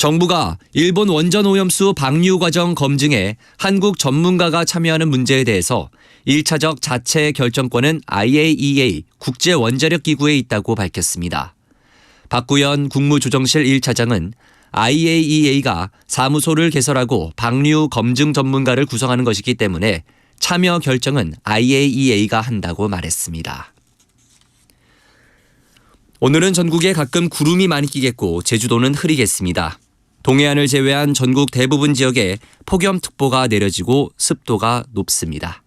정부가 일본 원전 오염수 방류 과정 검증에 한국 전문가가 참여하는 문제에 대해서 1차적 자체 결정권은 IAEA 국제원자력기구에 있다고 밝혔습니다. 박구현 국무조정실 1차장은 IAEA가 사무소를 개설하고 방류 검증 전문가를 구성하는 것이기 때문에 참여 결정은 IAEA가 한다고 말했습니다. 오늘은 전국에 가끔 구름이 많이 끼겠고 제주도는 흐리겠습니다. 동해안을 제외한 전국 대부분 지역에 폭염특보가 내려지고 습도가 높습니다.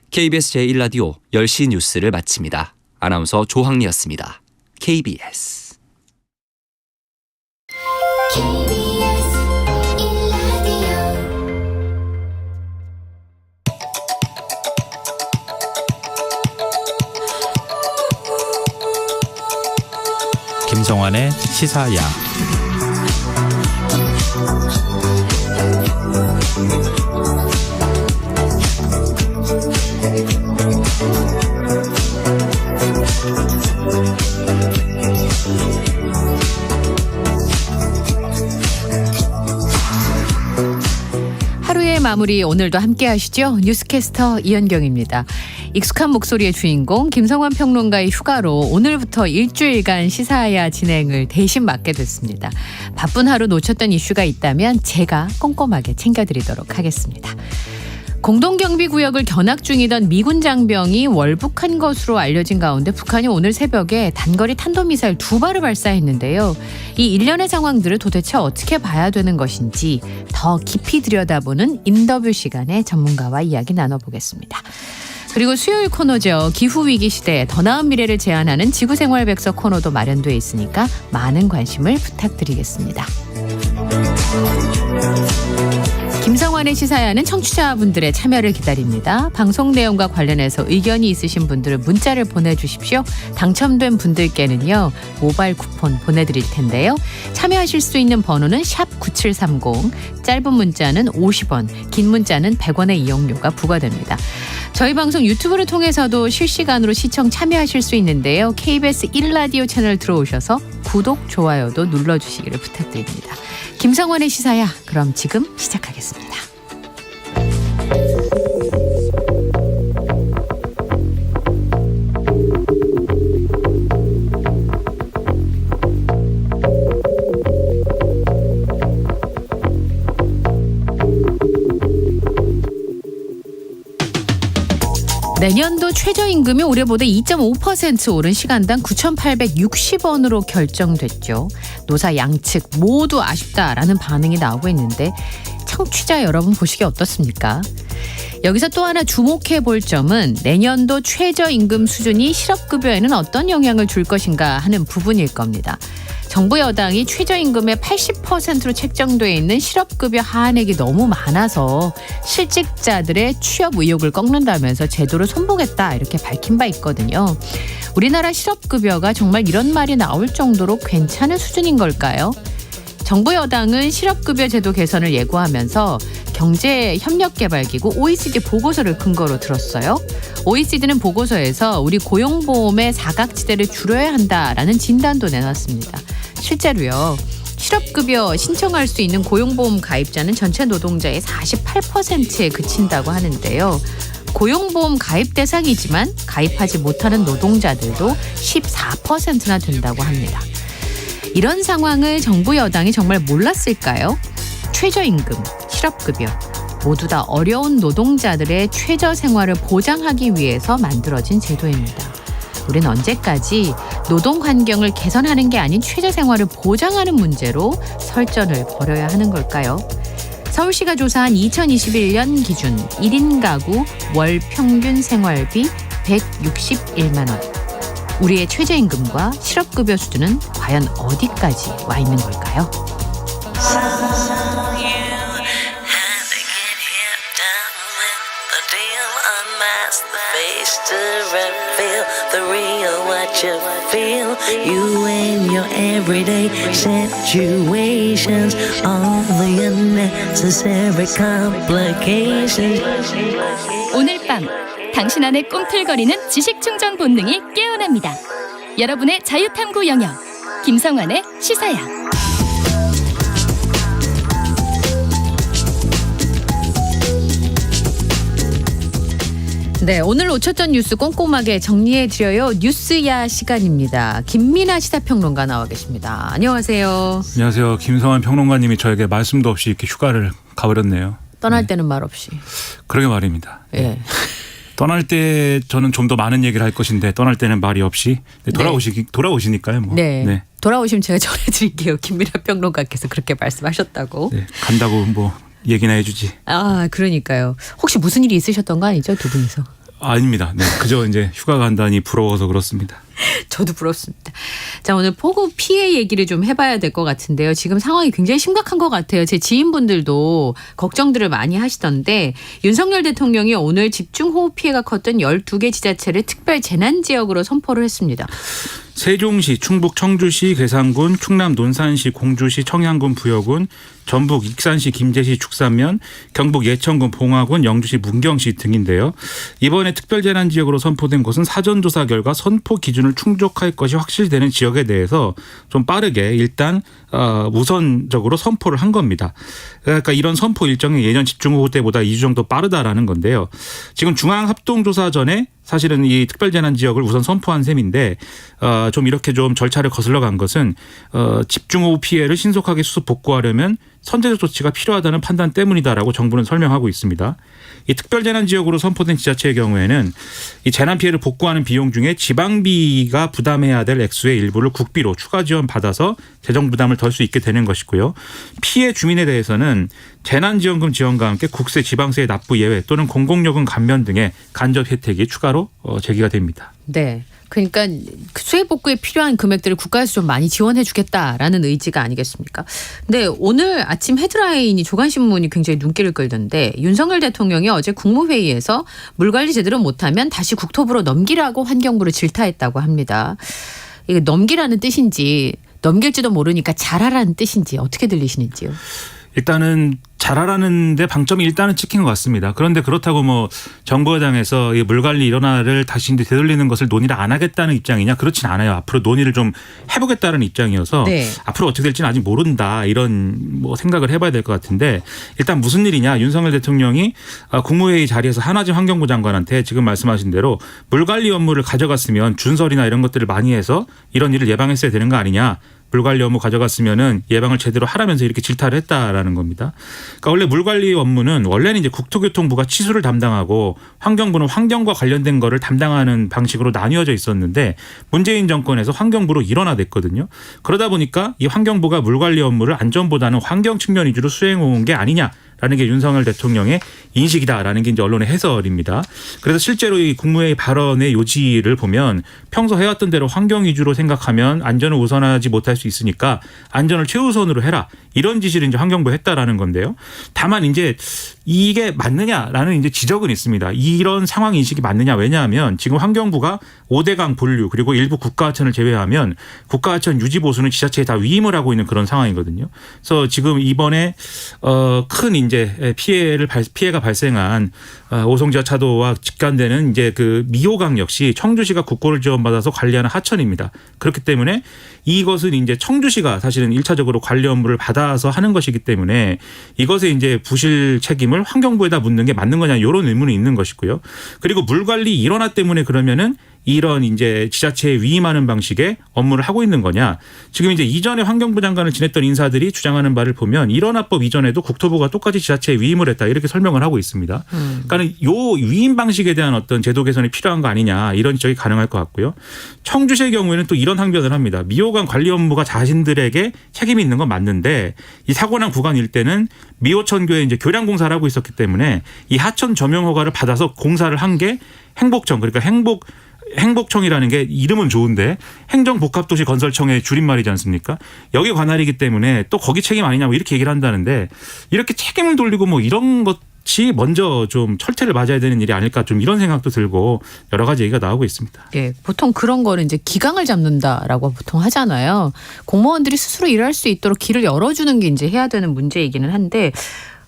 KBS 제1라디오 10시 뉴스를 마칩니다. 아나운서 조항리였습니다. KBS 김성환의 시사야. 하루의 마무리 오늘도 함께 하시죠. 뉴스캐스터 이현경입니다. 익숙한 목소리의 주인공 김성환 평론가의 휴가로 오늘부터 일주일간 시사야 진행을 대신 맡게 됐습니다. 바쁜 하루 놓쳤던 이슈가 있다면 제가 꼼꼼하게 챙겨드리도록 하겠습니다. 공동경비구역을 견학 중이던 미군 장병이 월북한 것으로 알려진 가운데 북한이 오늘 새벽에 단거리 탄도미사일 2발을 발사했는데요. 이 일련의 상황들을 도대체 어떻게 봐야 되는 것인지 더 깊이 들여다보는 인터뷰 시간에 전문가와 이야기 나눠보겠습니다. 그리고 수요일 코너죠. 기후위기 시대에 더 나은 미래를 제안하는 지구생활백서 코너도 마련되어 있으니까 많은 관심을 부탁드리겠습니다. 김성환의 시사야는 청취자분들의 참여를 기다립니다. 방송 내용과 관련해서 의견이 있으신 분들은 문자를 보내주십시오. 당첨된 분들께는요. 모바일 쿠폰 보내드릴 텐데요. 참여하실 수 있는 번호는 샵 9730, 짧은 문자는 50원, 긴 문자는 100원의 이용료가 부과됩니다. 저희 방송 유튜브를 통해서도 실시간으로 시청 참여하실 수 있는데요. KBS 1라디오 채널 들어오셔서 구독, 좋아요도 눌러주시기를 부탁드립니다. 김성환의 시사야, 그럼 지금 시작하겠습니다. 내년도 최저임금이 올해보다 2.5% 오른 시간당 9,860원으로 결정됐죠. 노사 양측 모두 아쉽다라는 반응이 나오고 있는데 청취자 여러분 보시기 어떻습니까? 여기서 또 하나 주목해 볼 점은 내년도 최저임금 수준이 실업급여에는 어떤 영향을 줄 것인가 하는 부분일 겁니다. 정부 여당이 최저임금의 80%로 책정되어 있는 실업급여 하한액이 너무 많아서 실직자들의 취업 의욕을 꺾는다면서 제도를 손보겠다 이렇게 밝힌 바 있거든요. 우리나라 실업급여가 정말 이런 말이 나올 정도로 괜찮은 수준인 걸까요? 정부 여당은 실업급여 제도 개선을 예고하면서 경제협력개발기구 OECD 보고서를 근거로 들었어요. OECD는 보고서에서 우리 고용보험의 사각지대를 줄여야 한다라는 진단도 내놨습니다. 실제로요. 실업급여 신청할 수 있는 고용보험 가입자는 전체 노동자의 48%에 그친다고 하는데요. 고용보험 가입 대상이지만 가입하지 못하는 노동자들도 14%나 된다고 합니다. 이런 상황을 정부 여당이 정말 몰랐을까요? 최저임금, 실업급여 모두 다 어려운 노동자들의 최저 생활을 보장하기 위해서 만들어진 제도입니다. 우린 언제까지 노동 환경을 개선하는 게 아닌 최저 생활을 보장하는 문제로 설전을 벌여야 하는 걸까요? 서울시가 조사한 2021년 기준 1인 가구 월 평균 생활비 161만 원. 우리의 최저임금과 실업급여 수준은 과연 어디까지 와 있는 걸까요? You and your everyday situations, all the unnecessary complications. 오늘 밤 당신 안에 꿈틀거리는 지식충전 본능이 깨어납니다. 여러분의 자유탐구 영역 김성환의 시사야. 네, 오늘 놓쳤던 뉴스 꼼꼼하게 정리해드려요. 뉴스야 시간입니다. 김민아 시사평론가 나와 계십니다. 안녕하세요. 안녕하세요. 김성환 평론가님이 저에게 말씀도 없이 이렇게 휴가를 가버렸네요. 떠날 때는 말 없이. 그러게 말입니다. 예. 떠날 때 저는 좀 더 많은 얘기를 할 것인데 떠날 때는 말이 없이 돌아오시니까요. 뭐. 네. 돌아오시면 제가 전해드릴게요. 김민아 평론가께서 그렇게 말씀하셨다고. 네. 간다고 뭐 얘기나 해주지. 아, 그러니까요. 혹시 무슨 일이 있으셨던 거 아니죠? 두 분이서. 아닙니다. 네. 그저 이제 휴가 간다니 부러워서 그렇습니다. 저도 부럽습니다. 자, 오늘 폭우 피해 얘기를 좀 해봐야 될 것 같은데요. 지금 상황이 굉장히 심각한 것 같아요. 제 지인분들도 걱정들을 많이 하시던데 윤석열 대통령이 오늘 집중호우 피해가 컸던 12개 지자체를 특별 재난지역으로 선포를 했습니다. 세종시, 충북 청주시, 괴산군, 충남 논산시, 공주시, 청양군, 부여군, 전북 익산시, 김제시, 축산면, 경북 예천군, 봉화군, 영주시, 문경시 등인데요. 이번에 특별재난지역으로 선포된 곳은 사전조사 결과 선포 기준을 충족할 것이 확실되는 지역에 대해서 좀 빠르게 일단 우선적으로 선포를 한 겁니다. 그러니까 이런 선포 일정이 예년 집중호우 때보다 2주 정도 빠르다라는 건데요. 지금 중앙합동조사 전에 사실은 이 특별재난지역을 우선 선포한 셈인데 좀 이렇게 좀 절차를 거슬러 간 것은 집중호우 피해를 신속하게 수습 복구하려면 선제적 조치가 필요하다는 판단 때문이다라고 정부는 설명하고 있습니다. 이 특별재난지역으로 선포된 지자체의 경우에는 이 재난 피해를 복구하는 비용 중에 지방비가 부담해야 될 액수의 일부를 국비로 추가 지원받아서 재정 부담을 덜 수 있게 되는 것이고요. 피해 주민에 대해서는 재난지원금 지원과 함께 국세, 지방세의 납부 예외 또는 공공요금 감면 등의 간접 혜택이 추가로 제기가 됩니다. 네. 그러니까 수해 복구에 필요한 금액들을 국가에서 좀 많이 지원해 주겠다라는 의지가 아니겠습니까? 근데 오늘 아침 헤드라인이 조간신문이 굉장히 눈길을 끌던데 윤석열 대통령이 어제 국무회의에서 물관리 제대로 못하면 다시 국토부로 넘기라고 환경부를 질타했다고 합니다. 이게 넘기라는 뜻인지 넘길지도 모르니까 잘하라는 뜻인지 어떻게 들리시는지요? 일단은 잘하라는데 방점이 일단은 찍힌 것 같습니다. 그런데 그렇다고 뭐 정부 여당에서 이 물관리 일원화를 다시 이제 되돌리는 것을 논의를 안 하겠다는 입장이냐? 그렇진 않아요. 앞으로 논의를 좀 해보겠다는 입장이어서 네. 앞으로 어떻게 될지는 아직 모른다 이런 뭐 생각을 해봐야 될 것 같은데 일단 무슨 일이냐? 윤석열 대통령이 국무회의 자리에서 한화진 환경부 장관한테 지금 말씀하신 대로 물관리 업무를 가져갔으면 준설이나 이런 것들을 많이 해서 이런 일을 예방했어야 되는 거 아니냐? 물관리 업무 가져갔으면은 예방을 제대로 하라면서 이렇게 질타를 했다라는 겁니다. 그러니까 원래 물관리 업무는 원래는 이제 국토교통부가 치수를 담당하고 환경부는 환경과 관련된 거를 담당하는 방식으로 나뉘어져 있었는데 문재인 정권에서 환경부로 일원화됐거든요. 그러다 보니까 이 환경부가 물관리 업무를 안전보다는 환경 측면 위주로 수행해온 게 아니냐. 라는 게 윤석열 대통령의 인식이다라는 게 이제 언론의 해설입니다. 그래서 실제로 이 국무회의 발언의 요지를 보면 평소 해왔던 대로 환경 위주로 생각하면 안전을 우선하지 못할 수 있으니까 안전을 최우선으로 해라. 이런 지시를 이제 환경부에 했다라는 건데요. 다만 이제 이게 맞느냐라는 이제 지적은 있습니다. 이런 상황 인식이 맞느냐. 왜냐하면 지금 환경부가 5대강 본류 그리고 일부 국가하천을 제외하면 국가하천 유지 보수는 지자체에 다 위임을 하고 있는 그런 상황이거든요. 그래서 지금 이번에 큰 이제 피해가 발생한 오송지하차도와 직관되는 이제 그 미호강 역시 청주시가 국고를 지원받아서 관리하는 하천입니다. 그렇기 때문에 이것은 이제 청주시가 사실은 1차적으로 관리 업무를 받아서 하는 것이기 때문에 이것의 이제 부실 책임을 환경부에다 묻는 게 맞는 거냐 이런 의문이 있는 것이고요. 그리고 물관리 일원화 때문에 그러면은 이런 이제 지자체에 위임하는 방식의 업무를 하고 있는 거냐. 지금 이제 이전에 환경부 장관을 지냈던 인사들이 주장하는 바를 보면 일원화법 이전에도 국토부가 똑같이 지자체에 위임을 했다 이렇게 설명을 하고 있습니다. 그러니까 요 위임 방식에 대한 어떤 제도 개선이 필요한 거 아니냐 이런 지적이 가능할 것 같고요. 청주시의 경우에는 또 이런 항변을 합니다. 미호강 관리 업무가 자신들에게 책임이 있는 건 맞는데 이 사고난 구간 일대는 미호천교에 이제 교량 공사를 하고 있었기 때문에 이 하천 점용 허가를 받아서 공사를 한 게 행복청 그러니까 행복청이라는 게 이름은 좋은데 행정복합도시건설청의 줄임말이지 않습니까? 여기 관할이기 때문에 또 거기 책임 아니냐 뭐 이렇게 얘기를 한다는데 이렇게 책임을 돌리고 뭐 이런 것이 먼저 좀 철퇴를 맞아야 되는 일이 아닐까 좀 이런 생각도 들고 여러 가지 얘기가 나오고 있습니다. 예, 보통 그런 거는 이제 기강을 잡는다라고 보통 하잖아요. 공무원들이 스스로 일할 수 있도록 길을 열어주는 게 이제 해야 되는 문제이기는 한데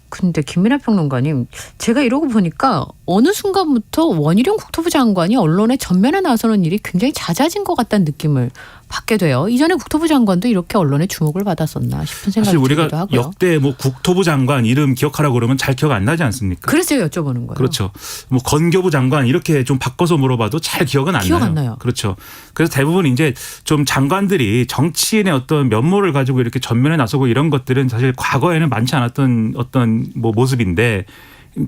근데 김민아 평론가님 제가 이러고 보니까 어느 순간부터 원희룡 국토부 장관이 언론에 전면에 나서는 일이 굉장히 잦아진 것 같다는 느낌을 받게 돼요. 이전에 국토부 장관도 이렇게 언론의 주목을 받았었나 싶은 생각이 사실 우리가 들기도 하고요. 역대 뭐 국토부 장관 이름 기억하라고 그러면 잘 기억 안 나지 않습니까? 그래서 여쭤보는 거예요. 그렇죠. 뭐 건교부 장관 이렇게 좀 바꿔서 물어봐도 잘 기억은 안 기억 나요. 안 나요. 그렇죠. 그래서 대부분 이제 좀 장관들이 정치인의 어떤 면모를 가지고 이렇게 전면에 나서고 이런 것들은 사실 과거에는 많지 않았던 어떤 뭐 모습인데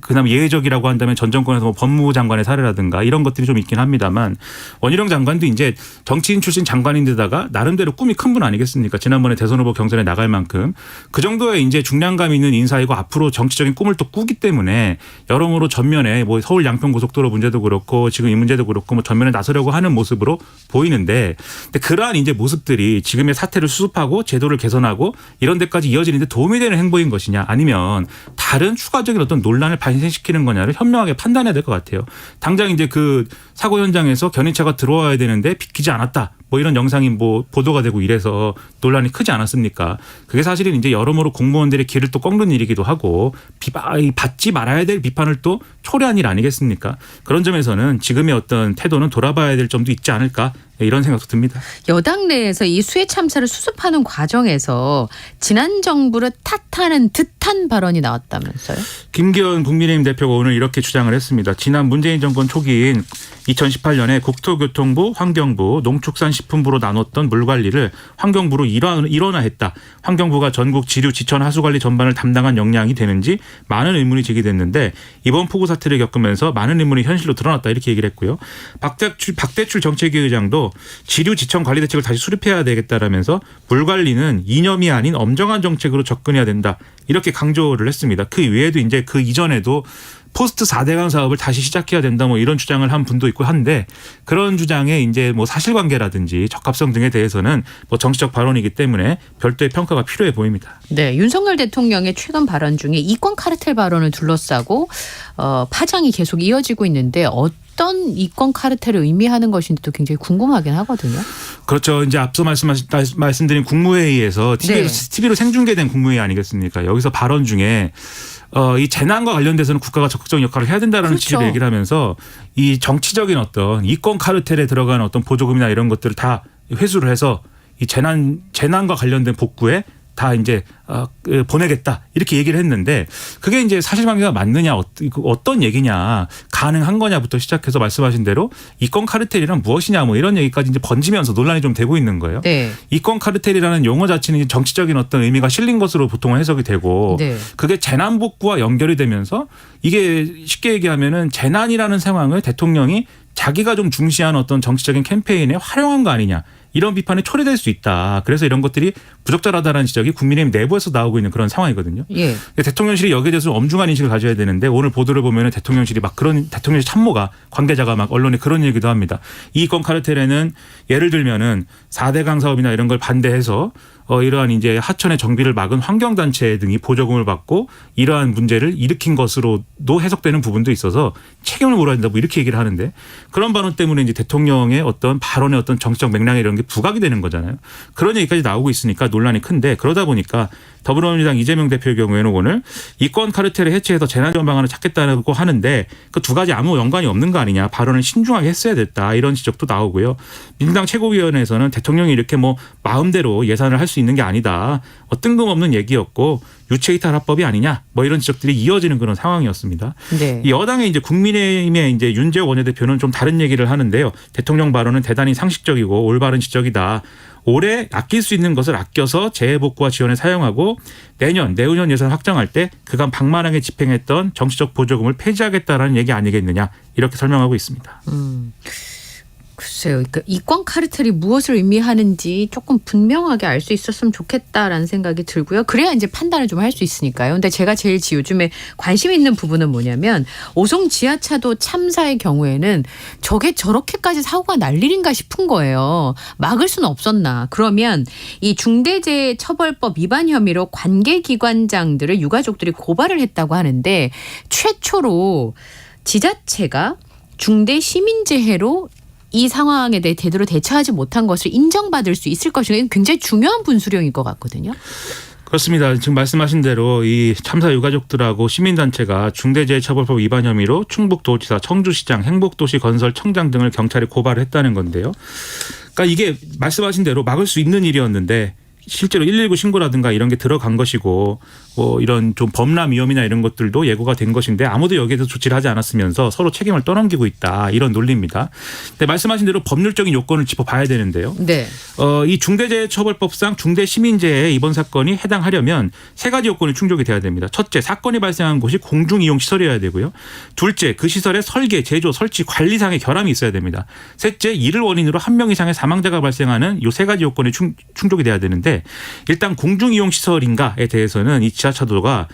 그다음에 예외적이라고 한다면 전 정권에서 뭐 법무부 장관의 사례라든가 이런 것들이 좀 있긴 합니다만 원희룡 장관도 이제 정치인 출신 장관인데다가 나름대로 꿈이 큰 분 아니겠습니까? 지난번에 대선 후보 경선에 나갈 만큼 그 정도의 이제 중량감 있는 인사이고 앞으로 정치적인 꿈을 또 꾸기 때문에 여러모로 전면에 뭐 서울 양평 고속도로 문제도 그렇고 지금 이 문제도 그렇고 뭐 전면에 나서려고 하는 모습으로 보이는데 근데 그러한 이제 모습들이 지금의 사태를 수습하고 제도를 개선하고 이런 데까지 이어지는데 도움이 되는 행보인 것이냐 아니면 다른 추가적인 어떤 논란을 발생시키는 거냐를 현명하게 판단해야 될 것 같아요. 당장 이제 그 사고 현장에서 견인차가 들어와야 되는데 비키지 않았다. 뭐 이런 영상이 뭐 보도가 되고 이래서 논란이 크지 않았습니까? 그게 사실은 이제 여러모로 공무원들의 길을 또 꺾는 일이기도 하고 받지 말아야 될 비판을 또 초래한 일 아니겠습니까? 그런 점에서는 지금의 어떤 태도는 돌아봐야 될 점도 있지 않을까 이런 생각도 듭니다. 여당 내에서 이 수해 참사를 수습하는 과정에서 지난 정부를 탓하는 듯한 발언이 나왔다면서요? 김기현 국민의힘 대표가 오늘 이렇게 주장을 했습니다. 지난 문재인 정권 초기인 2018년에 국토교통부, 환경부, 농축산식품부로 나눴던 물관리를 환경부로 일원화했다. 환경부가 전국 지류, 지천, 하수관리 전반을 담당한 역량이 되는지 많은 의문이 제기됐는데 이번 폭우 사태를 겪으면서 많은 의문이 현실로 드러났다 이렇게 얘기를 했고요. 박대출 정책위 의장도 지류, 지천 관리 대책을 다시 수립해야 되겠다라면서 물관리는 이념이 아닌 엄정한 정책으로 접근해야 된다. 이렇게 강조를 했습니다. 그 외에도 이제 그 이전에도 포스트 4대강 사업을 다시 시작해야 된다 뭐 이런 주장을 한 분도 있고 한데 그런 주장에 이제 뭐 사실관계라든지 적합성 등에 대해서는 뭐 정치적 발언이기 때문에 별도의 평가가 필요해 보입니다. 네, 윤석열 대통령의 최근 발언 중에 이권 카르텔 발언을 둘러싸고 파장이 계속 이어지고 있는데 어떤 이권 카르텔을 의미하는 것인지도 굉장히 궁금하긴 하거든요. 그렇죠. 이제 앞서 말씀드린 국무회의에서 TV로 생중계된 국무회의 아니겠습니까? 여기서 발언 중에 이 재난과 관련돼서는 국가가 적극적인 역할을 해야 된다라는 그렇죠. 취지로 얘기를 하면서 이 정치적인 어떤 이권 카르텔에 들어간 어떤 보조금이나 이런 것들을 다 회수를 해서 이 재난과 관련된 복구에 다 이제 보내겠다 이렇게 얘기를 했는데 그게 이제 사실관계가 맞느냐 어떤 얘기냐 가능한 거냐부터 시작해서 말씀하신 대로 이권 카르텔이란 무엇이냐 뭐 이런 얘기까지 이제 번지면서 논란이 좀 되고 있는 거예요. 네. 이권 카르텔이라는 용어 자체는 정치적인 어떤 의미가 실린 것으로 보통 해석이 되고 네. 그게 재난 복구와 연결이 되면서 이게 쉽게 얘기하면은 재난이라는 상황을 대통령이 자기가 좀 중시한 어떤 정치적인 캠페인에 활용한 거 아니냐. 이런 비판에 초래될 수 있다. 그래서 이런 것들이 부적절하다는 지적이 국민의힘 내부에서 나오고 있는 그런 상황이거든요. 예. 대통령실이 여기에 대해서 엄중한 인식을 가져야 되는데 오늘 보도를 보면 대통령실이 막 그런 대통령실 참모가 관계자가 막 언론에 그런 얘기도 합니다. 이권 카르텔에는 예를 들면은 4대강 사업이나 이런 걸 반대해서 이러한 이제 하천의 정비를 막은 환경단체 등이 보조금을 받고 이러한 문제를 일으킨 것으로도 해석되는 부분도 있어서 책임을 물어야 된다 뭐 이렇게 얘기를 하는데 그런 발언 때문에 이제 대통령의 어떤 발언의 어떤 정치적 맥락이 이런 게 부각이 되는 거잖아요. 그런 얘기까지 나오고 있으니까 논란이 큰데 그러다 보니까 더불어민주당 이재명 대표의 경우에는 오늘 이권 카르텔을 해체해서 재난지원 방안을 찾겠다고 하는데 그 두 가지 아무 연관이 없는 거 아니냐. 발언을 신중하게 했어야 됐다. 이런 지적도 나오고요. 민주당 최고위원회에서는 대통령이 이렇게 뭐 마음대로 예산을 할 수 있는 게 아니다. 뜬금없는 얘기였고 유체이탈 합법이 아니냐. 뭐 이런 지적들이 이어지는 그런 상황이었습니다. 네. 이 여당의 이제 국민의힘의 이제 윤재욱 원내대표는 좀 다른 얘기를 하는데요. 대통령 발언은 대단히 상식적이고 올바른 지적이다. 올해 아낄 수 있는 것을 아껴서 재해복구와 지원에 사용하고 내후년 예산 확정할 때 그간 방만하게 집행했던 정치적 보조금을 폐지하겠다라는 얘기 아니겠느냐 이렇게 설명하고 있습니다. 글쎄요. 그러니까 이권 카르텔이 무엇을 의미하는지 조금 분명하게 알 수 있었으면 좋겠다라는 생각이 들고요. 그래야 이제 판단을 좀 할 수 있으니까요. 근데 제가 제일 요즘에 관심 있는 부분은 뭐냐면 오송 지하차도 참사의 경우에는 저게 저렇게까지 사고가 날 일인가 싶은 거예요. 막을 수는 없었나. 그러면 이 중대재해처벌법 위반 혐의로 관계기관장들을 유가족들이 고발을 했다고 하는데 최초로 지자체가 중대 시민재해로 이 상황에 대해 제대로 대처하지 못한 것을 인정받을 수 있을 것인가 굉장히 중요한 분수령일 것 같거든요. 그렇습니다. 지금 말씀하신 대로 이 참사 유가족들하고 시민단체가 중대재해처벌법 위반 혐의로 충북도지사, 청주시장, 행복도시 건설청장 등을 경찰에 고발을 했다는 건데요. 그러니까 이게 말씀하신 대로 막을 수 있는 일이었는데 실제로 119 신고라든가 이런 게 들어간 것이고 뭐 이런 좀 범람 위험이나 이런 것들도 예고가 된 것인데 아무도 여기에 대해서 조치를 하지 않았으면서 서로 책임을 떠넘기고 있다. 이런 논리입니다. 근데 말씀하신 대로 법률적인 요건을 짚어봐야 되는데요. 네. 이 중대재해처벌법상 중대시민재해에 이번 사건이 해당하려면 세 가지 요건이 충족이 돼야 됩니다. 첫째, 사건이 발생한 곳이 공중이용시설이어야 되고요. 둘째, 그 시설의 설계, 제조, 설치, 관리상의 결함이 있어야 됩니다. 셋째, 이를 원인으로 한 명 이상의 사망자가 발생하는 이 세 가지 요건이 충족이 돼야 되는데 일단 공중이용시설인가에 대해서는 이 지하차도가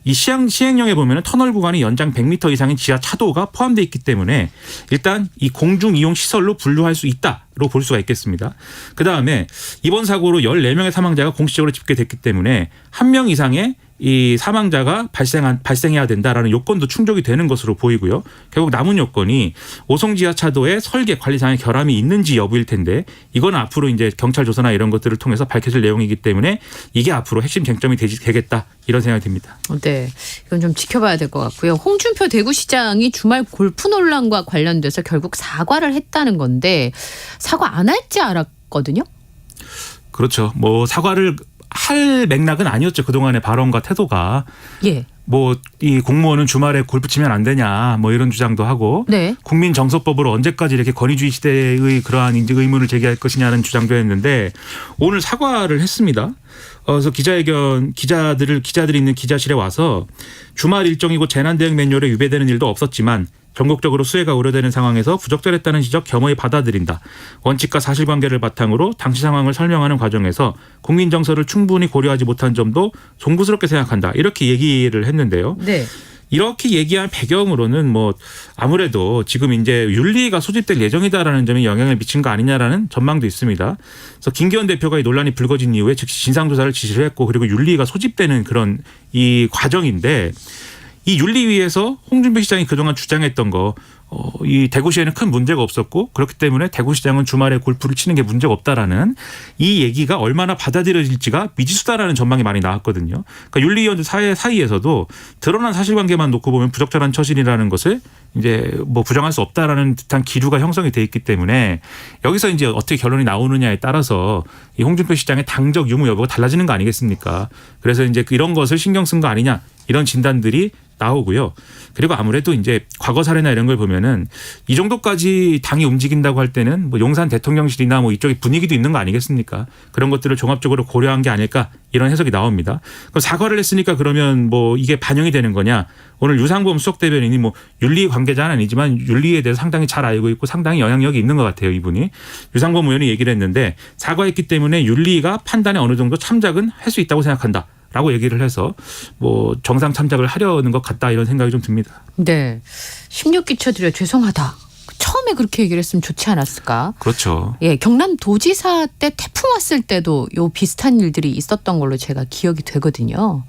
이 시행령에 보면은 터널 구간이 연장 100m 이상인 지하차도가 포함되어 있기 때문에 일단 이 공중이용시설로 분류할 수 있다로 볼 수가 있겠습니다. 그다음에 이번 사고로 14명의 사망자가 공식적으로 집계됐기 때문에 한 명 이상의 이 사망자가 발생해야 된다라는 요건도 충족이 되는 것으로 보이고요. 결국 남은 요건이 오송 지하차도의 설계 관리상의 결함이 있는지 여부일 텐데 이건 앞으로 이제 경찰 조사나 이런 것들을 통해서 밝혀질 내용이기 때문에 이게 앞으로 핵심 쟁점이 되겠다 이런 생각이 듭니다. 네, 이건 좀 지켜봐야 될 것 같고요. 홍준표 대구시장이 주말 골프 논란과 관련돼서 결국 사과를 했다는 건데 사과 안 할지 알았거든요. 그렇죠. 뭐 사과를 할 맥락은 아니었죠. 그동안의 발언과 태도가. 예. 뭐 이 공무원은 주말에 골프 치면 안 되냐 뭐 이런 주장도 하고 네. 국민정서법으로 언제까지 이렇게 권위주의 시대의 그러한 이제 의문을 제기할 것이냐는 주장도 했는데 오늘 사과를 했습니다. 그래서 기자들이 있는 기자실에 와서 주말 일정이고 재난대응 매뉴얼에 위배되는 일도 없었지만 전국적으로 수해가 우려되는 상황에서 부적절했다는 지적 겸허히 받아들인다. 원칙과 사실관계를 바탕으로 당시 상황을 설명하는 과정에서 국민 정서를 충분히 고려하지 못한 점도 송구스럽게 생각한다. 이렇게 얘기를 했는데요. 네. 이렇게 얘기한 배경으로는 뭐 아무래도 지금 이제 윤리위가 소집될 예정이다라는 점에 영향을 미친 거 아니냐라는 전망도 있습니다. 그래서 김기현 대표가 이 논란이 불거진 이후에 즉시 진상조사를 지시를 했고 그리고 윤리위가 소집되는 그런 이 과정인데 이 윤리위에서 홍준표 시장이 그동안 주장했던 거 이 대구시에는 큰 문제가 없었고 그렇기 때문에 대구시장은 주말에 골프를 치는 게 문제가 없다라는 이 얘기가 얼마나 받아들여질지가 미지수다라는 전망이 많이 나왔거든요. 그러니까 윤리위원들 사이에서도 드러난 사실관계만 놓고 보면 부적절한 처신이라는 것을 이제 뭐 부정할 수 없다라는 듯한 기류가 형성이 돼 있기 때문에 여기서 이제 어떻게 결론이 나오느냐에 따라서 이 홍준표 시장의 당적 유무 여부가 달라지는 거 아니겠습니까? 그래서 이제 이런 것을 신경 쓴 거 아니냐 이런 진단들이 나오고요. 그리고 아무래도 이제 과거 사례나 이런 걸 보면은 이 정도까지 당이 움직인다고 할 때는 뭐 용산 대통령실이나 뭐 이쪽에 분위기도 있는 거 아니겠습니까? 그런 것들을 종합적으로 고려한 게 아닐까 이런 해석이 나옵니다. 그럼 사과를 했으니까 그러면 뭐 이게 반영이 되는 거냐? 오늘 유상범 수석 대변인이 뭐 윤리 관계자는 아니지만 윤리에 대해서 상당히 잘 알고 있고 상당히 영향력이 있는 것 같아요. 이분이. 유상범 의원이 얘기를 했는데 사과했기 때문에 윤리가 판단에 어느 정도 참작은 할 수 있다고 생각한다. 라고 얘기를 해서 뭐 정상 참작을 하려는 것 같다 이런 생각이 좀 듭니다. 네. 16기 쳐드려 죄송하다. 처음에 그렇게 얘기를 했으면 좋지 않았을까? 그렇죠. 예, 경남도지사 때 태풍 왔을 때도 요 비슷한 일들이 있었던 걸로 제가 기억이 되거든요.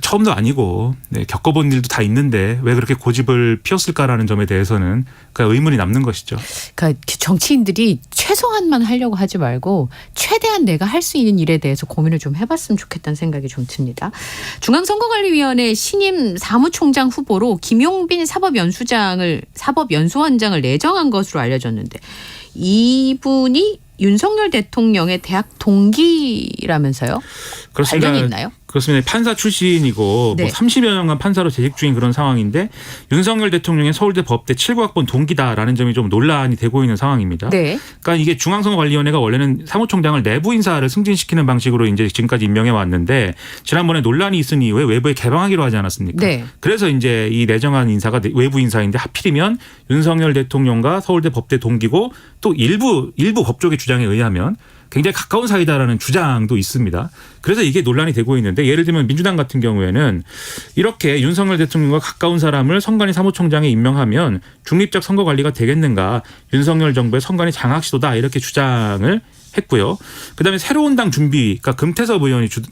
처음도 아니고 겪어본 일도 다 있는데 왜 그렇게 고집을 피웠을까라는 점에 대해서는 의문이 남는 것이죠. 그러니까 정치인들이 최소한만 하려고 하지 말고 최대한 내가 할 수 있는 일에 대해서 고민을 좀 해봤으면 좋겠다는 생각이 좀 듭니다. 중앙선거관리위원회 신임 사무총장 후보로 김용빈 사법연수원장을 내정한 것으로 알려졌는데 이분이 윤석열 대통령의 대학 동기라면서요? 그렇습니다. 관련이 있나요? 그렇습니다. 판사 출신이고 네. 뭐 30여 년간 판사로 재직 중인 그런 상황인데 윤석열 대통령의 서울대 법대 79학번 동기다라는 점이 좀 논란이 되고 있는 상황입니다. 네. 그러니까 이게 중앙선거관리위원회가 원래는 사무총장을 내부 인사를 승진시키는 방식으로 이제 지금까지 임명해 왔는데 지난번에 논란이 있은 이후에 외부에 개방하기로 하지 않았습니까? 네. 그래서 이제 이 내정한 인사가 외부 인사인데 하필이면 윤석열 대통령과 서울대 법대 동기고 또 일부 법조계 주장에 의하면 굉장히 가까운 사이다라는 주장도 있습니다. 그래서 이게 논란이 되고 있는데 예를 들면 민주당 같은 경우에는 이렇게 윤석열 대통령과 가까운 사람을 선관위 사무총장에 임명하면 중립적 선거관리가 되겠는가. 윤석열 정부의 선관위 장악 시도다 이렇게 주장을 했고요. 그다음에 새로운 당 준비, 그러니까 금태섭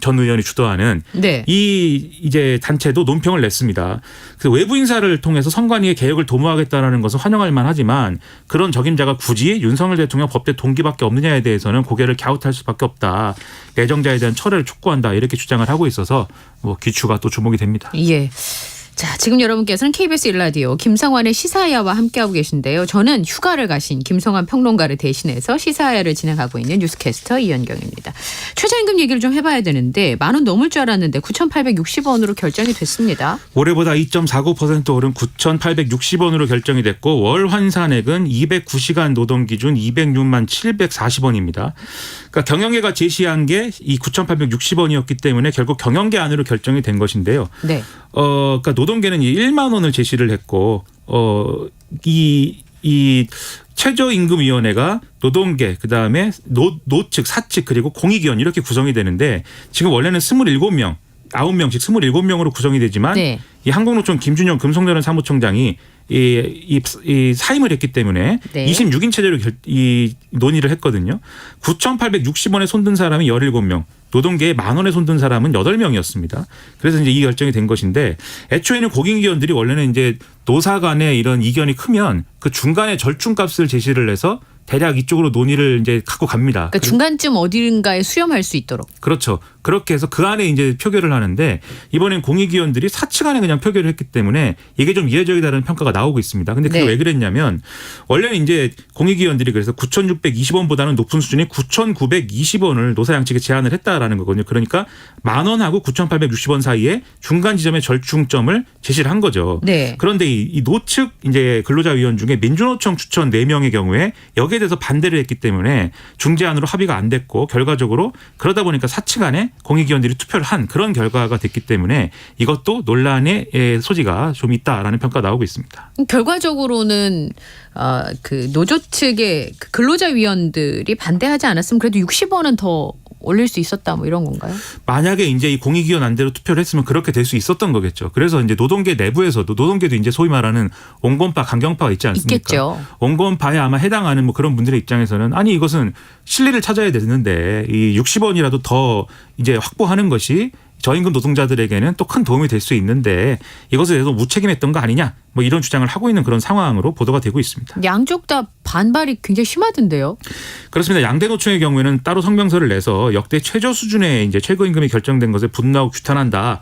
전 의원이 주도하는 네. 이 이제 단체도 논평을 냈습니다. 그래서 외부 인사를 통해서 선관위의 개혁을 도모하겠다는 것은 환영할 만하지만 그런 적임자가 굳이 윤석열 대통령 법대 동기밖에 없느냐에 대해서는 고개를 갸웃할 수밖에 없다. 내정자에 대한 철회를 촉구한다 이렇게 주장을 하고 있어서 뭐 귀추가 또 주목이 됩니다. 예. 자, 지금 여러분께서는 KBS 1라디오 김성환의 시사야와 함께하고 계신데요. 저는 휴가를 가신 김성환 평론가를 대신해서 시사야를 진행하고 있는 뉴스캐스터 이현경입니다. 최저임금 얘기를 좀 해봐야 되는데 10,000원 넘을 줄 알았는데 9,860원으로 결정이 됐습니다. 올해보다 2.49% 오른 9,860원으로 결정이 됐고 월 환산액은 209시간 노동 기준 206만 740원입니다. 그러니까 경영계가 제시한 게 이 9,860원이었기 때문에 결국 경영계 안으로 결정이 된 것인데요. 네. 그러니까 노동계는 이 1만 원을 제시를 했고 이 최저임금위원회가 노동계 그다음에 노측 사측 그리고 공익위원 이렇게 구성이 되는데 지금 원래는 27명 9명씩 27명으로 구성이 되지만 네. 이 한국노총 김준영 금속노련 사무총장이 이 사임을 했기 때문에 네. 26인 체제로 이 논의를 했거든요. 9,860원에 손든 사람이 17명, 노동계에 10,000원에 손든 사람은 8명이었습니다. 그래서 이제 이 결정이 된 것인데 애초에는 공익위원들이 원래는 이제 노사 간의 이런 이견이 크면 그 중간에 절충값을 제시를 해서 대략 이쪽으로 논의를 이제 갖고 갑니다. 그러니까 중간쯤 어딘가에 수렴할 수 있도록. 그렇죠. 그렇게 해서 그 안에 이제 표결을 하는데 이번엔 공익위원들이 사측 안에 그냥 표결을 했기 때문에 이게 좀 이례적이다라는 평가가 나오고 있습니다. 근데 그게 네. 왜 그랬냐면 원래는 이제 공익위원들이 그래서 9,620원보다는 높은 수준인 9,920원을 노사 양측에 제안을 했다라는 거거든요. 그러니까 10,000원하고 9,860원 사이에 중간 지점의 절충점을 제시를 한 거죠. 네. 그런데 이 노측 이제 근로자위원 중에 민주노총 추천 4명의 경우에 여기에 대해서 반대를 했기 때문에 중재안으로 합의가 안 됐고 결과적으로 그러다 보니까 사측 안에 공익위원들이 투표를 한 그런 결과가 됐기 때문에 이것도 논란의 소지가 좀 있다라는 평가가 나오고 있습니다. 결과적으로는 그 노조 측의 그 근로자위원들이 반대하지 않았으면 그래도 60원은 더 올릴 수 있었다 뭐 이런 건가요? 만약에 이제 이 공익위원 안대로 투표를 했으면 그렇게 될 수 있었던 거겠죠. 그래서 이제 노동계 내부에서도 노동계도 이제 소위 말하는 온건파, 강경파가 있지 않습니까? 있겠죠. 온건파에 아마 해당하는 뭐 그런 분들의 입장에서는 아니 이것은 실리를 찾아야 되는데 이 60원이라도 더 이제 확보하는 것이 저임금 노동자들에게는 또 큰 도움이 될 수 있는데 이것에 대해서 무책임했던 거 아니냐 뭐 이런 주장을 하고 있는 그런 상황으로 보도가 되고 있습니다. 양쪽 다 반발이 굉장히 심하던데요. 그렇습니다. 양대 노총의 경우에는 따로 성명서를 내서 역대 최저 수준의 이제 최고임금이 결정된 것에 분노하고 규탄한다.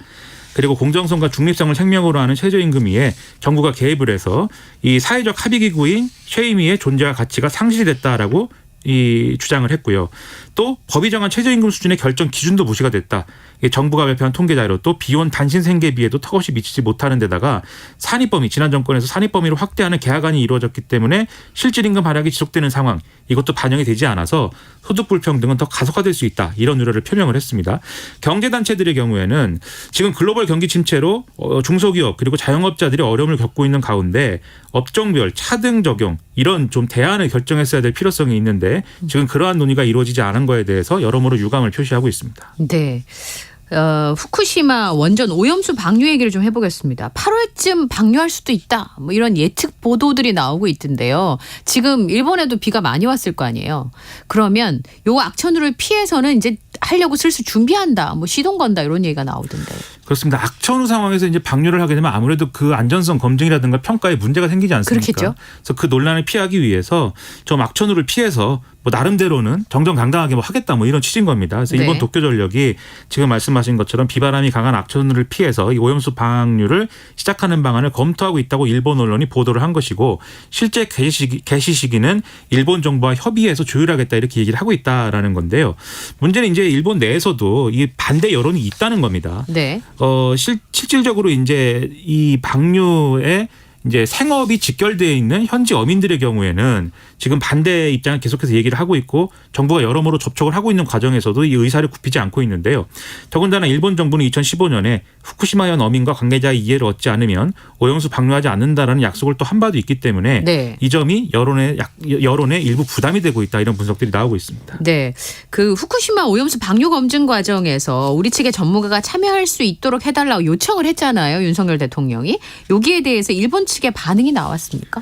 그리고 공정성과 중립성을 생명으로 하는 최저임금위에 정부가 개입을 해서 이 사회적 합의기구인 최임위의 존재와 가치가 상실이 됐다라고 이 주장을 했고요. 또 법이 정한 최저임금 수준의 결정 기준도 무시가 됐다. 정부가 발표한 통계 자료 또 비혼 단신 생계비에도 턱없이 미치지 못하는 데다가 산입범위 지난 정권에서 산입범위를 확대하는 계약안이 이루어졌기 때문에 실질임금 하락이 지속되는 상황 이것도 반영이 되지 않아서 소득 불평등은 더 가속화될 수 있다. 이런 우려를 표명을 했습니다. 경제단체들의 경우에는 지금 글로벌 경기 침체로 중소기업 그리고 자영업자들이 어려움을 겪고 있는 가운데 업종별 차등 적용 이런 좀 대안을 결정했어야 될 필요성이 있는데 지금 그러한 논의가 이루어지지 않은 거에 대해서 여러모로 유감을 표시하고 있습니다. 네. 후쿠시마 원전 오염수 방류 얘기를 좀 해보겠습니다. 8월쯤 방류할 수도 있다. 뭐 이런 예측 보도들이 나오고 있던데요. 지금 일본에도 비가 많이 왔을 거 아니에요. 그러면 요 악천후를 피해서는 이제 하려고 슬슬 준비한다. 뭐 시동 건다 이런 얘기가 나오던데. 그렇습니다. 악천후 상황에서 이제 방류를 하게 되면 아무래도 그 안전성 검증이라든가 평가에 문제가 생기지 않습니까? 그렇겠죠. 그래서 그 논란을 피하기 위해서 좀 악천후를 피해서 뭐 나름대로는 정정당당하게 뭐 하겠다 뭐 이런 취지인 겁니다. 그래서 네. 일본 도쿄전력이 지금 말씀하신 것처럼 비바람이 강한 악천후를 피해서 이 오염수 방류를 시작하는 방안을 검토하고 있다고 일본 언론이 보도를 한 것이고 실제 개시 시기는 일본 정부와 협의해서 조율하겠다 이렇게 얘기를 하고 있다라는 건데요. 문제는 이제 일본 내에서도 이 반대 여론이 있다는 겁니다. 네. 실질적으로 이제 이 방류에 이제 생업이 직결되어 있는 현지 어민들의 경우에는 지금 반대 입장을 계속해서 얘기를 하고 있고 정부가 여러모로 접촉을 하고 있는 과정에서도 이 의사를 굽히지 않고 있는데요. 더군다나 일본 정부는 2015년에 후쿠시마현 어민과 관계자의 이해를 얻지 않으면 오염수 방류하지 않는다라는 약속을 또 한 바도 있기 때문에 네. 이 점이 여론의 일부 부담이 되고 있다 이런 분석들이 나오고 있습니다. 네. 그 후쿠시마 오염수 방류 검증 과정에서 우리 측의 전문가가 참여할 수 있도록 해달라고 요청을 했잖아요. 윤석열 대통령이. 여기에 대해서 일본 측의 반응이 나왔습니까?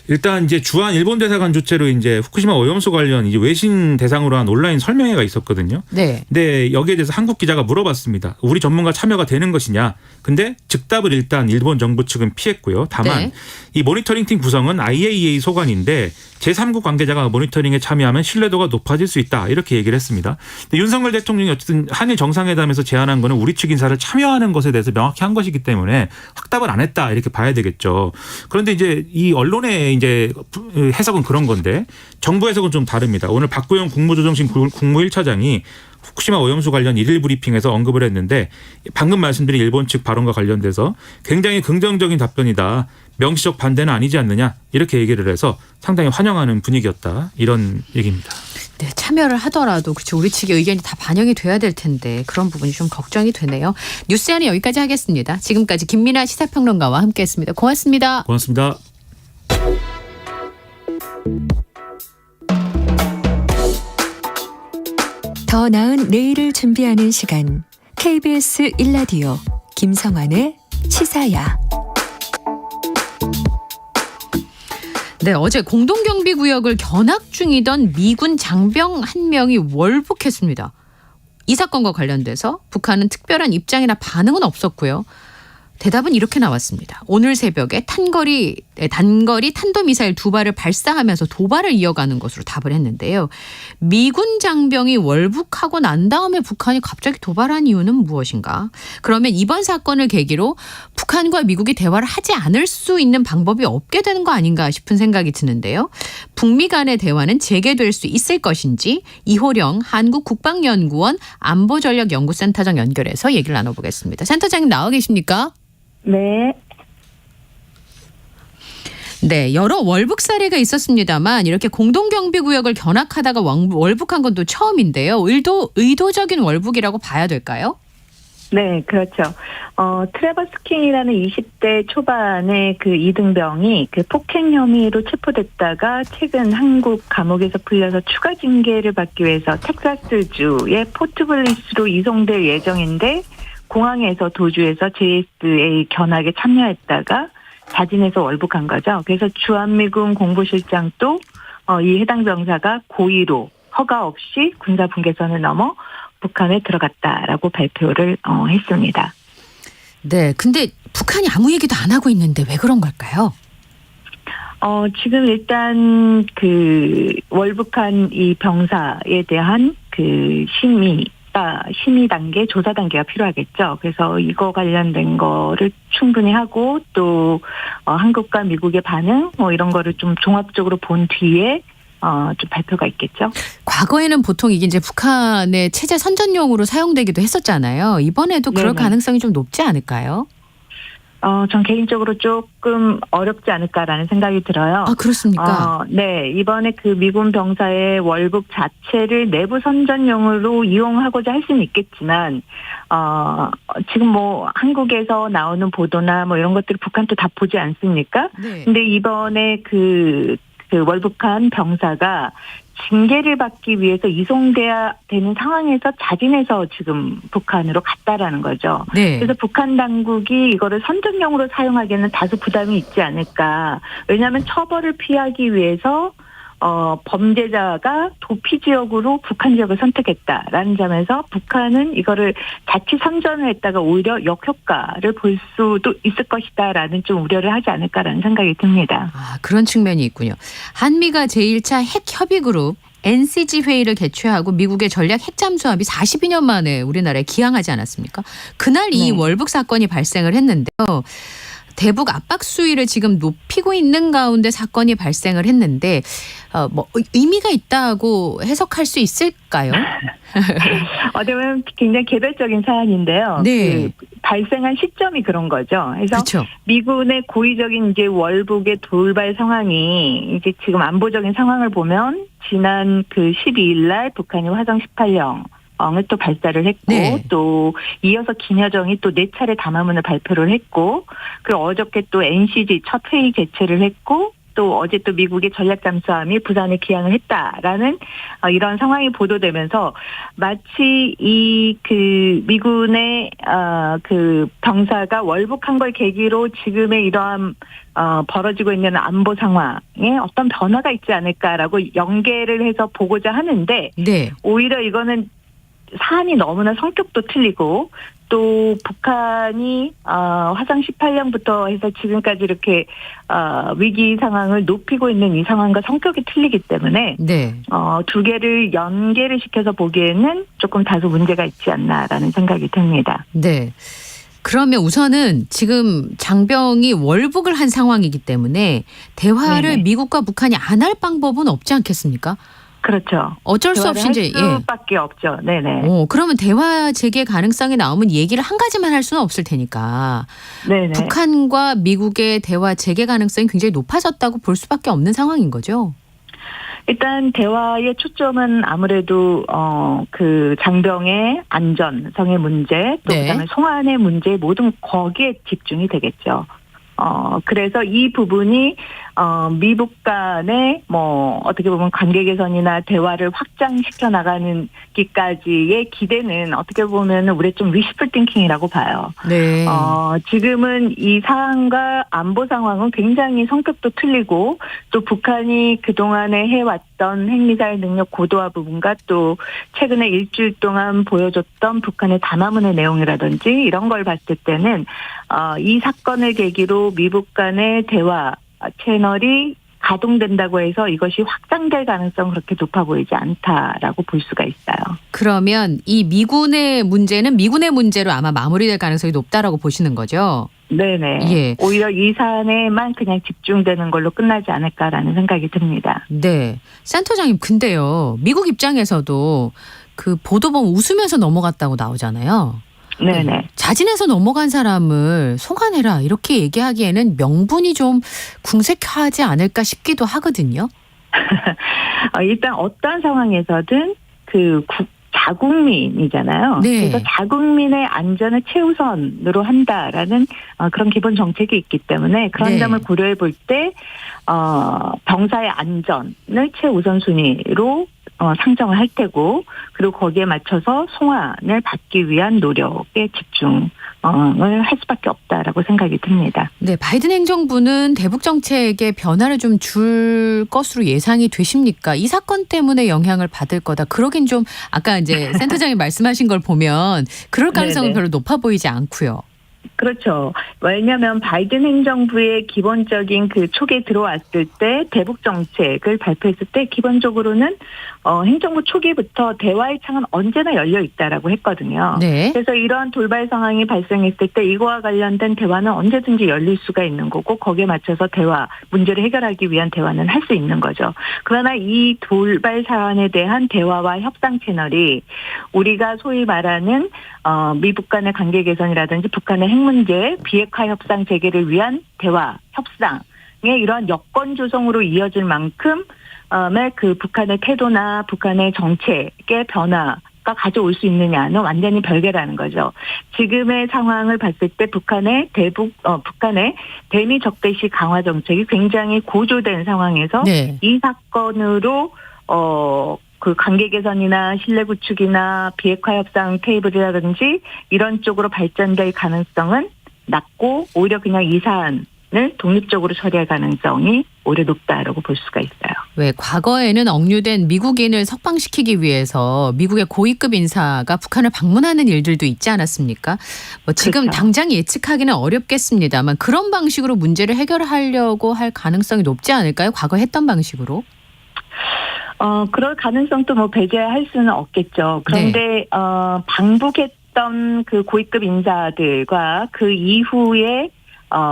일단 이제 주한 일본 대사관 주최로 이제 후쿠시마 오염수 관련 이제 외신 대상으로 한 온라인 설명회가 있었거든요. 네. 근데 여기에 대해서 한국 기자가 물어봤습니다. 우리 전문가 참여가 되는 것이냐. 근데 즉답을 일단 일본 정부 측은 피했고요. 다만 네. 이 모니터링팀 구성은 IAEA 소관인데 제3국 관계자가 모니터링에 참여하면 신뢰도가 높아질 수 있다. 이렇게 얘기를 했습니다. 근데 윤석열 대통령이 어쨌든 한일 정상회담에서 제안한 거는 우리 측 인사를 참여하는 것에 대해서 명확히 한 것이기 때문에 확답을 안 했다. 이렇게 봐야 되겠죠. 그런데 이제 이 언론의 이제 해석은 그런 건데 정부 해석은 좀 다릅니다. 오늘 박구영 국무조정실 국무 1차장이 후쿠시마 오염수 관련 일일 브리핑에서 언급을 했는데 방금 말씀드린 일본 측 발언과 관련돼서 굉장히 긍정적인 답변이다. 명시적 반대는 아니지 않느냐 이렇게 얘기를 해서 상당히 환영하는 분위기였다. 이런 얘기입니다. 네, 참여를 하더라도 그렇죠. 우리 측의 의견이 다 반영이 돼야 될 텐데 그런 부분이 좀 걱정이 되네요. 뉴스안은 여기까지 하겠습니다. 지금까지 김민아 시사평론가와 함께했습니다. 고맙습니다. 고맙습니다. 더 나은 내일을 준비하는 시간 KBS 1라디오 김성환의 시사야. 네, 어제 공동경비구역을 견학 중이던 미군 장병 한 명이 월북했습니다. 이 사건과 관련돼서 북한은 특별한 입장이나 반응은 없었고요. 대답은 이렇게 나왔습니다. 오늘 새벽에 단거리 탄도미사일 2발을 발사하면서 도발을 이어가는 것으로 답을 했는데요. 미군 장병이 월북하고 난 다음에 북한이 갑자기 도발한 이유는 무엇인가? 그러면 이번 사건을 계기로 북한과 미국이 대화를 하지 않을 수 있는 방법이 없게 되는 거 아닌가 싶은 생각이 드는데요. 북미 간의 대화는 재개될 수 있을 것인지 이호령 한국국방연구원 안보전략연구센터장 연결해서 얘기를 나눠보겠습니다. 센터장님 나와 계십니까? 네. 네, 여러 월북 사례가 있었습니다만 이렇게 공동경비구역을 견학하다가 월북한 건 또 처음인데요. 의도적인 월북이라고 봐야 될까요? 네, 그렇죠. 트레버스 킹이라는 20대 초반의 그 이등병이 그 폭행 혐의로 체포됐다가 최근 한국 감옥에서 풀려서 추가 징계를 받기 위해서 텍사스주의 포트블리스로 이송될 예정인데 공항에서 도주해서 JSA 견학에 참여했다가 자진해서 월북한 거죠. 그래서 주한미군 공보실장도 이 해당 병사가 고의로 허가 없이 군사 분계선을 넘어 북한에 들어갔다라고 발표를 했습니다. 네, 근데 북한이 아무 얘기도 안 하고 있는데 왜 그런 걸까요? 지금 일단 그 월북한 이 병사에 대한 그 심의 단계, 조사 단계가 필요하겠죠. 그래서 이거 관련된 거를 충분히 하고 또 한국과 미국의 반응 이런 거를 좀 종합적으로 본 뒤에 좀 발표가 있겠죠. 과거에는 보통 이게 이제 북한의 체제 선전용으로 사용되기도 했었잖아요. 이번에도 그럴 네네. 가능성이 좀 높지 않을까요? 전 개인적으로 조금 어렵지 않을까라는 생각이 들어요. 아, 그렇습니까? 네. 이번에 그 미군 병사의 월북 자체를 내부 선전용으로 이용하고자 할 수는 있겠지만, 지금 뭐 한국에서 나오는 보도나 뭐 이런 것들을 북한도 다 보지 않습니까? 네. 근데 이번에 그 월북한 병사가 징계를 받기 위해서 이송돼야 되는 상황에서 자진해서 지금 북한으로 갔다라는 거죠. 네. 그래서 북한 당국이 이거를 선전용으로 사용하기에는 다소 부담이 있지 않을까. 왜냐하면 처벌을 피하기 위해서 범죄자가 도피 지역으로 북한 지역을 선택했다라는 점에서 북한은 이거를 자칫 선전을 했다가 오히려 역효과를 볼 수도 있을 것이다라는 좀 우려를 하지 않을까라는 생각이 듭니다. 아, 그런 측면이 있군요. 한미가 제1차 핵협의그룹 NCG 회의를 개최하고 미국의 전략 핵잠수함이 42년 만에 우리나라에 기항하지 않았습니까? 그날 이 네. 월북 사건이 발생을 했는데요. 대북 압박 수위를 지금 높이고 있는 가운데 사건이 발생을 했는데 뭐 의미가 있다고 해석할 수 있을까요? 어쩌면 굉장히 개별적인 사안인데요. 네. 그 발생한 시점이 그런 거죠. 그래서 그렇죠. 미군의 고의적인 이제 월북의 돌발 상황이 이제 지금 안보적인 상황을 보면 지난 그 12일 날 북한이 화성 18형 을 또 발사를 했고 네. 또 이어서 김여정이 또 4차례 담화문을 발표를 했고 그리고 어저께 또 NCG 첫 회의 개최를 했고 또 어제 또 미국의 전략 잠수함이 부산에 기항을 했다라는 이런 상황이 보도되면서 마치 이 그 미군의 그 병사가 월북한 걸 계기로 지금의 이러한 벌어지고 있는 안보 상황에 어떤 변화가 있지 않을까라고 연계를 해서 보고자 하는데 네. 오히려 이거는 사안이 너무나 성격도 틀리고 또 북한이 화성 18년부터 해서 지금까지 이렇게 위기 상황을 높이고 있는 이 상황과 성격이 틀리기 때문에 네. 두 개를 연계를 시켜서 보기에는 조금 다소 문제가 있지 않나라는 생각이 듭니다. 네. 그러면 우선은 지금 장병이 월북을 한 상황이기 때문에 대화를 네네. 미국과 북한이 안 할 방법은 없지 않겠습니까? 그렇죠. 어쩔 수 없이 이제 할 수밖에 없죠. 네네. 그러면 대화 재개 가능성이 나오면 얘기를 한 가지만 할 수는 없을 테니까 네네. 북한과 미국의 대화 재개 가능성이 굉장히 높아졌다고 볼 수밖에 없는 상황인 거죠. 일단 대화의 초점은 아무래도 그 장병의 안전성의 문제 또 네. 그다음에 송환의 문제 모든 거기에 집중이 되겠죠. 그래서 이 부분이 미국 간의 뭐 어떻게 보면 관계 개선이나 대화를 확장시켜 나가는 기까지의 기대는 어떻게 보면 우리 좀 위시풀 띵킹이라고 봐요. 네. 지금은 이 상황과 안보 상황은 굉장히 성격도 틀리고 또 북한이 그동안에 해왔던 핵미사일 능력 고도화 부분과 또 최근에 일주일 동안 보여줬던 북한의 담화문의 내용이라든지 이런 걸 봤을 때는 이 사건을 계기로 미국 간의 대화 채널이 가동된다고 해서 이것이 확장될 가능성은 그렇게 높아 보이지 않다라고 볼 수가 있어요. 그러면 이 미군의 문제는 미군의 문제로 아마 마무리될 가능성이 높다라고 보시는 거죠? 네네. 예. 오히려 이 사안에만 그냥 집중되는 걸로 끝나지 않을까라는 생각이 듭니다. 네. 센터장님 근데요. 미국 입장에서도 그 보도 보면 웃으면서 넘어갔다고 나오잖아요. 네네. 자진해서 넘어간 사람을 송환해라 이렇게 얘기하기에는 명분이 좀 궁색하지 않을까 싶기도 하거든요. 일단 어떤 상황에서든 그 자국민이잖아요. 네. 그래서 자국민의 안전을 최우선으로 한다라는 그런 기본 정책이 있기 때문에 그런 네. 점을 고려해 볼 때 병사의 안전을 최우선순위로 상정을 할 테고 그리고 거기에 맞춰서 송환을 받기 위한 노력에 집중을 할 수밖에 없다라고 생각이 듭니다. 네, 바이든 행정부는 대북 정책에 변화를 좀 줄 것으로 예상이 되십니까? 이 사건 때문에 영향을 받을 거다. 그러긴 좀 아까 이제 센터장님 말씀하신 걸 보면 그럴 가능성은 네네. 별로 높아 보이지 않고요. 그렇죠. 왜냐하면 바이든 행정부의 기본적인 그 초기에 들어왔을 때 대북 정책을 발표했을 때 기본적으로는 행정부 초기부터 대화의 창은 언제나 열려 있다라고 했거든요. 네. 그래서 이러한 돌발 상황이 발생했을 때 이거와 관련된 대화는 언제든지 열릴 수가 있는 거고 거기에 맞춰서 대화 문제를 해결하기 위한 대화는 할 수 있는 거죠. 그러나 이 돌발 사안에 대한 대화와 협상 채널이 우리가 소위 말하는 미북 간의 관계 개선이라든지 북한의 핵 문제, 비핵화 협상 재개를 위한 대화, 협상의 이러한 여건 조성으로 이어질 만큼 그 북한의 태도나 북한의 정책의 변화가 가져올 수 있느냐는 완전히 별개라는 거죠. 지금의 상황을 봤을 때 북한의 대미 적대시 강화 정책이 굉장히 고조된 상황에서 네. 이 사건으로 그 관계 개선이나 신뢰 구축이나 비핵화 협상 테이블이라든지 이런 쪽으로 발전될 가능성은 낮고 오히려 그냥 이 사안을 독립적으로 처리할 가능성이 오히려 높다라고 볼 수가 있어요. 왜 과거에는 억류된 미국인을 석방시키기 위해서 미국의 고위급 인사가 북한을 방문하는 일들도 있지 않았습니까? 뭐 지금 그렇죠. 당장 예측하기는 어렵겠습니다만 그런 방식으로 문제를 해결하려고 할 가능성이 높지 않을까요? 과거 했던 방식으로? 그럴 가능성도 뭐 배제할 수는 없겠죠. 그런데 방북했던 그 고위급 인사들과 그 이후에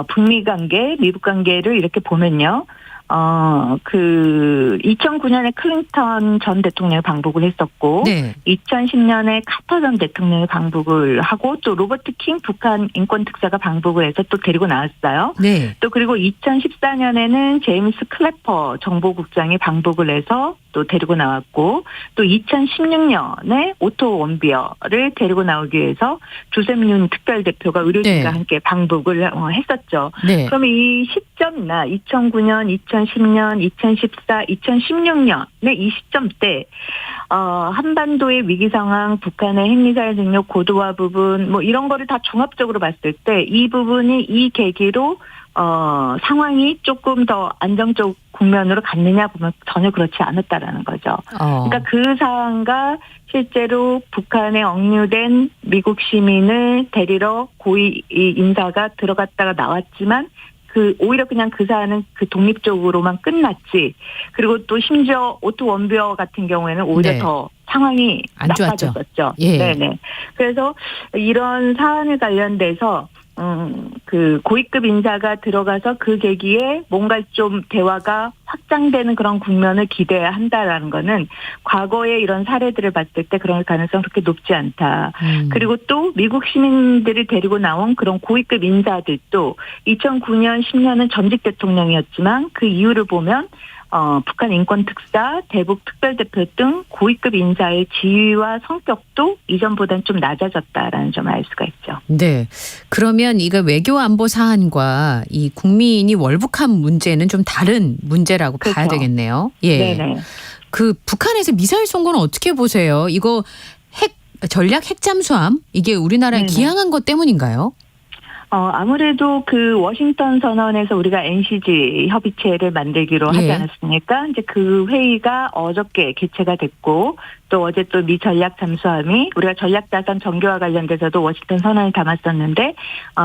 북미 관계, 미국 관계를 이렇게 보면요. 2009년에 클린턴 전 대통령이 방북을 했었고, 네. 2010년에 카터 전 대통령이 방북을 하고, 또 로버트 킹 북한 인권특사가 방북을 해서 또 데리고 나왔어요. 네. 또 그리고 2014년에는 제임스 클래퍼 정보국장이 방북을 해서 또 데리고 나왔고, 또 2016년에 오토 원비어를 데리고 나오기 위해서 조셉 윤 특별대표가 의료진과 네. 함께 방북을 했었죠. 네. 그럼 이 시점이나 2009년, 2010년, 2014, 2016년의 이 시점대 한반도의 위기 상황, 북한의 핵미사일 능력 고도화 부분 뭐 이런 거를 다 종합적으로 봤을 때 이 부분이 이 계기로 상황이 조금 더 안정적 국면으로 갔느냐 보면 전혀 그렇지 않았다라는 거죠. 그러니까 그 사안과 실제로 북한에 억류된 미국 시민을 데리러 고위 인사가 들어갔다가 나왔지만 오히려 그냥 그 사안은 그 독립적으로만 끝났지. 그리고 또 심지어 오토 원비어 같은 경우에는 오히려 네. 더 상황이 안 좋았죠. 나빠졌었죠. 예. 네네. 그래서 이런 사안에 관련돼서 그 고위급 인사가 들어가서 그 계기에 뭔가 좀 대화가 확장되는 그런 국면을 기대해야 한다라는 거는 과거의 이런 사례들을 봤을 때 그런 가능성이 그렇게 높지 않다. 그리고 또 미국 시민들을 데리고 나온 그런 고위급 인사들도 2009년, 10년은 전직 대통령이었지만 그 이유를 보면 북한 인권특사, 대북 특별대표 등 고위급 인사의 지위와 성격도 이전보다는 좀 낮아졌다라는 점을 알 수가 있죠. 네. 그러면 이거 외교 안보 사안과 이 국민이 월북한 문제는 좀 다른 문제라고 그렇죠. 봐야 되겠네요. 예. 네네. 그 북한에서 미사일 쏜 거는 어떻게 보세요? 이거 전략 핵잠수함 이게 우리나라에 네네. 기항한 것 때문인가요? 아무래도 그 워싱턴 선언에서 우리가 NCG 협의체를 만들기로 하지 예. 않았습니까? 이제 그 회의가 어저께 개최가 됐고 또 어제 또 미 전략 잠수함이 우리가 전략 자산 정교와 관련돼서도 워싱턴 선언을 담았었는데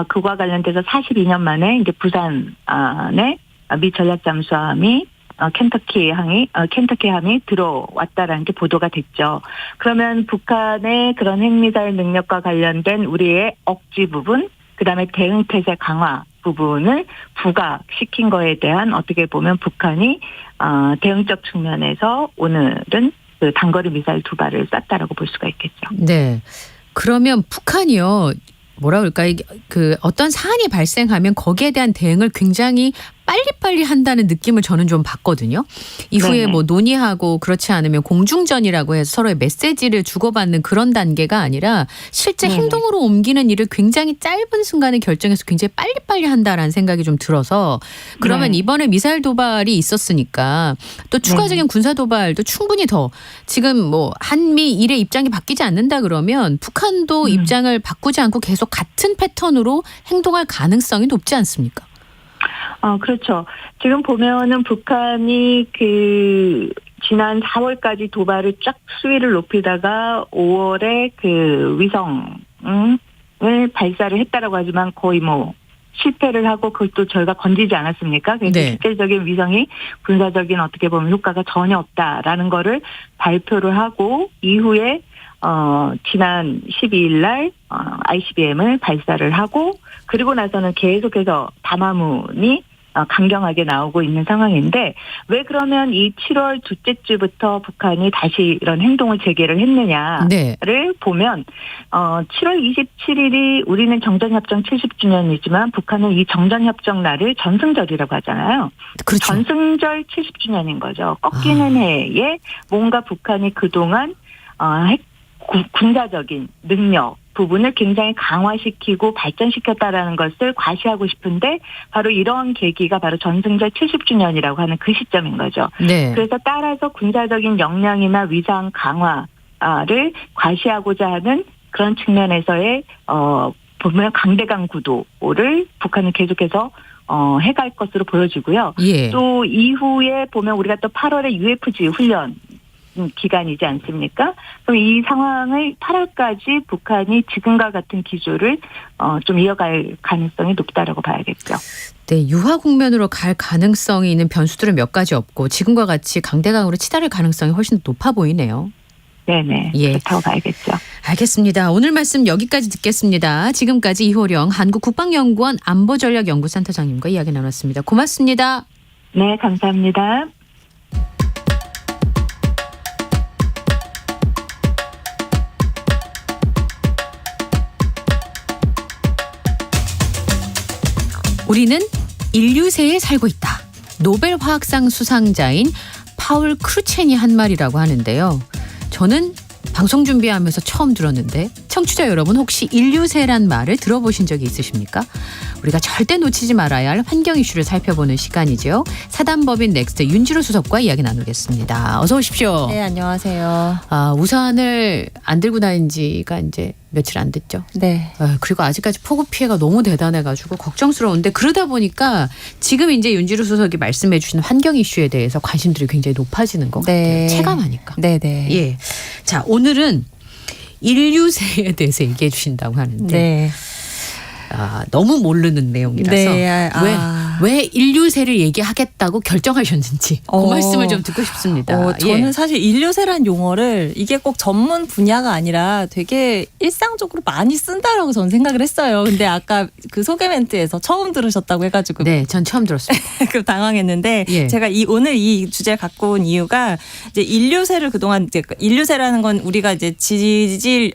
그와 관련돼서 42년 만에 이제 부산에 미 전략 잠수함이 켄터키함이 들어왔다라는 게 보도가 됐죠. 그러면 북한의 그런 핵미사일 능력과 관련된 우리의 억지 부분, 그다음에 대응태세 강화 부분을 부각시킨 거에 대한 어떻게 보면 북한이 대응적 측면에서 오늘은 그 단거리 미사일 2발을 쐈다라고 볼 수가 있겠죠. 네. 그러면 북한이요. 뭐라 그럴까? 그 어떤 사안이 발생하면 거기에 대한 대응을 굉장히 빨리빨리 한다는 느낌을 저는 좀 받거든요. 이후에 네네. 뭐 논의하고 그렇지 않으면 공중전이라고 해서 서로의 메시지를 주고받는 그런 단계가 아니라 실제 네네. 행동으로 옮기는 일을 굉장히 짧은 순간에 결정해서 굉장히 빨리빨리 한다라는 생각이 좀 들어서 그러면 네. 이번에 미사일 도발이 있었으니까 또 추가적인 군사 도발도 충분히 더 지금 뭐 한미일의 입장이 바뀌지 않는다 그러면 북한도 입장을 바꾸지 않고 계속 같은 패턴으로 행동할 가능성이 높지 않습니까? 그렇죠. 지금 보면은 북한이 지난 4월까지 도발을 쫙 수위를 높이다가 5월에 그 위성을 발사를 했다라고 하지만 거의 뭐 실패를 하고 그것도 저희가 건지지 않았습니까? 그래서 네. 실질적인 위성이 군사적인 어떻게 보면 효과가 전혀 없다라는 거를 발표를 하고 이후에 지난 12일 날 ICBM을 발사를 하고 그리고 나서는 계속해서 담화문이 강경하게 나오고 있는 상황인데 왜 그러면 이 7월 둘째 주부터 북한이 다시 이런 행동을 재개를 했느냐를 네. 보면 7월 27일이 우리는 정전협정 70주년이지만 북한은 이 정전협정 날을 전승절이라고 하잖아요. 그렇죠. 전승절 70주년인 거죠. 꺾이는 해에 뭔가 북한이 그동안 군사적인 능력 부분을 굉장히 강화시키고 발전시켰다라는 것을 과시하고 싶은데 바로 이런 계기가 바로 전승절 70주년이라고 하는 그 시점인 거죠. 네. 그래서 따라서 군사적인 역량이나 위상 강화를 과시하고자 하는 그런 측면에서의 보면 강대강 구도를 북한은 계속해서 해갈 것으로 보여지고요. 예. 또 이후에 보면 우리가 또 8월에 UFG 훈련 기간이지 않습니까? 그럼 이 상황을 8월까지 북한이 지금과 같은 기조를 좀 이어갈 가능성이 높다라고 봐야겠죠. 네, 유화 국면으로 갈 가능성이 있는 변수들은 몇 가지 없고 지금과 같이 강대강으로 치달을 가능성이 훨씬 더 높아 보이네요. 네네. 예. 그렇다고 봐야겠죠. 알겠습니다. 오늘 말씀 여기까지 듣겠습니다. 지금까지 이호령 한국국방연구원 안보전략연구센터장님과 이야기 나눴습니다. 고맙습니다. 네, 감사합니다. 우리는 인류세에 살고 있다. 노벨 화학상 수상자인 파울 크루첸이 한 말이라고 하는데요. 저는 방송 준비하면서 처음 들었는데 청취자 여러분 혹시 인류세란 말을 들어보신 적이 있으십니까? 우리가 절대 놓치지 말아야 할 환경 이슈를 살펴보는 시간이죠. 사단법인 넥스트 윤지로 수석과 이야기 나누겠습니다. 어서 오십시오. 네, 안녕하세요. 우산을 안 들고 다닌 지가 이제 며칠 안 됐죠. 네. 그리고 아직까지 폭우 피해가 너무 대단해가지고 걱정스러운데 그러다 보니까 지금 이제 윤지루 수석이 말씀해 주신 환경 이슈에 대해서 관심들이 굉장히 높아지는 것 네. 같아요. 체감하니까. 네네. 예. 자, 오늘은 인류세에 대해서 얘기해 주신다고 하는데 네. 너무 모르는 내용이라서 네. 왜 인류세를 얘기하겠다고 결정하셨는지 그 말씀을 좀 듣고 싶습니다. 저는 사실 인류세란 용어를 이게 꼭 전문 분야가 아니라 되게 일상적으로 많이 쓴다라고 저는 생각을 했어요. 근데 아까 그 소개 멘트에서 처음 들으셨다고 해가지고 네, 전 처음 들었습니다. 그 당황했는데 예. 제가 오늘 이 주제를 갖고 온 이유가 이제 인류세를 그동안 이제 인류세라는 건 우리가 이제 지질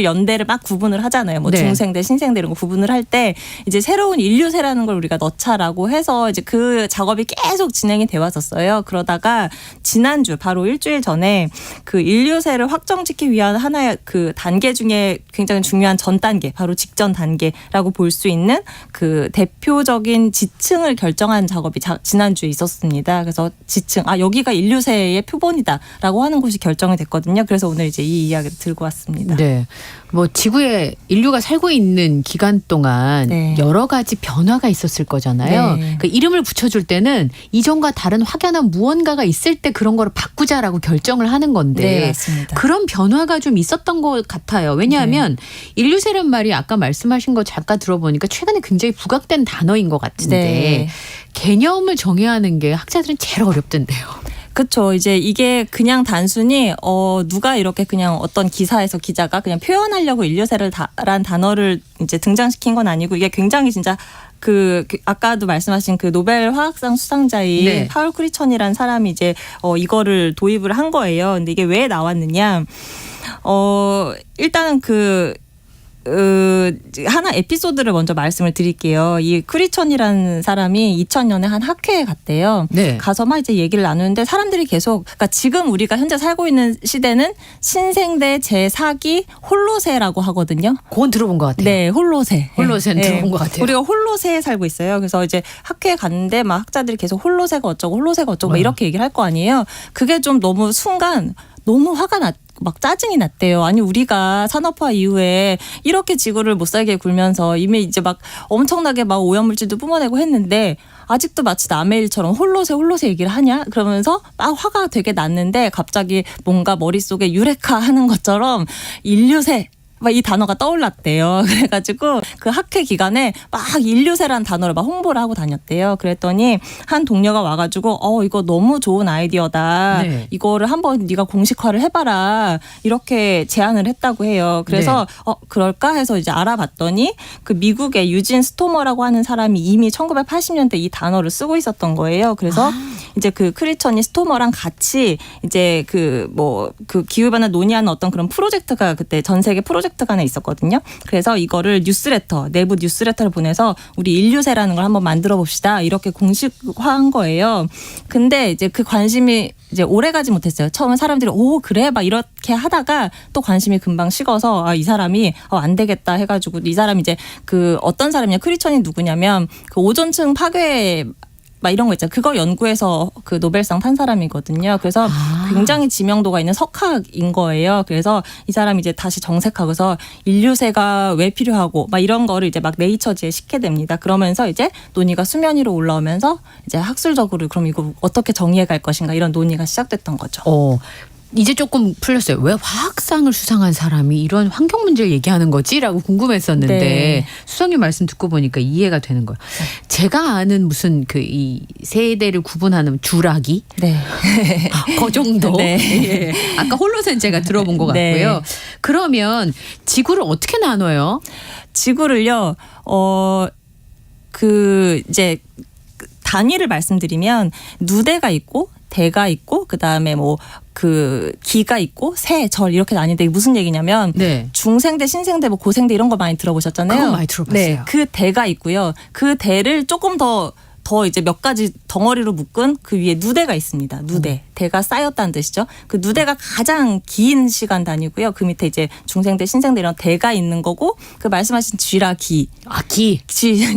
연대를 막 구분을 하잖아요. 뭐 네. 중생대, 신생대 이런 거 구분을 할 때 이제 새로운 인류세라는 걸 우리가 넣자라고 해서 이제 그 작업이 계속 진행이 돼 왔었어요. 그러다가 지난주 바로 일주일 전에 그 인류세를 확정짓기 위한 하나의 그 단계 중에 굉장히 중요한 전 단계, 바로 직전 단계라고 볼 수 있는 그 대표적인 지층을 결정한 작업이 지난주에 있었습니다. 그래서 지층, 여기가 인류세의 표본이다라고 하는 곳이 결정이 됐거든요. 그래서 오늘 이제 이 이야기를 들고 왔습니다. 네. 뭐 지구에 인류가 살고 있는 기간 동안 네. 여러 가지 변화가 있었을 거잖아요. 네. 그 이름을 붙여줄 때는 이전과 다른 확연한 무언가가 있을 때 그런 거를 바꾸자라고 결정을 하는 건데 네, 맞습니다. 그런 변화가 좀 있었던 것 같아요. 왜냐하면 인류세란 말이 아까 말씀하신 거 잠깐 들어보니까 최근에 굉장히 부각된 단어인 것 같은데 네. 개념을 정해야 하는 게 학자들은 제일 어렵던데요. 그렇죠. 이제 이게 그냥 단순히 누가 이렇게 그냥 어떤 기사에서 기자가 그냥 표현하려고 인류세란 단어를 이제 등장시킨 건 아니고 이게 굉장히 진짜 그 아까도 말씀하신 그 노벨 화학상 수상자인 네. 파울 크리천이라는 사람이 이제 이거를 도입을 한 거예요. 근데 이게 왜 나왔느냐? 일단은 하나 에피소드를 먼저 말씀을 드릴게요. 이 크리천이라는 사람이 2000년에 한 학회에 갔대요. 네. 가서 막 이제 얘기를 나누는데 사람들이 계속, 그러니까 지금 우리가 현재 살고 있는 시대는 신생대 제4기 홀로세라고 하거든요. 그건 들어본 것 같아요. 네, 홀로세. 홀로세는 들어본 것 같아요. 우리가 홀로세에 살고 있어요. 그래서 이제 학회에 갔는데 막 학자들이 계속 홀로세가 어쩌고 막 이렇게 얘기를 할 거 아니에요. 그게 좀 너무 순간 너무 화가 막 짜증이 났대요. 아니 우리가 산업화 이후에 이렇게 지구를 못 살게 굴면서 이미 이제 막 엄청나게 막 오염물질도 뿜어내고 했는데 아직도 마치 남의 일처럼 홀로세 얘기를 하냐? 그러면서 막 화가 되게 났는데 갑자기 뭔가 머릿속에 유레카 하는 것처럼 인류세 막 이 단어가 떠올랐대요. 그래가지고 그 학회 기간에 막 인류세라는 단어를 막 홍보를 하고 다녔대요. 그랬더니 한 동료가 와가지고 이거 너무 좋은 아이디어다. 네. 이거를 한번 네가 공식화를 해봐라. 이렇게 제안을 했다고 해요. 그래서 그럴까 해서 이제 알아봤더니 그 미국의 유진 스토머라고 하는 사람이 이미 1980년대 이 단어를 쓰고 있었던 거예요. 그래서 이제 그 크리천이 스토머랑 같이 이제 그 기후변화 논의하는 어떤 그런 프로젝트가 그때 전 세계 프로젝트가 하나 있었거든요. 그래서 이거를 내부 뉴스레터를 보내서 우리 인류세라는 걸 한번 만들어 봅시다. 이렇게 공식화한 거예요. 근데 이제 그 관심이 이제 오래 가지 못했어요. 처음에 사람들이 그래 막 이렇게 하다가 또 관심이 금방 식어서 이 사람이 안 되겠다 해가지고 이 사람이 이제 그 어떤 사람이냐 크리천이 누구냐면 그 오존층 파괴 막 이런 거 있잖아요. 그거 연구해서 그 노벨상 탄 사람이거든요. 그래서 굉장히 지명도가 있는 석학인 거예요. 그래서 이 사람이 이제 다시 정색하고서 인류세가 왜 필요하고 막 이런 거를 이제 막 네이처지에 싣게 됩니다. 그러면서 이제 논의가 수면 위로 올라오면서 이제 학술적으로 그럼 이거 어떻게 정의해 갈 것인가 이런 논의가 시작됐던 거죠. 이제 조금 풀렸어요. 왜 화학상을 수상한 사람이 이런 환경 문제를 얘기하는 거지라고 궁금했었는데 네. 수석님 말씀 듣고 보니까 이해가 되는 거예요. 제가 아는 무슨 이 세대를 구분하는 주라기 네. 그 정도. 네. 예. 아까 홀로센 제가 들어본 것 같고요. 네. 그러면 지구를 어떻게 나눠요? 지구를요. 이제 단위를 말씀드리면 누대가 있고 대가 있고 그다음에 기가 있고 새, 절 이렇게 나뉘는데 이게 무슨 얘기냐면 네. 중생대, 신생대, 고생대 이런 거 많이 들어보셨잖아요. 그거 많이 들어봤어요. 네, 그 대가 있고요. 그 대를 조금 더 더 이제 몇 가지 덩어리로 묶은 그 위에 누대가 있습니다. 누대. 대가 쌓였다는 뜻이죠. 그 누대가 가장 긴 시간 단위고요. 그 밑에 이제 중생대, 신생대 이런 대가 있는 거고 그 말씀하신 쥐라 기.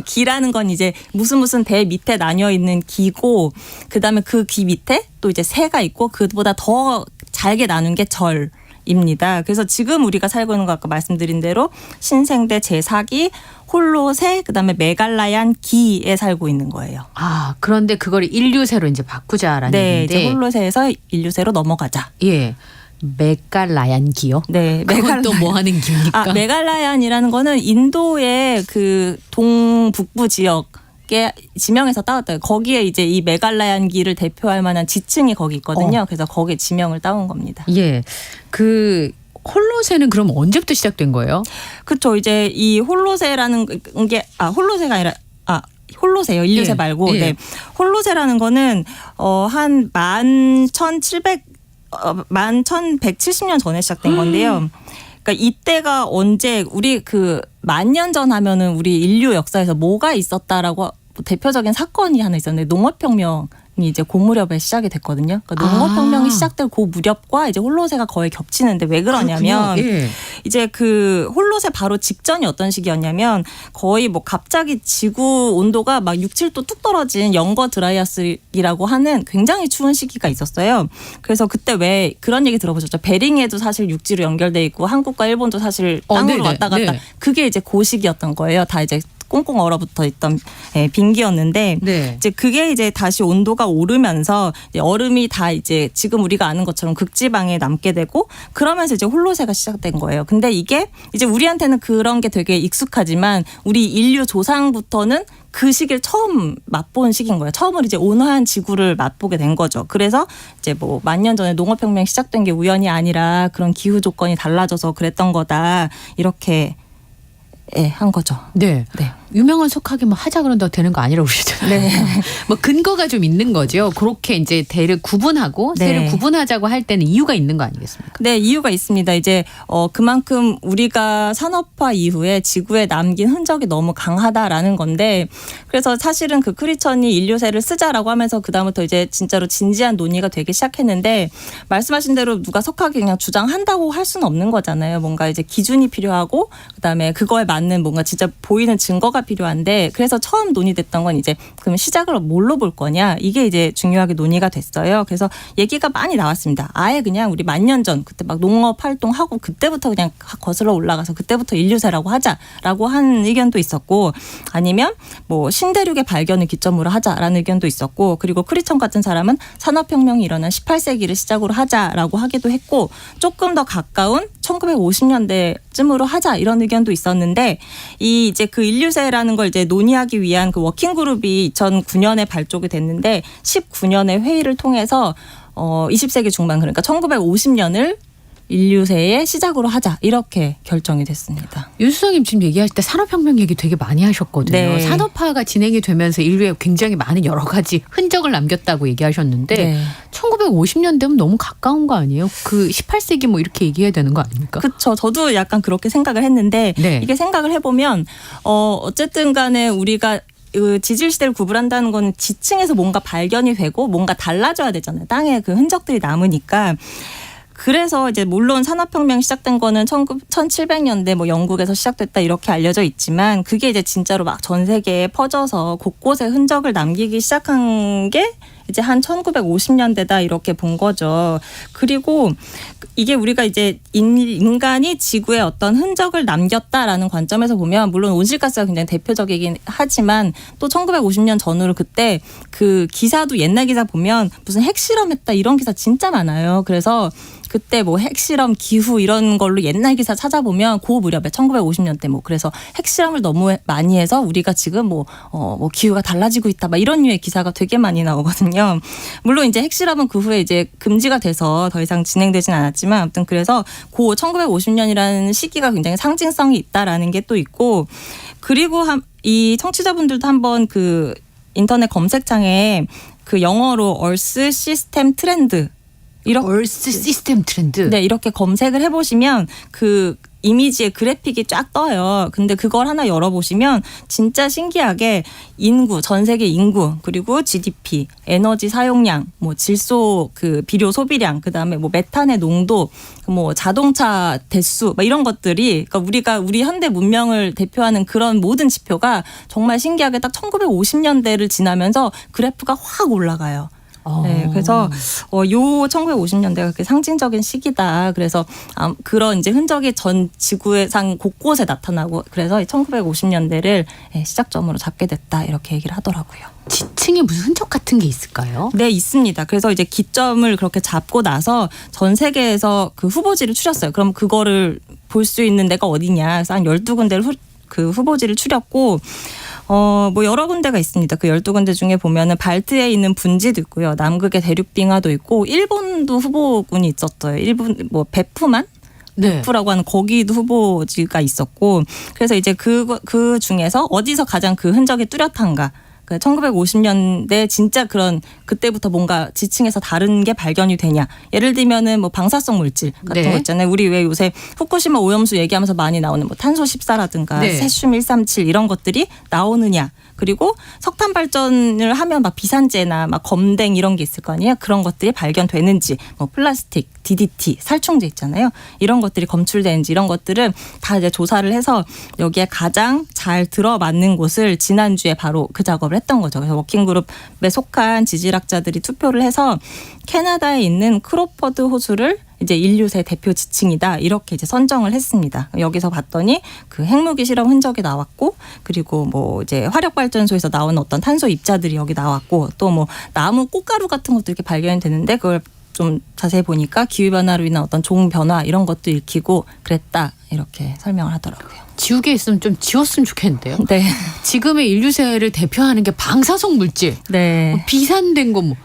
기라는 건 이제 무슨 대 밑에 나뉘어 있는 기고 그다음에 그 기 밑에 또 이제 새가 있고 그보다 더 잘게 나눈 게 절입니다. 그래서 지금 우리가 살고 있는 거 아까 말씀드린 대로 신생대 제4기 홀로세 그다음에 메갈라얀 기에 살고 있는 거예요. 아, 그런데 그걸 인류세로 이제 바꾸자라는 네, 얘기인데. 이제 홀로세에서 인류세로 넘어가자. 예. 메갈라얀기요? 네, 그건 또 뭐 하는 기입니까? 아, 메갈라얀이라는 거는 인도의 그 동북부 지역에 지명에서 따왔다. 거기에 이제 이 메갈라얀기를 대표할 만한 지층이 거기 있거든요. 그래서 거기에 지명을 따온 겁니다. 예. 그 홀로세는 그럼 언제부터 시작된 거예요? 그렇죠. 이제 이 홀로세라는 게 홀로세가 아니라 홀로세요. 인류세 예, 말고. 예. 네. 홀로세라는 거는 한 1170년 전에 시작된 건데요. 그러니까 이때가 언제 우리 그 10,000년 전 하면은 우리 인류 역사에서 뭐가 있었다라고 대표적인 사건이 하나 있었는데 농업혁명이 이제 그 무렵에 시작이 됐거든요. 그러니까 농업혁명이 시작될 그 무렵과 이제 홀로세가 거의 겹치는데 왜 그러냐면 예. 이제 그 홀로세 바로 직전이 어떤 시기였냐면 거의 뭐 갑자기 지구 온도가 막 6, 7도 뚝 떨어진 영거 드라이아스라고 하는 굉장히 추운 시기가 있었어요. 그래서 그때 왜 그런 얘기 들어보셨죠? 베링해도 사실 육지로 연결돼 있고 한국과 일본도 사실 땅으로 네네, 왔다 갔다. 네. 그게 이제 그 시기였던 거예요. 다 이제 꽁꽁 얼어붙어 있던 빙기였는데 네. 이제 그게 이제 다시 온도가 오르면서 이제 얼음이 다 이제 지금 우리가 아는 것처럼 극지방에 남게 되고 그러면서 이제 홀로세가 시작된 거예요. 근데 이게 이제 우리한테는 그런 게 되게 익숙하지만 우리 인류 조상부터는 그 시기를 처음 맛본 시기인 거예요. 처음으로 이제 온화한 지구를 맛보게 된 거죠. 그래서 이제 뭐 10,000년 전에 농업혁명이 시작된 게 우연이 아니라 그런 기후 조건이 달라져서 그랬던 거다. 이렇게 한 거죠. 네. 네. 유명한 속하게 뭐 하자 그런다고 되는 거 아니라고 그러시잖아요. 네. 뭐 근거가 좀 있는 거죠. 그렇게 이제 대를 구분하고 네. 세를 구분하자고 할 때는 이유가 있는 거 아니겠습니까? 네, 이유가 있습니다. 이제 그만큼 우리가 산업화 이후에 지구에 남긴 흔적이 너무 강하다라는 건데 그래서 사실은 그 크리천이 인류세를 쓰자라고 하면서 그다음부터 이제 진짜로 진지한 논의가 되기 시작했는데 말씀하신 대로 누가 석하게 그냥 주장한다고 할 수는 없는 거잖아요. 뭔가 이제 기준이 필요하고 그다음에 그거에 맞는 뭔가 진짜 보이는 증거가 필요한데 그래서 처음 논의됐던 건 이제 그럼 시작을 뭘로 볼 거냐 이게 이제 중요하게 논의가 됐어요. 그래서 얘기가 많이 나왔습니다. 아예 그냥 우리 10,000년 전 그때 막 농업 활동하고 그때부터 그냥 거슬러 올라가서 그때부터 인류세라고 하자라고 한 의견도 있었고 아니면 뭐 신대륙의 발견을 기점으로 하자라는 의견도 있었고 그리고 크리천 같은 사람은 산업혁명이 일어난 18세기를 시작으로 하자라고 하기도 했고 조금 더 가까운 1950년대쯤으로 하자 이런 의견도 있었는데 이 이제 그 인류세라는 걸 이제 논의하기 위한 그 워킹 그룹이 2009년에 발족이 됐는데 19년의 회의를 통해서 20세기 중반 그러니까 1950년을 인류세의 시작으로 하자 이렇게 결정이 됐습니다. 윤수성님 지금 얘기하실 때 산업혁명 얘기 되게 많이 하셨거든요. 네. 산업화가 진행이 되면서 인류에 굉장히 많은 여러 가지 흔적을 남겼다고 얘기하셨는데 네. 1950년대면 너무 가까운 거 아니에요? 그 18세기 뭐 이렇게 얘기해야 되는 거 아닙니까? 그렇죠. 저도 약간 그렇게 생각을 했는데 네. 이게 생각을 해보면 어쨌든 간에 우리가 그 지질 시대를 구분한다는 건 지층에서 뭔가 발견이 되고 뭔가 달라져야 되잖아요. 땅에 그 흔적들이 남으니까. 그래서 이제 물론 산업혁명 시작된 거는 1700년대 뭐 영국에서 시작됐다 이렇게 알려져 있지만 그게 이제 진짜로 막 전 세계에 퍼져서 곳곳에 흔적을 남기기 시작한 게 이제 한 1950년대다 이렇게 본 거죠. 그리고 이게 우리가 이제 인간이 지구에 어떤 흔적을 남겼다라는 관점에서 보면 물론 온실가스가 굉장히 대표적이긴 하지만 또 1950년 전후로 그때 그 기사도 옛날 기사 보면 무슨 핵실험했다 이런 기사 진짜 많아요. 그래서 그때 뭐 핵실험, 기후 이런 걸로 옛날 기사 찾아보면 그 무렵에 1950년대 뭐 그래서 핵실험을 너무 많이 해서 우리가 지금 뭐 기후가 달라지고 있다 막 이런 류의 기사가 되게 많이 나오거든요. 물론 이제 핵실험은 그 후에 이제 금지가 돼서 더 이상 진행되진 않았지만 아무튼 그래서 그 1950년이라는 시기가 굉장히 상징성이 있다라는 게 또 있고 그리고 이 청취자분들도 한번 그 인터넷 검색창에 그 영어로 얼스 시스템 트렌드 이렇게 얼스 시스템 트렌드. 네, 이렇게 검색을 해보시면 그 이미지의 그래픽이 쫙 떠요. 근데 그걸 하나 열어보시면 진짜 신기하게 인구, 전 세계 인구, 그리고 GDP, 에너지 사용량, 뭐 질소 그 비료 소비량, 그다음에 뭐 메탄의 농도, 뭐 자동차 대수, 막 이런 것들이 그러니까 우리 현대 문명을 대표하는 그런 모든 지표가 정말 신기하게 딱 1950년대를 지나면서 그래프가 확 올라가요. 네, 그래서 요 1950년대가 그렇게 상징적인 시기다. 그래서 그런 이제 흔적이 전 지구상 곳곳에 나타나고 그래서 1950년대를 시작점으로 잡게 됐다 이렇게 얘기를 하더라고요. 지층에 무슨 흔적 같은 게 있을까요? 네, 있습니다. 그래서 이제 기점을 그렇게 잡고 나서 전 세계에서 그 후보지를 추렸어요. 그럼 그거를 볼 수 있는 데가 어디냐. 그래서 한 12군데를 그 후보지를 추렸고 뭐 여러 군데가 있습니다. 그 12군데 중에 보면은 발트에 있는 분지도 있고요. 남극의 대륙빙하도 있고 일본도 후보군이 있었어요. 일본 뭐 베프만? 네. 베프라고 하는 거기도 후보지가 있었고 그래서 이제 그 중에서 어디서 가장 그 흔적이 뚜렷한가? 그 1950년대 진짜 그런 그때부터 뭔가 지층에서 다른 게 발견이 되냐. 예를 들면은 뭐 방사성 물질 같은 네. 거 있잖아요. 우리 왜 요새 후쿠시마 오염수 얘기하면서 많이 나오는 뭐 탄소 14라든가 네. 세슘 137 이런 것들이 나오느냐. 그리고 석탄 발전을 하면 막 비산재나 막 검댕 이런 게 있을 거 아니에요. 그런 것들이 발견되는지, 뭐 플라스틱, DDT, 살충제 있잖아요. 이런 것들이 검출되는지 이런 것들을 다 이제 조사를 해서 여기에 가장 잘 들어맞는 곳을 지난주에 바로 그 작업을 했던 거죠. 그래서 워킹그룹에 속한 지질학자들이 투표를 해서 캐나다에 있는 크로퍼드 호수를 이제 인류세 대표 지층이다 이렇게 이제 선정을 했습니다. 여기서 봤더니 그 핵무기 실험 흔적이 나왔고 그리고 뭐 이제 화력 발전소에서 나온 어떤 탄소 입자들이 여기 나왔고 또 뭐 나무 꽃가루 같은 것도 이렇게 발견이 되는데 그걸 좀 자세히 보니까 기후 변화로 인한 어떤 종 변화 이런 것도 읽히고 그랬다 이렇게 설명을 하더라고요. 지우개 있으면 좀 지웠으면 좋겠는데요. 네, 지금의 인류세를 대표하는 게 방사성 물질, 네. 비산된 거 뭐.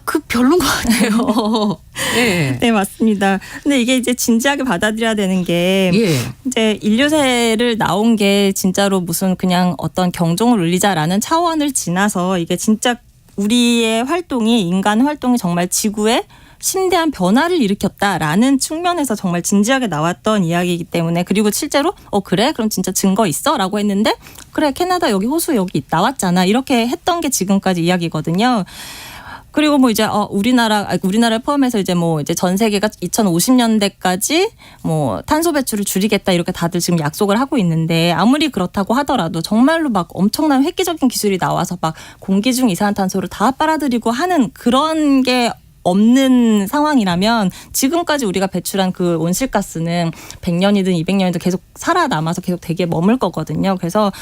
그 별론 것 같아요. 네. 네, 맞습니다. 근데 이게 이제 진지하게 받아들여야 되는 게 예. 이제 인류세를 나온 게 진짜로 무슨 그냥 어떤 경종을 울리자라는 차원을 지나서 이게 진짜 우리의 활동이 인간 활동이 정말 지구에 심대한 변화를 일으켰다라는 측면에서 정말 진지하게 나왔던 이야기이기 때문에 그리고 실제로 그래? 그럼 진짜 증거 있어? 라고 했는데 그래 캐나다 여기 호수 여기 나왔잖아. 이렇게 했던 게 지금까지 이야기거든요. 그리고 뭐 이제 우리나라를 포함해서 이제 뭐 이제 전 세계가 2050년대까지 뭐 탄소 배출을 줄이겠다 이렇게 다들 지금 약속을 하고 있는데 아무리 그렇다고 하더라도 정말로 막 엄청난 획기적인 기술이 나와서 막 공기 중 이산화탄소를 다 빨아들이고 하는 그런 게 없는 상황이라면 지금까지 우리가 배출한 그 온실가스는 100년이든 200년이든 계속 살아남아서 계속 되게 머물 거거든요. 그래서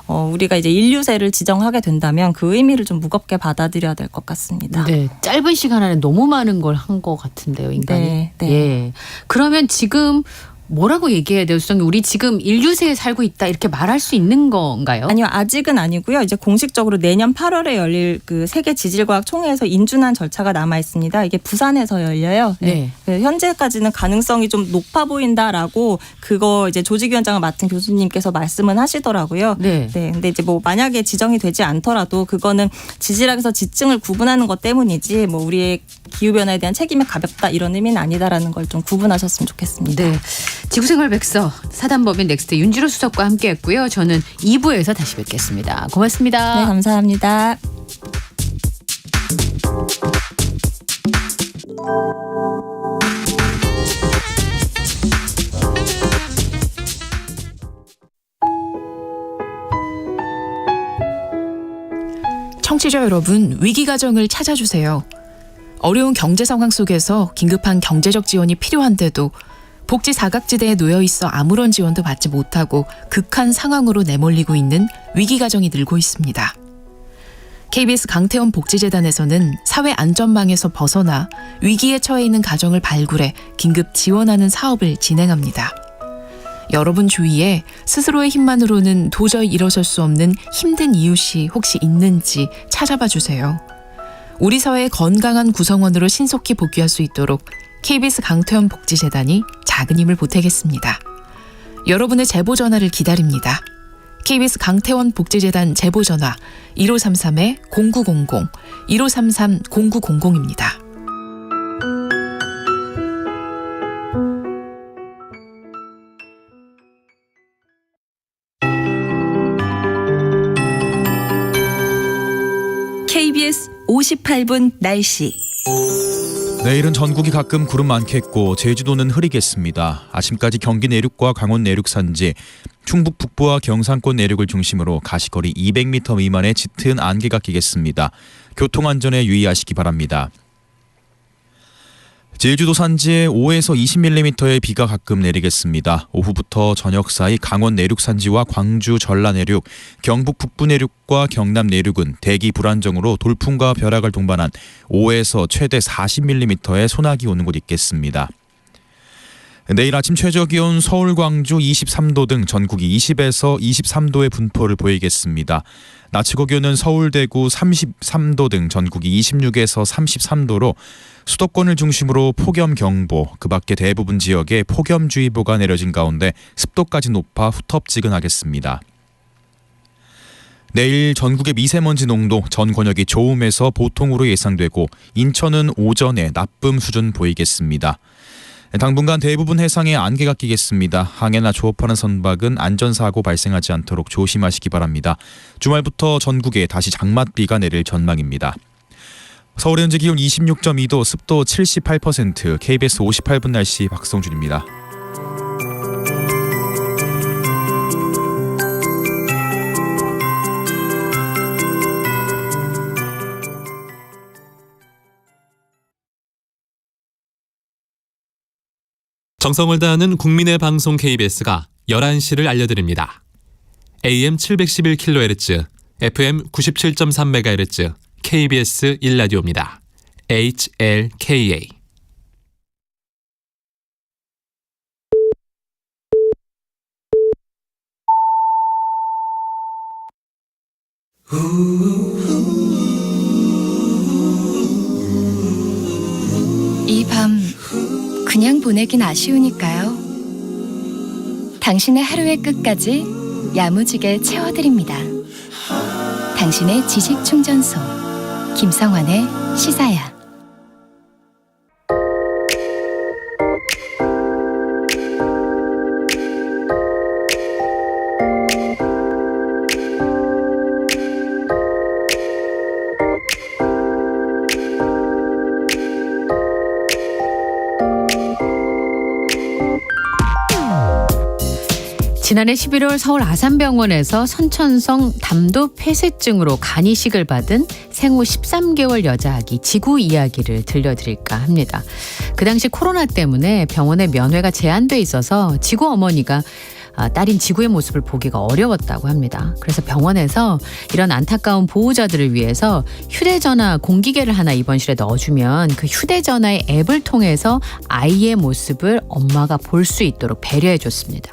우리가 이제 인류세를 지정하게 된다면 그 의미를 좀 무겁게 받아들여야 될 것 같습니다. 네, 짧은 시간 안에 너무 많은 걸 한 것 같은데요, 인간이. 네, 네. 예. 그러면 지금 뭐라고 얘기해야 돼요, 수정님? 우리 지금 인류세에 살고 있다 이렇게 말할 수 있는 건가요? 아니요, 아직은 아니고요. 이제 공식적으로 내년 8월에 열릴 그 세계 지질과학 총회에서 인준한 절차가 남아 있습니다. 이게 부산에서 열려요. 네. 현재까지는 가능성이 좀 높아 보인다라고 그거 이제 조직위원장을 맡은 교수님께서 말씀은 하시더라고요. 네. 네. 근데 이제 뭐 만약에 지정이 되지 않더라도 그거는 지질학에서 지층을 구분하는 것 때문이지 뭐 우리의 기후 변화에 대한 책임이 가볍다 이런 의미는 아니다라는 걸 좀 구분하셨으면 좋겠습니다. 네. 지구생활 백서 사단법인 넥스트 윤주로 수석과 함께했고요. 저는 2부에서 다시 뵙겠습니다. 고맙습니다. 네, 감사합니다. 청취자 여러분, 위기가정을 찾아주세요. 어려운 경제 상황 속에서 긴급한 경제적 지원이 필요한데도 복지 사각지대에 놓여 있어 아무런 지원도 받지 못하고 극한 상황으로 내몰리고 있는 위기가정이 늘고 있습니다. KBS 강태원 복지재단에서는 사회안전망에서 벗어나 위기에 처해 있는 가정을 발굴해 긴급 지원하는 사업을 진행합니다. 여러분 주위에 스스로의 힘만으로는 도저히 일어설 수 없는 힘든 이웃이 혹시 있는지 찾아봐 주세요. 우리 사회의 건강한 구성원으로 신속히 복귀할 수 있도록 KBS 강태원 복지재단이 작은 힘을 보태겠습니다. 여러분의 제보 전화를 기다립니다. KBS 강태원 복지재단 제보 전화 1533-0900, 1533-0900입니다. KBS 58분 날씨. 내일은 전국이 가끔 구름 많겠고 제주도는 흐리겠습니다. 아침까지 경기 내륙과 강원 내륙 산지, 충북 북부와 경상권 내륙을 중심으로 가시거리 200m 미만의 짙은 안개가 끼겠습니다. 교통안전에 유의하시기 바랍니다. 제주도 산지에 5에서 20mm의 비가 가끔 내리겠습니다. 오후부터 저녁 사이 강원 내륙 산지와 광주 전라 내륙, 경북 북부 내륙과 경남 내륙은 대기 불안정으로 돌풍과 벼락을 동반한 5에서 최대 40mm의 소나기 오는 곳 있겠습니다. 내일 아침 최저기온 서울, 광주 23도 등 전국이 20에서 23도의 분포를 보이겠습니다. 낮 최고 기온은 서울, 대구 33도 등 전국이 26에서 33도로 수도권을 중심으로 폭염경보, 그 밖에 대부분 지역에 폭염주의보가 내려진 가운데 습도까지 높아 후텁지근하겠습니다. 내일 전국의 미세먼지 농도 전 권역이 좋음에서 보통으로 예상되고 인천은 오전에 나쁨 수준 보이겠습니다. 당분간 대부분 해상에 안개가 끼겠습니다. 항해나 조업하는 선박은 안전사고 발생하지 않도록 조심하시기 바랍니다. 주말부터 전국에 다시 장맛비가 내릴 전망입니다. 서울의 현재 기온 26.2도, 습도 78%, KBS 58분 날씨 박성준입니다. 정성을 다하는 국민의 방송 KBS가 11시를 알려드립니다. AM 711kHz, FM 97.3MHz, KBS 1라디오입니다. HLKA. 이 밤 그냥 보내긴 아쉬우니까요. 당신의 하루의 끝까지 야무지게 채워드립니다. 당신의 지식 충전소 김성환의 시사야. 지난해 11월 서울 아산병원에서 선천성 담도 폐쇄증으로 간 이식을 받은 생후 13개월 여자 아기 지구 이야기를 들려드릴까 합니다. 그 당시 코로나 때문에 병원의 면회가 제한돼 있어서 지구 어머니가 딸인 지구의 모습을 보기가 어려웠다고 합니다. 그래서 병원에서 이런 안타까운 보호자들을 위해서 휴대전화 공기계를 하나 입원실에 넣어주면 그 휴대전화의 앱을 통해서 아이의 모습을 엄마가 볼 수 있도록 배려해줬습니다.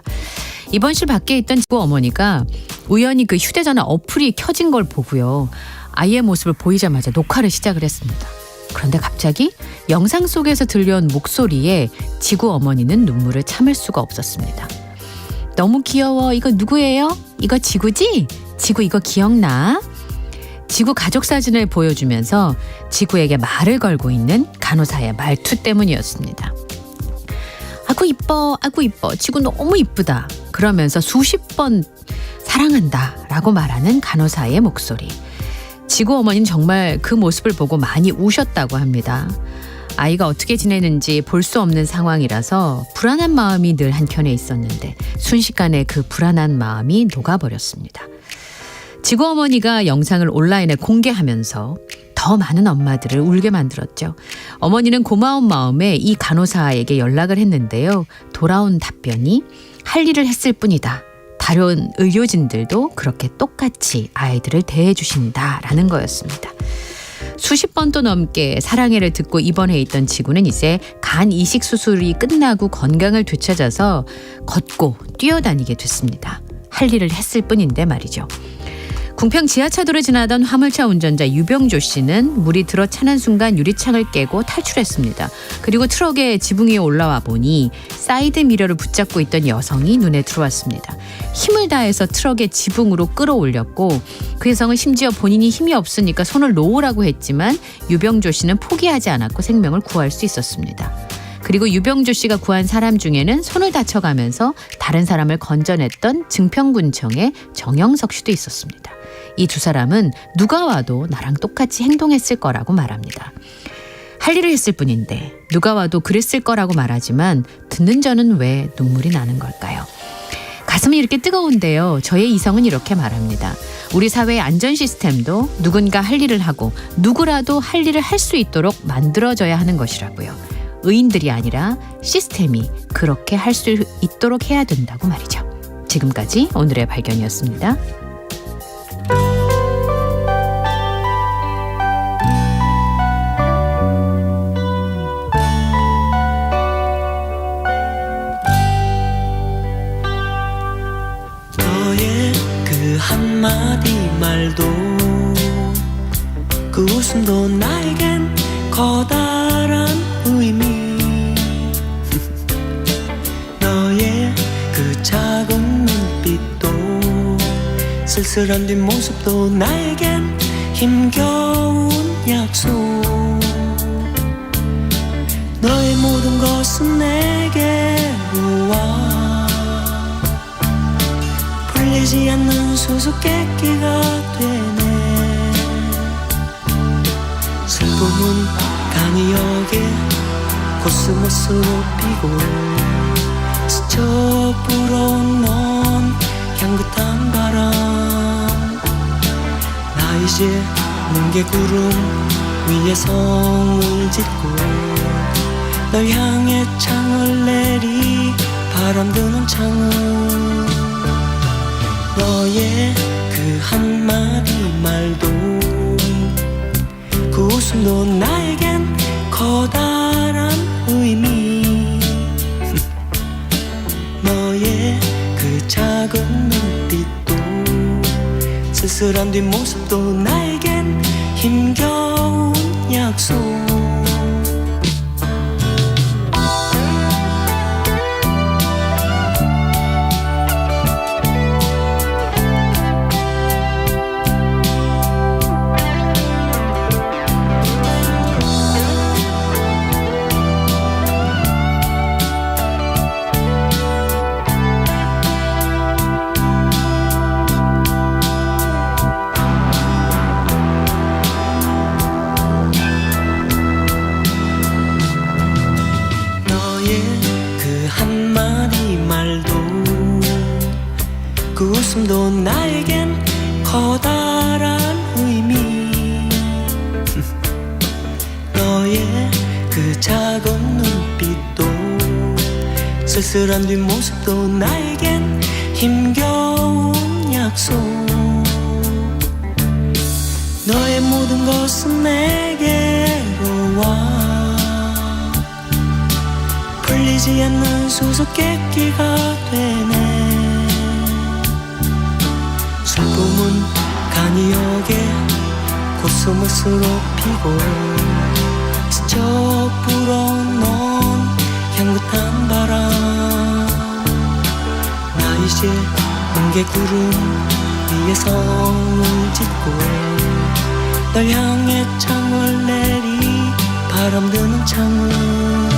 입원실 밖에 있던 지구 어머니가 우연히 그 휴대전화 어플이 켜진 걸 보고요. 아이의 모습을 보이자마자 녹화를 시작을 했습니다. 그런데 갑자기 영상 속에서 들려온 목소리에 지구 어머니는 눈물을 참을 수가 없었습니다. 너무 귀여워. 이거 누구예요? 이거 지구지? 지구 이거 기억나? 지구 가족 사진을 보여주면서 지구에게 말을 걸고 있는 간호사의 말투 때문이었습니다. 아구 이뻐, 아구 이뻐, 지구 너무 이쁘다. 그러면서 수십 번 사랑한다 라고 말하는 간호사의 목소리. 지구 어머니는 정말 그 모습을 보고 많이 우셨다고 합니다. 아이가 어떻게 지내는지 볼 수 없는 상황이라서 불안한 마음이 늘 한켠에 있었는데 순식간에 그 불안한 마음이 녹아버렸습니다. 지구 어머니가 영상을 온라인에 공개하면서 더 많은 엄마들을 울게 만들었죠. 어머니는 고마운 마음에 이 간호사에게 연락을 했는데요. 돌아온 답변이 할 일을 했을 뿐이다. 다른 의료진들도 그렇게 똑같이 아이들을 대해주신다라는 거였습니다. 수십 번도 넘게 사랑해를 듣고 입원해 있던 지구는 이제 간 이식 수술이 끝나고 건강을 되찾아서 걷고 뛰어다니게 됐습니다. 할 일을 했을 뿐인데 말이죠. 궁평 지하차도를 지나던 화물차 운전자 유병조 씨는 물이 들어차는 순간 유리창을 깨고 탈출했습니다. 그리고 트럭의 지붕 위에 올라와 보니 사이드 미러를 붙잡고 있던 여성이 눈에 들어왔습니다. 힘을 다해서 트럭의 지붕으로 끌어올렸고 그 여성은 심지어 본인이 힘이 없으니까 손을 놓으라고 했지만 유병조 씨는 포기하지 않았고 생명을 구할 수 있었습니다. 그리고 유병주 씨가 구한 사람 중에는 손을 다쳐가면서 다른 사람을 건져냈던 증평군청의 정영석 씨도 있었습니다. 이 두 사람은 누가 와도 나랑 똑같이 행동했을 거라고 말합니다. 할 일을 했을 뿐인데 누가 와도 그랬을 거라고 말하지만 듣는 저는 왜 눈물이 나는 걸까요? 가슴이 이렇게 뜨거운데요. 저의 이성은 이렇게 말합니다. 우리 사회의 안전 시스템도 누군가 할 일을 하고 누구라도 할 일을 할 수 있도록 만들어져야 하는 것이라고요. 의인들이 아니라 시스템이 그렇게 할 수 있도록 해야 된다고 말이죠. 지금까지 오늘의 발견이었습니다. 너의 그 한마디 말도 그 웃음도 나에겐 커다란 의미 너의 그 작은 눈빛도 쓸쓸한 뒷모습도 나에겐 힘겨운 약속 너의 모든 것은 내게로 와 풀리지 않는 수수께끼가 되네 슬픔은 간이 여겨 코스모스로 피고 스쳐 불어온 넌 향긋한 바람 나 이제 뭉게구름 위에 성을 짓고 널 향해 창을 내리 바람 드는 창을 너의 그 한마디 말도 그 웃음도 나에겐 커다란 의미 너의 그 작은 눈빛도 쓸쓸한 뒷모습도 나에겐 힘겨운 약속 그 웃음도 나에겐 커다란 의미 너의 그 작은 눈빛도 쓸쓸한 뒷모습도 나에겐 힘겨운 약속 너의 모든 것은 내게로 와 풀리지 않는 수수께끼가 되네 슬픔은 간이 여겨 코스모스로 피고 스쳐 불어온 넌 향긋한 바람 나 이제 뭉게구름 위에 성을 짓고 널 향해 창을 내리 바람 드는 창을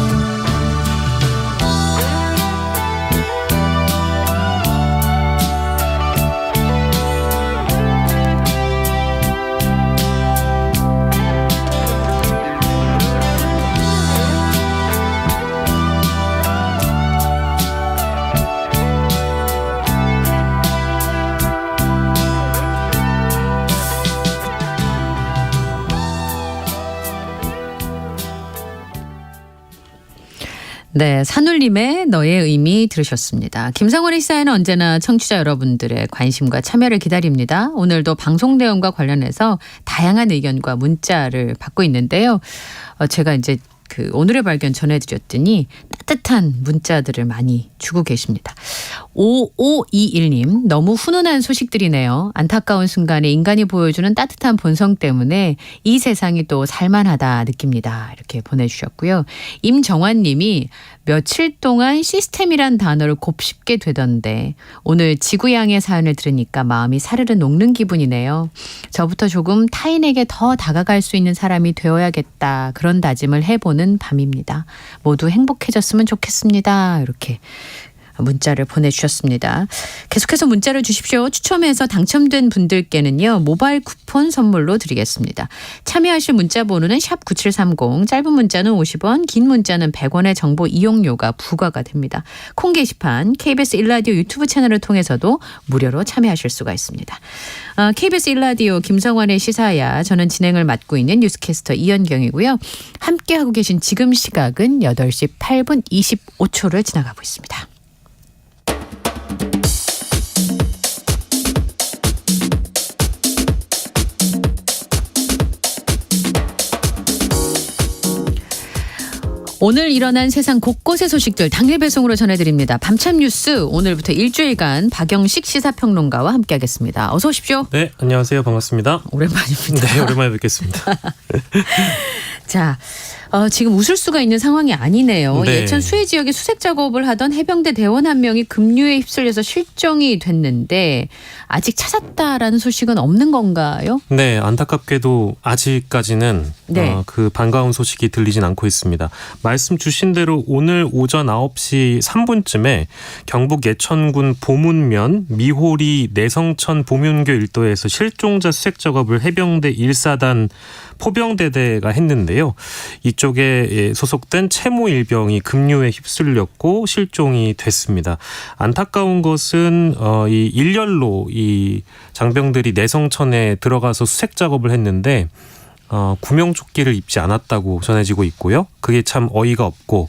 네, 산울림의 너의 의미 들으셨습니다. 김상원의 시사회는 언제나 청취자 여러분들의 관심과 참여를 기다립니다. 오늘도 방송 내용과 관련해서 다양한 의견과 문자를 받고 있는데요. 제가 이제 그 오늘의 발견 전해드렸더니 따뜻한 문자들을 많이 주고 계십니다. 5521님 너무 훈훈한 소식들이네요. 안타까운 순간에 인간이 보여주는 따뜻한 본성 때문에 이 세상이 또 살만하다 느낍니다. 이렇게 보내주셨고요. 임정환 님이 며칠 동안 시스템이란 단어를 곱씹게 되던데 오늘 지구양의 사연을 들으니까 마음이 사르르 녹는 기분이네요. 저부터 조금 타인에게 더 다가갈 수 있는 사람이 되어야겠다. 그런 다짐을 해보는 오는 밤입니다. 모두 행복해졌으면 좋겠습니다. 이렇게 문자를 보내주셨습니다. 계속해서 문자를 주십시오. 추첨해서 당첨된 분들께는요, 모바일 쿠폰 선물로 드리겠습니다. 참여하실 문자 번호는 샵 9730, 짧은 문자는 50원, 긴 문자는 100원의 정보 이용료가 부과가 됩니다. 콩 게시판, KBS 1라디오 유튜브 채널을 통해서도 무료로 참여하실 수가 있습니다. KBS 1라디오 김성환의 시사야, 저는 진행을 맡고 있는 뉴스캐스터 이현경이고요. 함께하고 계신 지금 시각은 8시 8분 25초를 지나가고 있습니다. 오늘 일어난 세상 곳곳의 소식들 당일 배송으로 전해드립니다. 밤참 뉴스, 오늘부터 일주일간 박영식 시사평론가와 함께하겠습니다. 어서 오십시오. 네, 안녕하세요. 반갑습니다. 오랜만입니다. 네, 오랜만에 뵙겠습니다. 자, 지금 웃을 수가 있는 상황이 아니네요. 네. 예천 수해 지역에 수색 작업을 하던 해병대 대원 한 명이 급류에 휩쓸려서 실종이 됐는데 아직 찾았다라는 소식은 없는 건가요? 네, 안타깝게도 아직까지는 네. 그 반가운 소식이 들리진 않고 있습니다. 말씀 주신 대로 오늘 오전 9시 3분쯤에 경북 예천군 보문면 미호리 내성천 보문교 일도에서 실종자 수색 작업을 해병대 1사단 포병대대가 했는데요. 이쪽에 소속된 채모 일병이 급류에 휩쓸렸고 실종이 됐습니다. 안타까운 것은 이 일렬로 이 장병들이 내성천에 들어가서 수색 작업을 했는데 구명조끼를 입지 않았다고 전해지고 있고요. 그게 참 어이가 없고,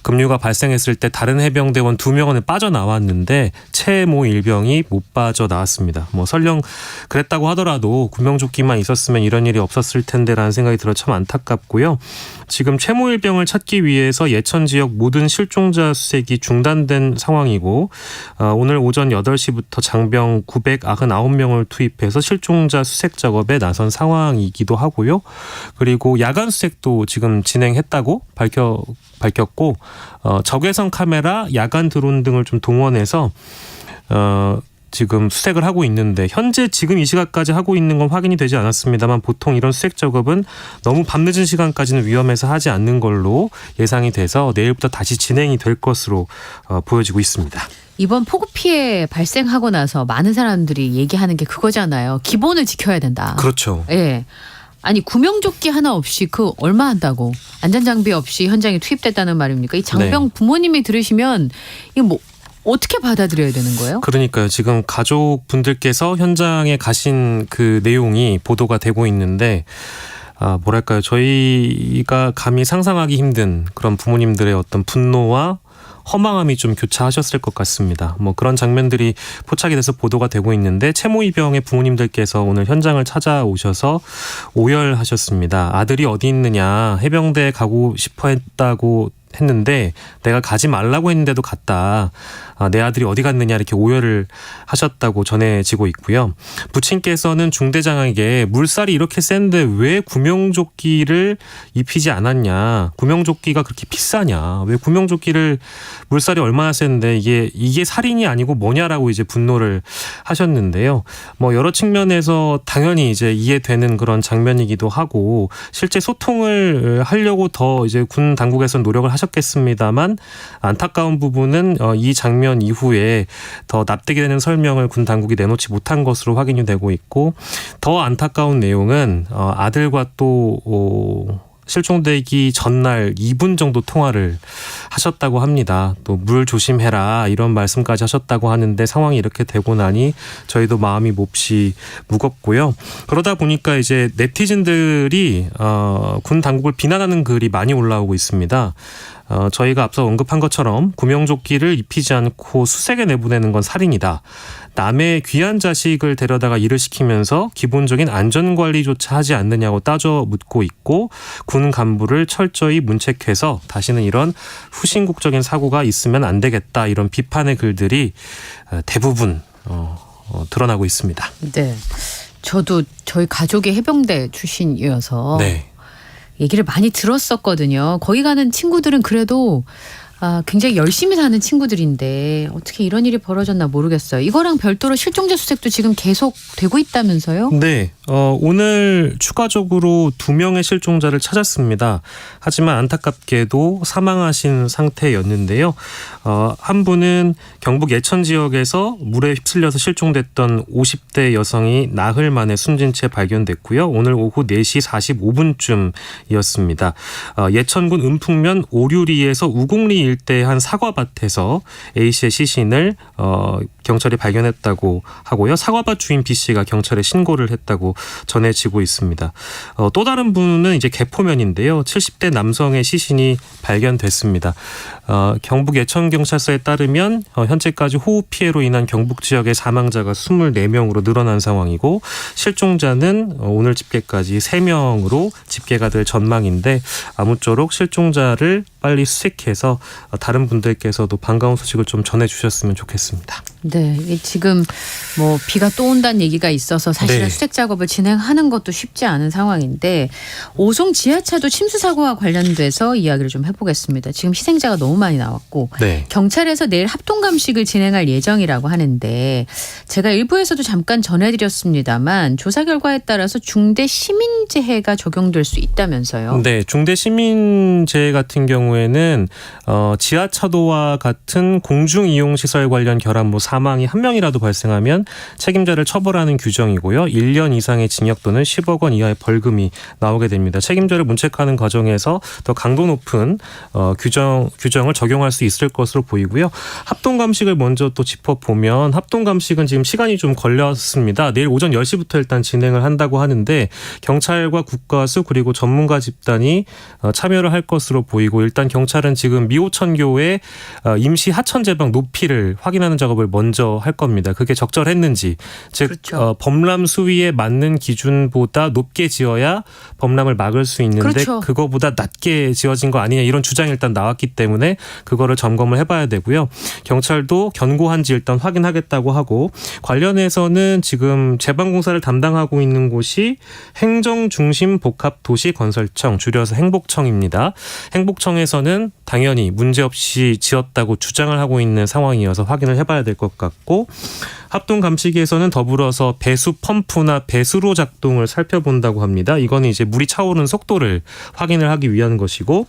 급류가 발생했을 때 다른 해병대원 2명은 빠져나왔는데 채모 일병이 못 빠져나왔습니다. 설령 그랬다고 하더라도 구명조끼만 있었으면 이런 일이 없었을 텐데라는 생각이 들어 참 안타깝고요. 지금 채모 일병을 찾기 위해서 예천 지역 모든 실종자 수색이 중단된 상황이고, 오늘 오전 8시부터 장병 999명을 투입해서 실종자 수색 작업에 나선 상황이기도 하고요. 그리고 야간 수색도 지금 진행했다고 밝혔고, 적외선 카메라, 야간 드론 등을 좀 동원해서 지금 수색을 하고 있는데, 현재 지금 이 시각까지 하고 있는 건 확인이 되지 않았습니다만 보통 이런 수색 작업은 너무 밤늦은 시간까지는 위험해서 하지 않는 걸로 예상이 돼서 내일부터 다시 진행이 될 것으로 보여지고 있습니다. 이번 폭우 피해 발생하고 나서 많은 사람들이 얘기하는 게 그거잖아요. 기본을 지켜야 된다. 그렇죠. 예. 아니, 구명조끼 하나 없이 그 얼마 한다고, 안전장비 없이 현장에 투입됐다는 말입니까? 이 장병 네. 부모님이 들으시면 이거 어떻게 받아들여야 되는 거예요? 그러니까요. 지금 가족분들께서 현장에 가신 그 내용이 보도가 되고 있는데, 뭐랄까요. 저희가 감히 상상하기 힘든 그런 부모님들의 어떤 분노와 허망함이 좀 교차하셨을 것 같습니다. 그런 장면들이 포착이 돼서 보도가 되고 있는데, 채모 이병의 부모님들께서 오늘 현장을 찾아오셔서 오열하셨습니다. 아들이 어디 있느냐, 해병대에 가고 싶어 했다고 했는데 내가 가지 말라고 했는데도 갔다. 내 아들이 어디 갔느냐, 이렇게 오열을 하셨다고 전해지고 있고요. 부친께서는 중대장에게 물살이 이렇게 센데 왜 구명조끼를 입히지 않았냐, 구명조끼가 그렇게 비싸냐, 왜 구명조끼를, 물살이 얼마나 센데 이게 살인이 아니고 뭐냐라고 이제 분노를 하셨는데요. 여러 측면에서 당연히 이제 이해되는 그런 장면이기도 하고, 실제 소통을 하려고 더 이제 군 당국에서는 노력을 하셨겠습니다만, 안타까운 부분은 이 장면 이후에 더 납득이 되는 설명을 군 당국이 내놓지 못한 것으로 확인이 되고 있고, 더 안타까운 내용은 아들과 또 실종되기 전날 2분 정도 통화를 하셨다고 합니다. 또 물 조심해라 이런 말씀까지 하셨다고 하는데, 상황이 이렇게 되고 나니 저희도 마음이 몹시 무겁고요. 그러다 보니까 이제 네티즌들이 군 당국을 비난하는 글이 많이 올라오고 있습니다. 저희가 앞서 언급한 것처럼 구명조끼를 입히지 않고 수색에 내보내는 건 살인이다. 남의 귀한 자식을 데려다가 일을 시키면서 기본적인 안전관리조차 하지 않느냐고 따져 묻고 있고, 군 간부를 철저히 문책해서 다시는 이런 후신국적인 사고가 있으면 안 되겠다, 이런 비판의 글들이 대부분 드러나고 있습니다. 네, 저도 저희 가족이 해병대 출신이어서 네. 얘기를 많이 들었었거든요. 거기 가는 친구들은 그래도 굉장히 열심히 사는 친구들인데 어떻게 이런 일이 벌어졌나 모르겠어요. 이거랑 별도로 실종자 수색도 지금 계속 되고 있다면서요? 네. 오늘 추가적으로 2명의 실종자를 찾았습니다. 하지만 안타깝게도 사망하신 상태였는데요. 한 분은 경북 예천 지역에서 물에 휩쓸려서 실종됐던 50대 여성이 나흘 만에 숨진 채 발견됐고요. 오늘 오후 4시 45분쯤이었습니다. 예천군 은풍면 오류리에서 우곡리 일대의 한 사과밭에서 A씨의 시신을 경찰이 발견했다고 하고요. 사과밭 주인 B씨가 경찰에 신고를 했다고 전해지고 있습니다. 또 다른 분은 이제 개포면인데요. 70대 남성의 시신이 발견됐습니다. 경북 예천경찰서에 따르면 현재까지 호우 피해로 인한 경북 지역의 사망자가 24명으로 늘어난 상황이고 실종자는 오늘 집계까지 3명으로 집계가 될 전망인데 아무쪼록 실종자를 빨리 수색해서 다른 분들께서도 반가운 소식을 좀 전해주셨으면 좋겠습니다. 네, 지금 뭐 비가 또 온다는 얘기가 있어서 사실은 네. 수색 작업을 진행하는 것도 쉽지 않은 상황인데 오송 지하차도 침수 사고와 관련돼서 이야기를 좀 해보겠습니다. 지금 희생자가 너무 많이 나왔고 네. 경찰에서 내일 합동 감식을 진행할 예정이라고 하는데 제가 일부에서도 잠깐 전해드렸습니다만 조사 결과에 따라서 중대 시민재해가 적용될 수 있다면서요. 네, 중대 시민재해 같은 경우에는 지하차도와 같은 공중이용시설 관련 결함 사망이 한 명이라도 발생하면 책임자를 처벌하는 규정이고요. 1년 이상의 징역 또는 10억 원 이하의 벌금이 나오게 됩니다. 책임자를 문책하는 과정에서 더 강도 높은 규정을 적용할 수 있을 것으로 보이고요. 합동감식을 먼저 또 짚어보면 합동감식은 지금 시간이 좀 걸렸습니다. 내일 오전 10시부터 일단 진행을 한다고 하는데 경찰과 국가수 그리고 전문가 집단이 참여를 할 것으로 보이고 일단 경찰은 지금 미호천교의 임시 하천 제방 높이를 확인하는 작업을 먼저 할 겁니다. 그게 적절했는지 즉 그렇죠. 범람 수위에 맞는 기준보다 높게 지어야 범람을 막을 수 있는데 그렇죠. 그거보다 낮게 지어진 거 아니냐 이런 주장이 일단 나왔기 때문에 그거를 점검을 해봐야 되고요. 경찰도 견고한지 일단 확인하겠다고 하고 관련해서는 지금 제방공사를 담당하고 있는 곳이 행정중심복합도시건설청 줄여서 행복청입니다. 행복청에서는 당연히 문제없이 지었다고 주장을 하고 있는 상황이어서 확인을 해봐야 될 것 같고 합동감식에서는 더불어서 배수 펌프나 배수로 작동을 살펴본다고 합니다. 이거는 이제 물이 차오르는 속도를 확인을 하기 위한 것이고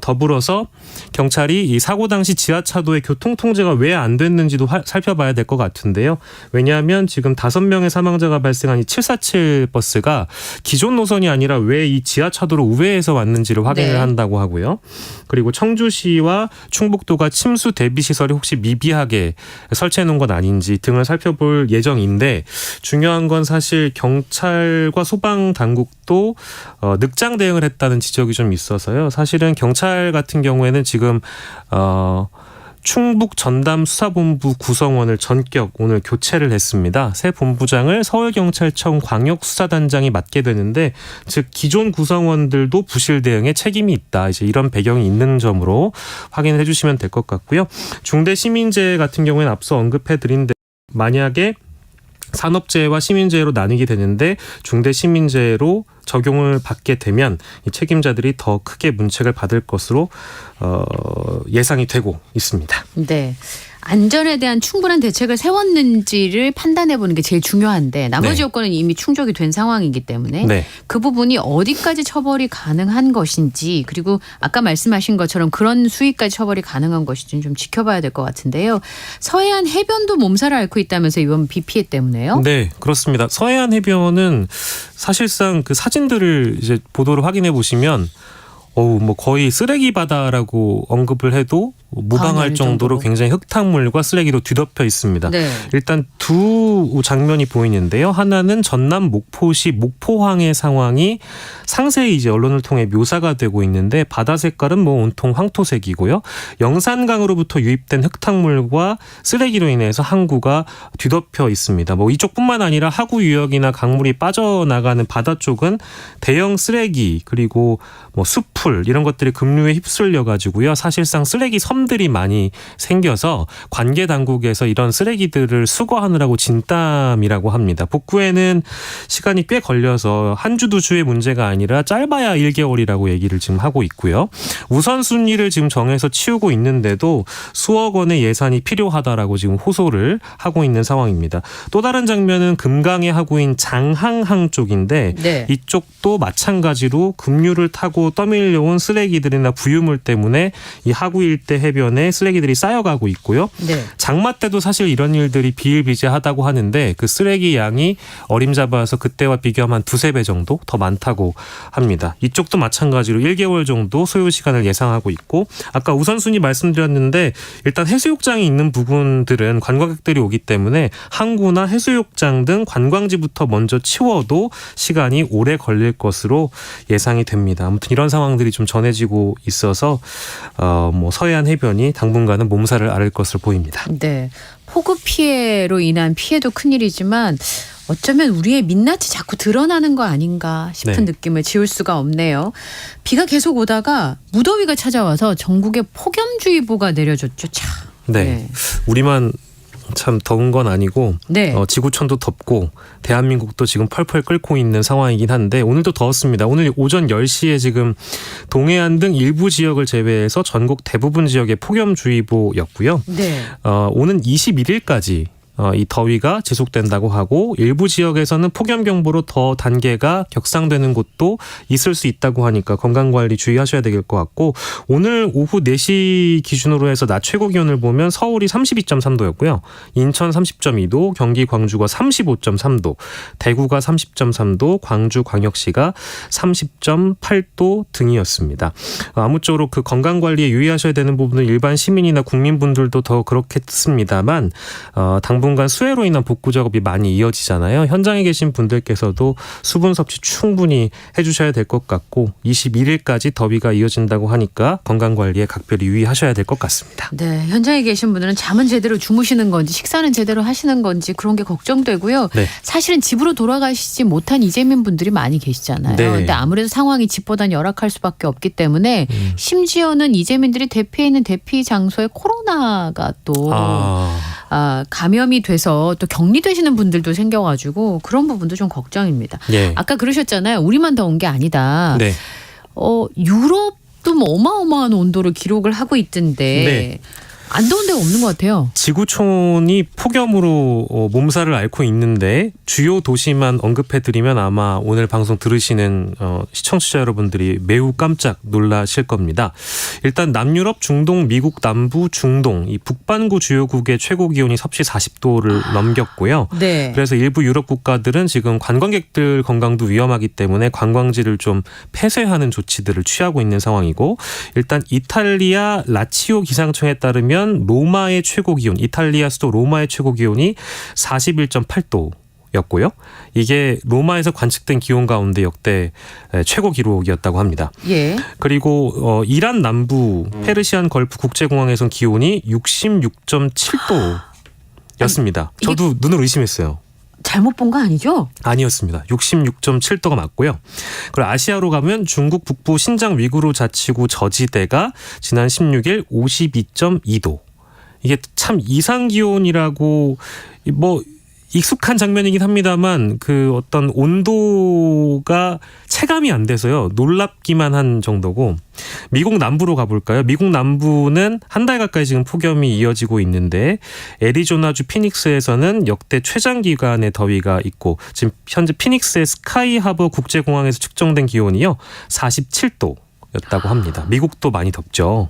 더불어서 경찰이 이 사고 당시 지하차도의 교통 통제가 왜 안 됐는지도 살펴봐야 될 것 같은데요. 왜냐하면 지금 5명의 사망자가 발생한 이 747 버스가 기존 노선이 아니라 왜 이 지하차도로 우회해서 왔는지를 확인을 네. 한다고 하고요. 그리고 청주시와 충북도가 침수 대비 시설이 혹시 미비하게 설치해 놓은 건 아닌지 등을 살펴볼 예정인데 중요한 건 사실 경찰과 소방 당국도 늑장 대응을 했다는 지적이 좀 있어서요. 사실은 경찰 같은 경우에는 지금 충북 전담 수사본부 구성원을 전격 오늘 교체를 했습니다. 새 본부장을 서울경찰청 광역수사단장이 맡게 되는데 즉 기존 구성원들도 부실 대응에 책임이 있다. 이제 이런 배경이 있는 점으로 확인을 해주시면 될 것 같고요. 중대 시민재해 같은 경우에는 앞서 언급해드린 대로 만약에 산업재해와 시민재해로 나뉘게 되는데 중대 시민재해로 적용을 받게 되면 이 책임자들이 더 크게 문책을 받을 것으로 예상이 되고 있습니다. 네. 안전에 대한 충분한 대책을 세웠는지를 판단해 보는 게 제일 중요한데 나머지 네. 요건은 이미 충족이 된 상황이기 때문에 네. 그 부분이 어디까지 처벌이 가능한 것인지 그리고 아까 말씀하신 것처럼 그런 수위까지 처벌이 가능한 것인지 좀 지켜봐야 될 것 같은데요. 서해안 해변도 몸살을 앓고 있다면서 이번 비 피해 때문에요? 네, 그렇습니다. 서해안 해변은 사실상 그 사진들을 이제 보도를 확인해 보시면 뭐 거의 쓰레기 바다라고 언급을 해도 무방할 정도로 굉장히 흙탕물과 쓰레기로 뒤덮여 있습니다. 네. 일단 두 장면이 보이는데요. 하나는 전남 목포시 목포항의 상황이 상세히 이제 언론을 통해 묘사가 되고 있는데 바다 색깔은 뭐 온통 황토색이고요. 영산강으로부터 유입된 흙탕물과 쓰레기로 인해서 항구가 뒤덮여 있습니다. 뭐 이쪽뿐만 아니라 하구 유역이나 강물이 빠져나가는 바다 쪽은 대형 쓰레기 그리고 뭐 수풀 풀 이런 것들이 급류에 휩쓸려 가지고요. 사실상 쓰레기 섬들이 많이 생겨서 관계 당국에서 이런 쓰레기들을 수거하느라고 진땀이라고 합니다. 복구에는 시간이 꽤 걸려서 한 주, 두 주의 문제가 아니라 짧아야 1개월이라고 얘기를 지금 하고 있고요. 우선순위를 지금 정해서 치우고 있는데도 수억 원의 예산이 필요하다라고 지금 호소를 하고 있는 상황입니다. 또 다른 장면은 금강의 하구인 장항항 쪽인데 네. 이쪽도 마찬가지로 급류를 타고 떠밀려온 쓰레기들이나 부유물 때문에 이 하구 일대 해변에 쓰레기들이 쌓여가고 있고요. 네. 장마 때도 사실 이런 일들이 비일비재하다고 하는데 그 쓰레기 양이 어림잡아서 그때와 비교하면 한 두세 배 정도 더 많다고 합니다. 이쪽도 마찬가지로 1개월 정도 소요 시간을 예상하고 있고 아까 우선순위 말씀드렸는데 일단 해수욕장이 있는 부분들은 관광객들이 오기 때문에 항구나 해수욕장 등 관광지부터 먼저 치워도 시간이 오래 걸릴 것으로 예상이 됩니다. 아무튼 이런 상황들이 좀 전해지고 있어서 뭐 서해안 해변이 당분간은 몸살을 앓을 것으로 보입니다. 네. 폭우 피해로 인한 피해도 큰일이지만 어쩌면 우리의 민낯이 자꾸 드러나는 거 아닌가 싶은 네. 느낌을 지울 수가 없네요. 비가 계속 오다가 무더위가 찾아와서 전국에 폭염주의보가 내려졌죠. 참. 네. 우리만 참 더운 건 아니고 네. 지구촌도 덥고 대한민국도 지금 펄펄 끓고 있는 상황이긴 한데 오늘도 더웠습니다. 오늘 오전 10시에 지금 동해안 등 일부 지역을 제외해서 전국 대부분 지역에 폭염주의보였고요. 네. 오는 21일까지 이 더위가 지속된다고 하고 일부 지역에서는 폭염경보로 더 단계가 격상되는 곳도 있을 수 있다고 하니까 건강관리 주의하셔야 될 것 같고 오늘 오후 4시 기준으로 해서 낮 최고 기온을 보면 서울이 32.3도였고요. 인천 30.2도, 경기 광주가 35.3도, 대구가 30.3도, 광주 광역시가 30.8도 등이었습니다. 아무쪼록 그 건강관리에 유의하셔야 되는 부분은 일반 시민이나 국민분들도 더 그렇겠습니다만 당분간 수해로 인한 복구 작업이 많이 이어지잖아요. 현장에 계신 분들께서도 수분 섭취 충분히 해주셔야 될 것 같고 21일까지 더위가 이어진다고 하니까 건강관리에 각별히 유의하셔야 될 것 같습니다. 네, 현장에 계신 분들은 잠은 제대로 주무시는 건지 식사는 제대로 하시는 건지 그런 게 걱정되고요. 네. 사실은 집으로 돌아가시지 못한 이재민 분들이 많이 계시잖아요. 네. 근데 아무래도 상황이 집보단 열악할 수밖에 없기 때문에 심지어는 이재민들이 대피해 있는 대피 장소에 코로나가 또 감염이 돼서 또 격리되시는 분들도 생겨가지고 그런 부분도 좀 걱정입니다. 예. 아까 그러셨잖아요. 우리만 더운 게 아니다. 네. 유럽도 뭐 어마어마한 온도를 기록을 하고 있던데 네. 안 더운 데가 없는 것 같아요. 지구촌이 폭염으로 몸살을 앓고 있는데 주요 도시만 언급해드리면 아마 오늘 방송 들으시는 시청자 여러분들이 매우 깜짝 놀라실 겁니다. 일단 남유럽, 중동, 미국 남부, 중동 이 북반구 주요국의 최고 기온이 섭씨 40도를 넘겼고요. 네. 그래서 일부 유럽 국가들은 지금 관광객들 건강도 위험하기 때문에 관광지를 좀 폐쇄하는 조치들을 취하고 있는 상황이고 일단 이탈리아 라치오 기상청에 따르면 로마의 최고 기온, 이탈리아 수도 로마의 최고 기온이 41.8도였고요. 이게 로마에서 관측된 기온 가운데 역대 최고 기록이었다고 합니다. 예. 그리고 이란 남부 페르시안 걸프 국제공항에선 기온이 66.7도였습니다. 저도 눈으로 의심했어요. 잘못 본 거 아니죠? 아니었습니다. 66.7도가 맞고요. 그리고 아시아로 가면 중국 북부 신장 위구르 자치구 저지대가 지난 16일 52.2도. 이게 참 이상 기온이라고 뭐 익숙한 장면이긴 합니다만 그 어떤 온도가 체감이 안 돼서요. 놀랍기만 한 정도고 미국 남부로 가볼까요? 미국 남부는 한 달 가까이 지금 폭염이 이어지고 있는데 애리조나주 피닉스에서는 역대 최장기간의 더위가 있고 지금 현재 피닉스의 스카이하버 국제공항에서 측정된 기온이요. 47도였다고 합니다. 미국도 많이 덥죠.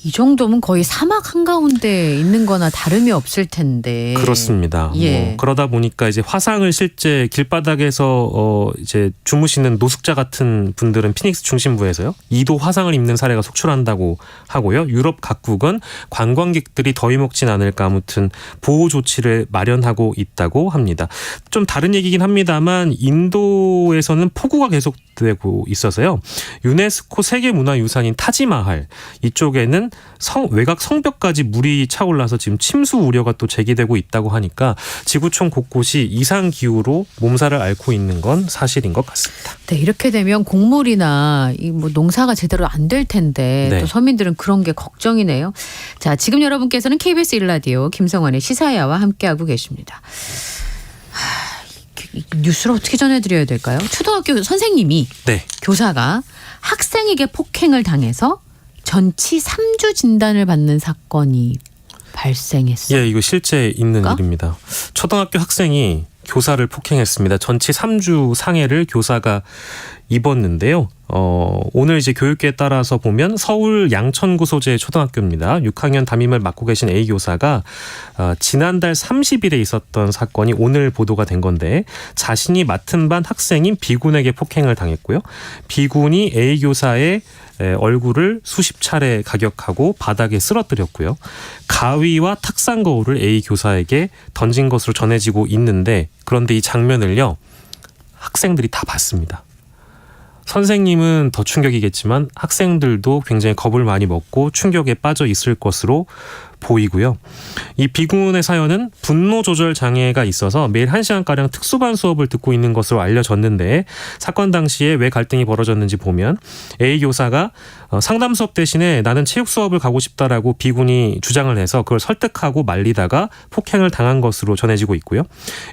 이 정도면 거의 사막 한가운데 있는 거나 다름이 없을 텐데. 그렇습니다. 예. 뭐 그러다 보니까 이제 화상을 실제 길바닥에서 이제 주무시는 노숙자 같은 분들은 피닉스 중심부에서요. 2도 화상을 입는 사례가 속출한다고 하고요. 유럽 각국은 관광객들이 더위 먹진 않을까 아무튼 보호 조치를 마련하고 있다고 합니다. 좀 다른 얘기긴 합니다만 인도에서는 폭우가 계속되고 있어서요. 유네스코 세계문화유산인 타지마할 이쪽에는 외곽 성벽까지 물이 차올라서 지금 침수 우려가 또 제기되고 있다고 하니까 지구촌 곳곳이 이상 기후로 몸살을 앓고 있는 건 사실인 것 같습니다. 네, 이렇게 되면 곡물이나 뭐 농사가 제대로 안 될 텐데 네. 또 서민들은 그런 게 걱정이네요. 자, 지금 여러분께서는 KBS 1라디오 김성환의 시사야와 함께하고 계십니다. 뉴스를 어떻게 전해드려야 될까요? 초등학교 선생님이 네. 교사가 학생에게 폭행을 당해서 전치 3주 진단을 받는 사건이 발생했어요. 예, 이거 실제 있는 일입니다. 초등학교 학생이 교사를 폭행했습니다. 전치 3주 상해를 교사가 입었는데요. 오늘 이제 교육계에 따라서 보면 서울 양천구 소재의 초등학교입니다. 6학년 담임을 맡고 계신 A 교사가 지난달 30일에 있었던 사건이 오늘 보도가 된 건데 자신이 맡은 반 학생인 B군에게 폭행을 당했고요. B군이 A 교사의 얼굴을 수십 차례 가격하고 바닥에 쓰러뜨렸고요. 가위와 탁상 거울을 A 교사에게 던진 것으로 전해지고 있는데 그런데 이 장면을요. 학생들이 다 봤습니다. 선생님은 더 충격이겠지만 학생들도 굉장히 겁을 많이 먹고 충격에 빠져 있을 것으로 보이고요. 이 B군의 사연은 분노 조절 장애가 있어서 매일 1시간가량 특수반 수업을 듣고 있는 것으로 알려졌는데 사건 당시에 왜 갈등이 벌어졌는지 보면 A 교사가 상담 수업 대신에 나는 체육 수업을 가고 싶다라고 B군이 주장을 해서 그걸 설득하고 말리다가 폭행을 당한 것으로 전해지고 있고요.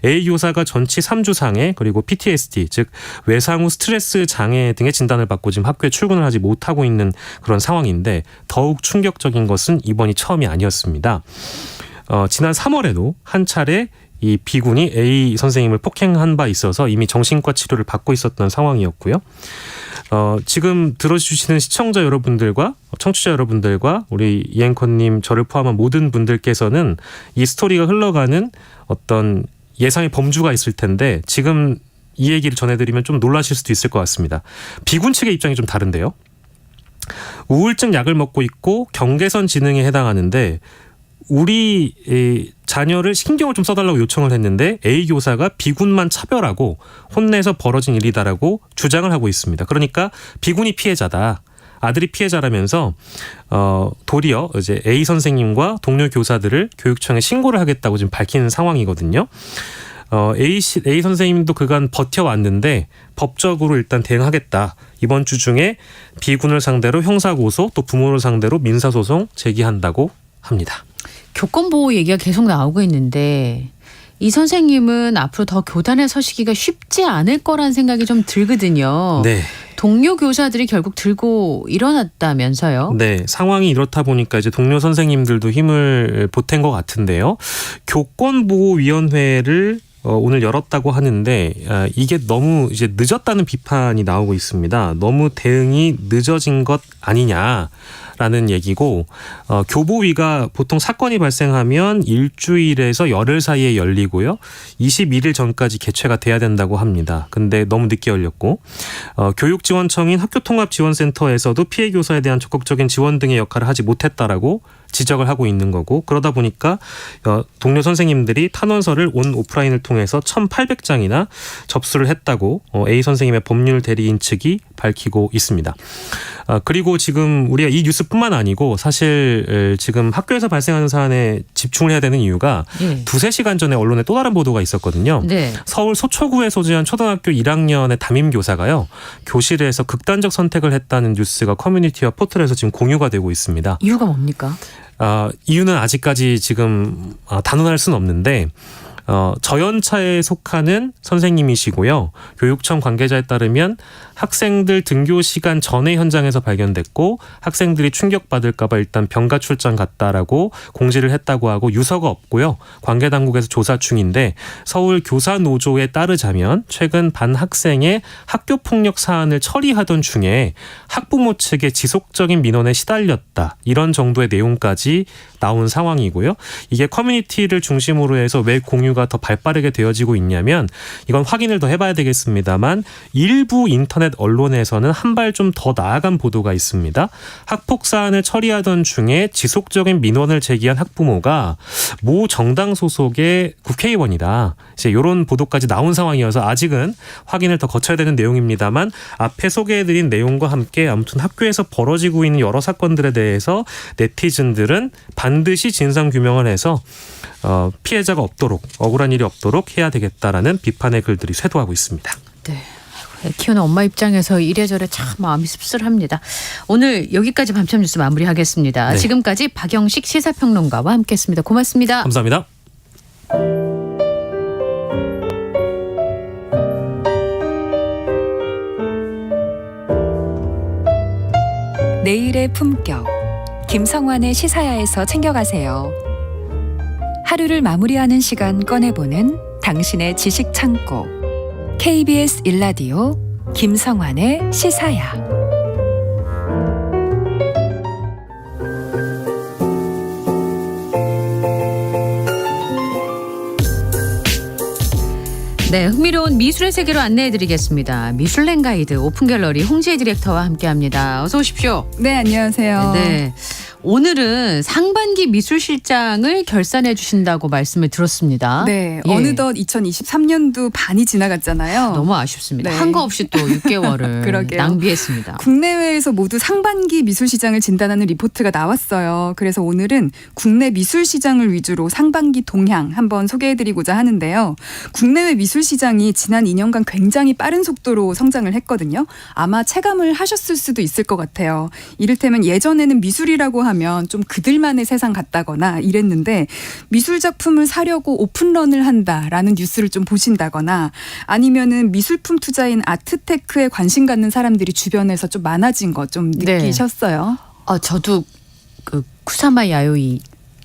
A 교사가 전치 3주 상해 그리고 PTSD 즉 외상 후 스트레스 장애 등의 진단을 받고 지금 학교에 출근을 하지 못하고 있는 그런 상황인데 더욱 충격적인 것은 이번이 처음이 아니었습니다. 지난 3월에도 한 차례 이 B군이 A 선생님을 폭행한 바 있어서 이미 정신과 치료를 받고 있었던 상황이었고요. 지금 들어주시는 시청자 여러분들과 청취자 여러분들과 우리 이 앵커님 저를 포함한 모든 분들께서는 이 스토리가 흘러가는 어떤 예상의 범주가 있을 텐데 지금 이 얘기를 전해드리면 좀 놀라실 수도 있을 것 같습니다. B군 측의 입장이 좀 다른데요. 우울증 약을 먹고 있고 경계선 지능에 해당하는데 우리 자녀를 신경을 좀 써달라고 요청을 했는데 A 교사가 B군만 차별하고 혼내서 벌어진 일이다라고 주장을 하고 있습니다. 그러니까 B군이 피해자다. 아들이 피해자라면서 도리어 이제 A 선생님과 동료 교사들을 교육청에 신고를 하겠다고 지금 밝히는 상황이거든요. A 선생님도 그간 버텨왔는데 법적으로 일단 대응하겠다. 이번 주 중에 B군을 상대로 형사고소 또 부모를 상대로 민사소송 제기한다고 합니다. 교권보호 얘기가 계속 나오고 있는데 이 선생님은 앞으로 더 교단에 서시기가 쉽지 않을 거란 생각이 좀 들거든요. 네. 동료 교사들이 결국 들고 일어났다면서요? 네, 상황이 이렇다 보니까 이제 동료 선생님들도 힘을 보탠 것 같은데요. 교권보호위원회를 오늘 열었다고 하는데 이게 너무 이제 늦었다는 비판이 나오고 있습니다. 너무 대응이 늦어진 것 아니냐라는 얘기고 교보위가 보통 사건이 발생하면 일주일에서 열흘 사이에 열리고요. 21일 전까지 개최가 돼야 된다고 합니다. 근데 너무 늦게 열렸고 교육지원청인 학교통합지원센터에서도 피해 교사에 대한 적극적인 지원 등의 역할을 하지 못했다라고 지적을 하고 있는 거고 그러다 보니까 동료 선생님들이 탄원서를 온 오프라인을 통해서 1,800장이나 접수를 했다고 A 선생님의 법률 대리인 측이 밝히고 있습니다. 그리고 지금 우리가 이 뉴스뿐만 아니고 사실 지금 학교에서 발생하는 사안에 집중을 해야 되는 이유가 두세 시간 전에 언론에 또 다른 보도가 있었거든요. 네. 서울 소초구에 소재한 초등학교 1학년의 담임교사가요. 교실에서 극단적 선택을 했다는 뉴스가 커뮤니티와 포털에서 지금 공유가 되고 있습니다. 이유가 뭡니까? 이유는 아직까지 지금 단언할 수는 없는데 저연차에 속하는 선생님이시고요. 교육청 관계자에 따르면 학생들 등교 시간 전에 현장에서 발견됐고 학생들이 충격받을까 봐 일단 병가 출장 갔다라고 공지를 했다고 하고 유서가 없고요. 관계당국에서 조사 중인데 서울 교사노조에 따르자면 최근 반 학생의 학교폭력 사안을 처리하던 중에 학부모 측의 지속적인 민원에 시달렸다. 이런 정도의 내용까지 나온 상황이고요. 이게 커뮤니티를 중심으로 해서 왜 공유가 뉴스가 더 발빠르게 되어지고 있냐면 이건 확인을 더 해봐야 되겠습니다만 일부 인터넷 언론에서는 한 발 좀 더 나아간 보도가 있습니다. 학폭 사안을 처리하던 중에 지속적인 민원을 제기한 학부모가 모 정당 소속의 국회의원이다. 이제 이런 보도까지 나온 상황이어서 아직은 확인을 더 거쳐야 되는 내용입니다만 앞에 소개해드린 내용과 함께 아무튼 학교에서 벌어지고 있는 여러 사건들에 대해서 네티즌들은 반드시 진상규명을 해서 피해자가 없도록 억울한 일이 없도록 해야 되겠다라는 비판의 글들이 쇄도하고 있습니다. 네. 키우는 엄마 입장에서 이래저래 참 마음이 씁쓸합니다. 오늘 여기까지 밤참 뉴스 마무리하겠습니다. 네. 지금까지 박영식 시사평론가와 함께했습니다. 고맙습니다. 감사합니다. 내일의 품격. 김성환의 시사야에서 챙겨가세요. 하루를 마무리하는 시간 꺼내보는 당신의 지식 창고. KBS 1라디오 김성환의 시사야. 네, 흥미로운 미술의 세계로 안내해드리겠습니다. 미술랭 가이드 오픈갤러리 홍지혜 디렉터와 함께합니다. 어서 오십시오. 네, 안녕하세요. 네, 오늘은 상반기 미술실장을 결산해 주신다고 말씀을 들었습니다. 네, 예. 어느덧 2023년도 반이 지나갔잖아요. 너무 아쉽습니다. 네. 한 거 없이 또 6개월을 그러게요. 낭비했습니다. 국내외에서 모두 상반기 미술시장을 진단하는 리포트가 나왔어요. 그래서 오늘은 국내 미술시장을 위주로 상반기 동향 한번 소개해드리고자 하는데요. 국내외 미술시장이 지난 2년간 굉장히 빠른 속도로 성장을 했거든요. 아마 체감을 하셨을 수도 있을 것 같아요. 이를테면 예전에는 미술이라고 하면 좀 그들만의 세상 같다거나 이랬는데 미술 작품을 사려고 오픈런을 한다라는 뉴스를 좀 보신다거나 아니면은 미술품 투자인 아트테크에 관심 갖는 사람들이 주변에서 좀 많아진 거 좀 느끼셨어요? 저도 그 쿠사마 야요이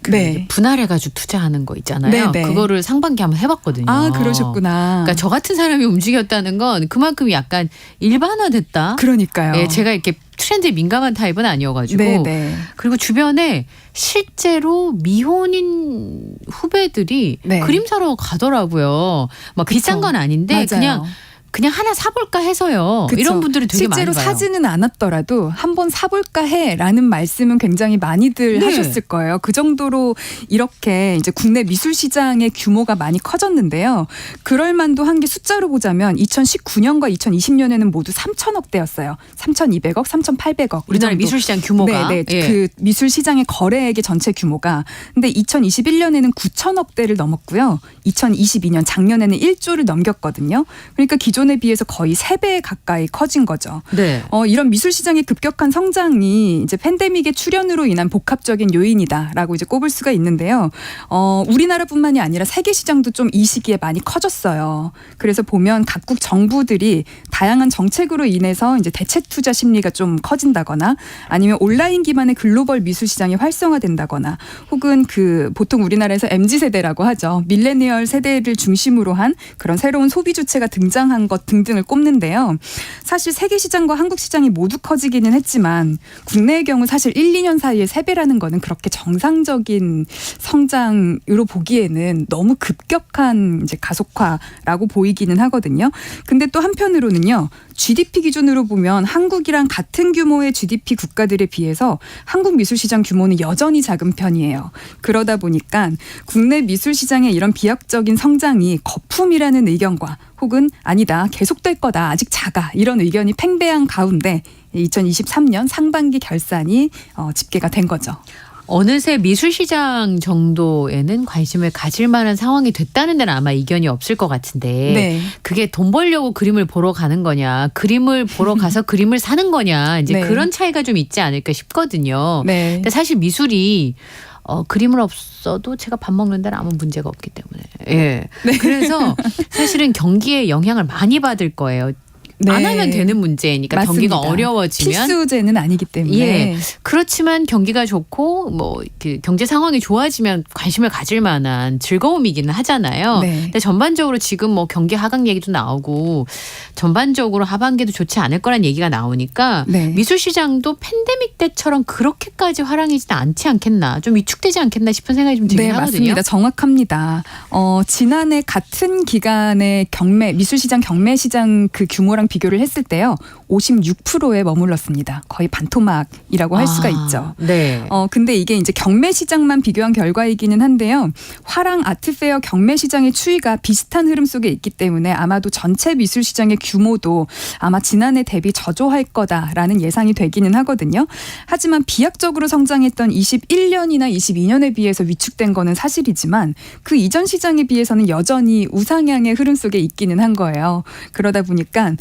네. 분할해가지고 투자하는 거 있잖아요. 네, 네. 그거를 상반기 한번 해봤거든요. 아, 그러셨구나. 그러니까 저 같은 사람이 움직였다는 건 그만큼 약간 일반화됐다. 그러니까요. 예, 제가 이렇게 트렌드에 민감한 타입은 아니어가지고. 네, 네. 그리고 주변에 실제로 미혼인 후배들이 네. 그림 사러 가더라고요. 막 비싼 건 아닌데 맞아요. 그냥 하나 사볼까 해서요. 그쵸. 이런 분들이 되게 많이 실제로 봐요. 사지는 않았더라도 한번 사볼까 해라는 말씀은 굉장히 많이들 네. 하셨을 거예요. 그 정도로 이렇게 이제 국내 미술 시장의 규모가 많이 커졌는데요. 그럴 만도 한 게 숫자로 보자면 2019년과 2020년에는 모두 3천억대였어요. 3,200억, 3,800억. 우리나라 미술 시장 규모가. 네, 예. 그 미술 시장의 거래액의 전체 규모가. 근데 2021년에는 9천억대를 넘었고요. 2022년 작년에는 1조를 넘겼거든요. 그러니까 기존에 비해서 거의 3배 가까이 커진 거죠. 네. 이런 미술 시장의 급격한 성장이 이제 팬데믹의 출현으로 인한 복합적인 요인이다라고 이제 꼽을 수가 있는데요. 우리나라뿐만이 아니라 세계 시장도 좀 이 시기에 많이 커졌어요. 그래서 보면 각국 정부들이 다양한 정책으로 인해서 이제 대책 투자 심리가 좀 커진다거나 아니면 온라인 기반의 글로벌 미술 시장이 활성화된다거나 혹은 그 보통 우리나라에서 MZ 세대라고 하죠. 밀레니얼 세대를 중심으로 한 그런 새로운 소비 주체가 등장한 것 등등을 꼽는데요. 사실 세계 시장과 한국 시장이 모두 커지기는 했지만 국내의 경우 사실 1, 2년 사이에 3배라는 거는 그렇게 정상적인 성장으로 보기에는 너무 급격한 이제 가속화라고 보이기는 하거든요. 근데 또 한편으로는요. GDP 기준으로 보면 한국이랑 같은 규모의 GDP 국가들에 비해서 한국 미술 시장 규모는 여전히 작은 편이에요. 그러다 보니까 국내 미술 시장의 이런 비약적인 성장이 거품이라는 의견과 혹은 아니다 계속될 거다 아직 작아 이런 의견이 팽배한 가운데 2023년 상반기 결산이 집계가 된 거죠. 어느새 미술시장 정도에는 관심을 가질 만한 상황이 됐다는 데는 아마 이견이 없을 것 같은데 네. 그게 돈 벌려고 그림을 보러 가는 거냐 그림을 보러 가서 그림을 사는 거냐 이제 네. 그런 차이가 좀 있지 않을까 싶거든요. 네. 근데 사실 미술이 그림은 없어도 제가 밥 먹는 데는 아무 문제가 없기 때문에 예. 네. 그래서 사실은 경기에 영향을 많이 받을 거예요. 네. 안 하면 되는 문제니까 맞습니다. 경기가 어려워지면 필수제는 아니기 때문에. 예. 그렇지만 경기가 좋고 뭐 그 경제 상황이 좋아지면 관심을 가질 만한 즐거움이기는 하잖아요. 네. 근데 전반적으로 지금 뭐 경기 하강 얘기도 나오고 전반적으로 하반기도 좋지 않을 거란 얘기가 나오니까 네. 미술 시장도 팬데믹 때처럼 그렇게까지 화랑이지는 않지 않겠나, 좀 위축되지 않겠나 싶은 생각이 좀 들긴 네, 하거든요. 맞습니다. 정확합니다. 지난해 같은 기간에 미술시장 경매시장 그 규모랑 비교를 했을 때요. 56%에 머물렀습니다. 거의 반토막이라고 할 수가 있죠. 네. 근데 이게 이제 경매시장만 비교한 결과이기는 한데요. 화랑 아트페어 경매시장의 추이가 비슷한 흐름 속에 있기 때문에 아마도 전체 미술시장의 규모도 아마 지난해 대비 저조할 거다라는 예상이 되기는 하거든요. 하지만 비약적으로 성장했던 21년이나 22년에 비해서 위축된 거는 사실이지만 그 이전 시장에 비해서는 여전히 우상향의 흐름 속에 있기는 한 거예요. 그러다 보니까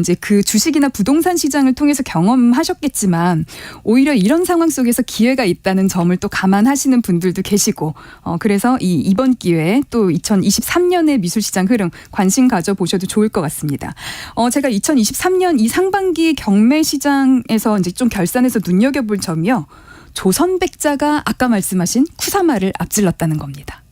이제 그 주식이나 부동산 시장을 통해서 경험하셨겠지만 오히려 이런 상황 속에서 기회가 있다는 점을 또 감안하시는 분들도 계시고 그래서 이번 기회에 또 2023년의 미술시장 흐름 관심 가져보셔도 좋을 것 같습니다. 제가 2023년 이 상반기 경매시장에서 이제 좀 결산해서 눈여겨볼 점이요. 조선백자가 아까 말씀하신 쿠사마를 앞질렀다는 겁니다.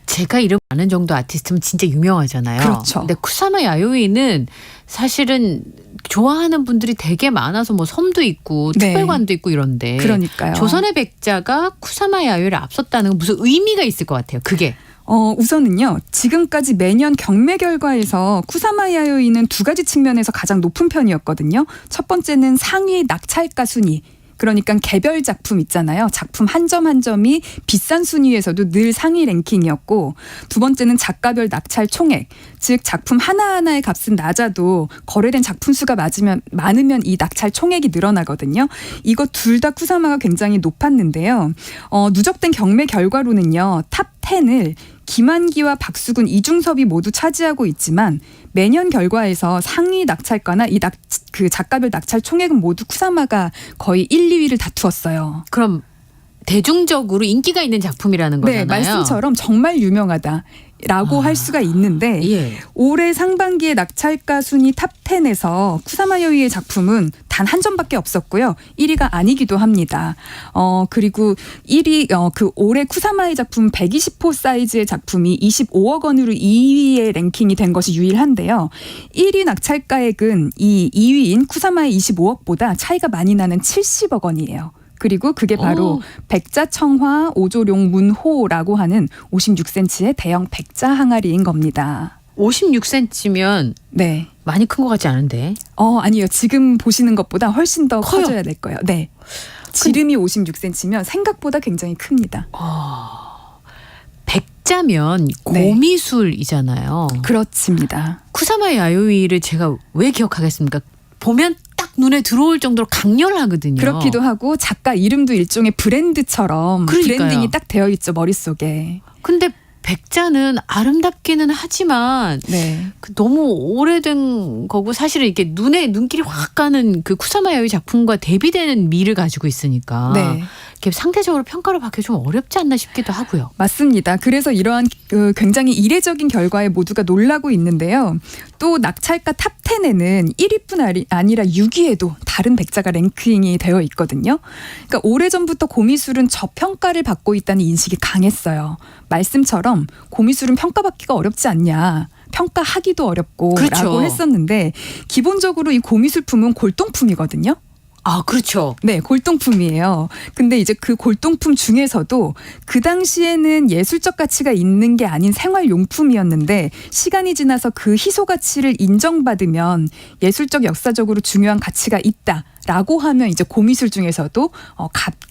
제가 이름 아는 정도 아티스트면 진짜 유명하잖아요. 그렇죠. 근데 쿠사마 야요이는 사실은 좋아하는 분들이 되게 많아서 뭐 섬도 있고 네. 특별관도 있고 이런데 그러니까요. 조선의 백자가 쿠사마 야요이를 앞섰다는 건 무슨 의미가 있을 것 같아요. 그게. 우선은요. 지금까지 매년 경매 결과에서 쿠사마 야요이는 두 가지 측면에서 가장 높은 편이었거든요. 첫 번째는 상위 낙찰가 순위. 그러니까 개별 작품 있잖아요. 작품 한 점 한 점이 비싼 순위에서도 늘 상위 랭킹이었고, 두 번째는 작가별 낙찰 총액, 즉 작품 하나하나의 값은 낮아도 거래된 작품 수가 많으면 이 낙찰 총액이 늘어나거든요. 이거 둘 다 쿠사마가 굉장히 높았는데요. 누적된 경매 결과로는요. 탑 10을 김한기와 박수근, 이중섭이 모두 차지하고 있지만 매년 결과에서 상위 낙찰가나 그 작가별 낙찰 총액은 모두 쿠사마가 거의 1, 2위를 다투었어요. 그럼 대중적으로 인기가 있는 작품이라는 거잖아요. 네, 말씀처럼 정말 유명하다라고 할 수가 있는데 예. 올해 상반기의 낙찰가 순위 탑 10에서 쿠사마 야요이의 작품은 단 한 점밖에 없었고요. 1위가 아니기도 합니다. 그리고 1위 그 올해 쿠사마의 작품 120호 사이즈의 작품이 25억 원으로 2위에 랭킹이 된 것이 유일한데요. 1위 낙찰가액은 이 2위인 쿠사마의 25억보다 차이가 많이 나는 70억 원이에요. 그리고 그게 바로 백자청화 오조룡 문호라고 하는 56cm의 대형 백자 항아리인 겁니다. 56cm면 네. 많이 큰 것 같지 않은데. 아니요. 지금 보시는 것보다 훨씬 더 커요. 커져야 될 거예요. 네. 지름이 56cm면 생각보다 굉장히 큽니다. 백자면 고미술이잖아요. 그렇습니다. 쿠사마 야요이를 제가 왜 기억하겠습니까? 보면 딱 눈에 들어올 정도로 강렬하거든요. 그렇기도 하고 작가 이름도 일종의 브랜드처럼 그러니까요. 브랜딩이 딱 되어 있죠. 머릿속에. 근데 백자는 아름답기는 하지만 네. 너무 오래된 거고 사실은 이렇게 눈길이 확 가는 그 쿠사마 야요이 작품과 대비되는 미를 가지고 있으니까 네. 이렇게 상대적으로 평가를 받기 좀 어렵지 않나 싶기도 하고요. 맞습니다. 그래서 이러한 굉장히 이례적인 결과에 모두가 놀라고 있는데요. 또 낙찰가 탑 10에는 1위뿐 아니라 6위에도 다른 백자가 랭킹이 되어 있거든요. 그러니까 오래전부터 고미술은 저평가를 받고 있다는 인식이 강했어요. 말씀처럼 고미술은 평가받기가 어렵지 않냐. 평가하기도 어렵고 그렇죠. 라고 했었는데 기본적으로 이 고미술품은 골동품이거든요. 아, 그렇죠. 네, 골동품이에요. 근데 이제 그 골동품 중에서도 그 당시에는 예술적 가치가 있는 게 아닌 생활용품이었는데 시간이 지나서 그 희소 가치를 인정받으면 예술적 역사적으로 중요한 가치가 있다라고 하면 이제 고미술 중에서도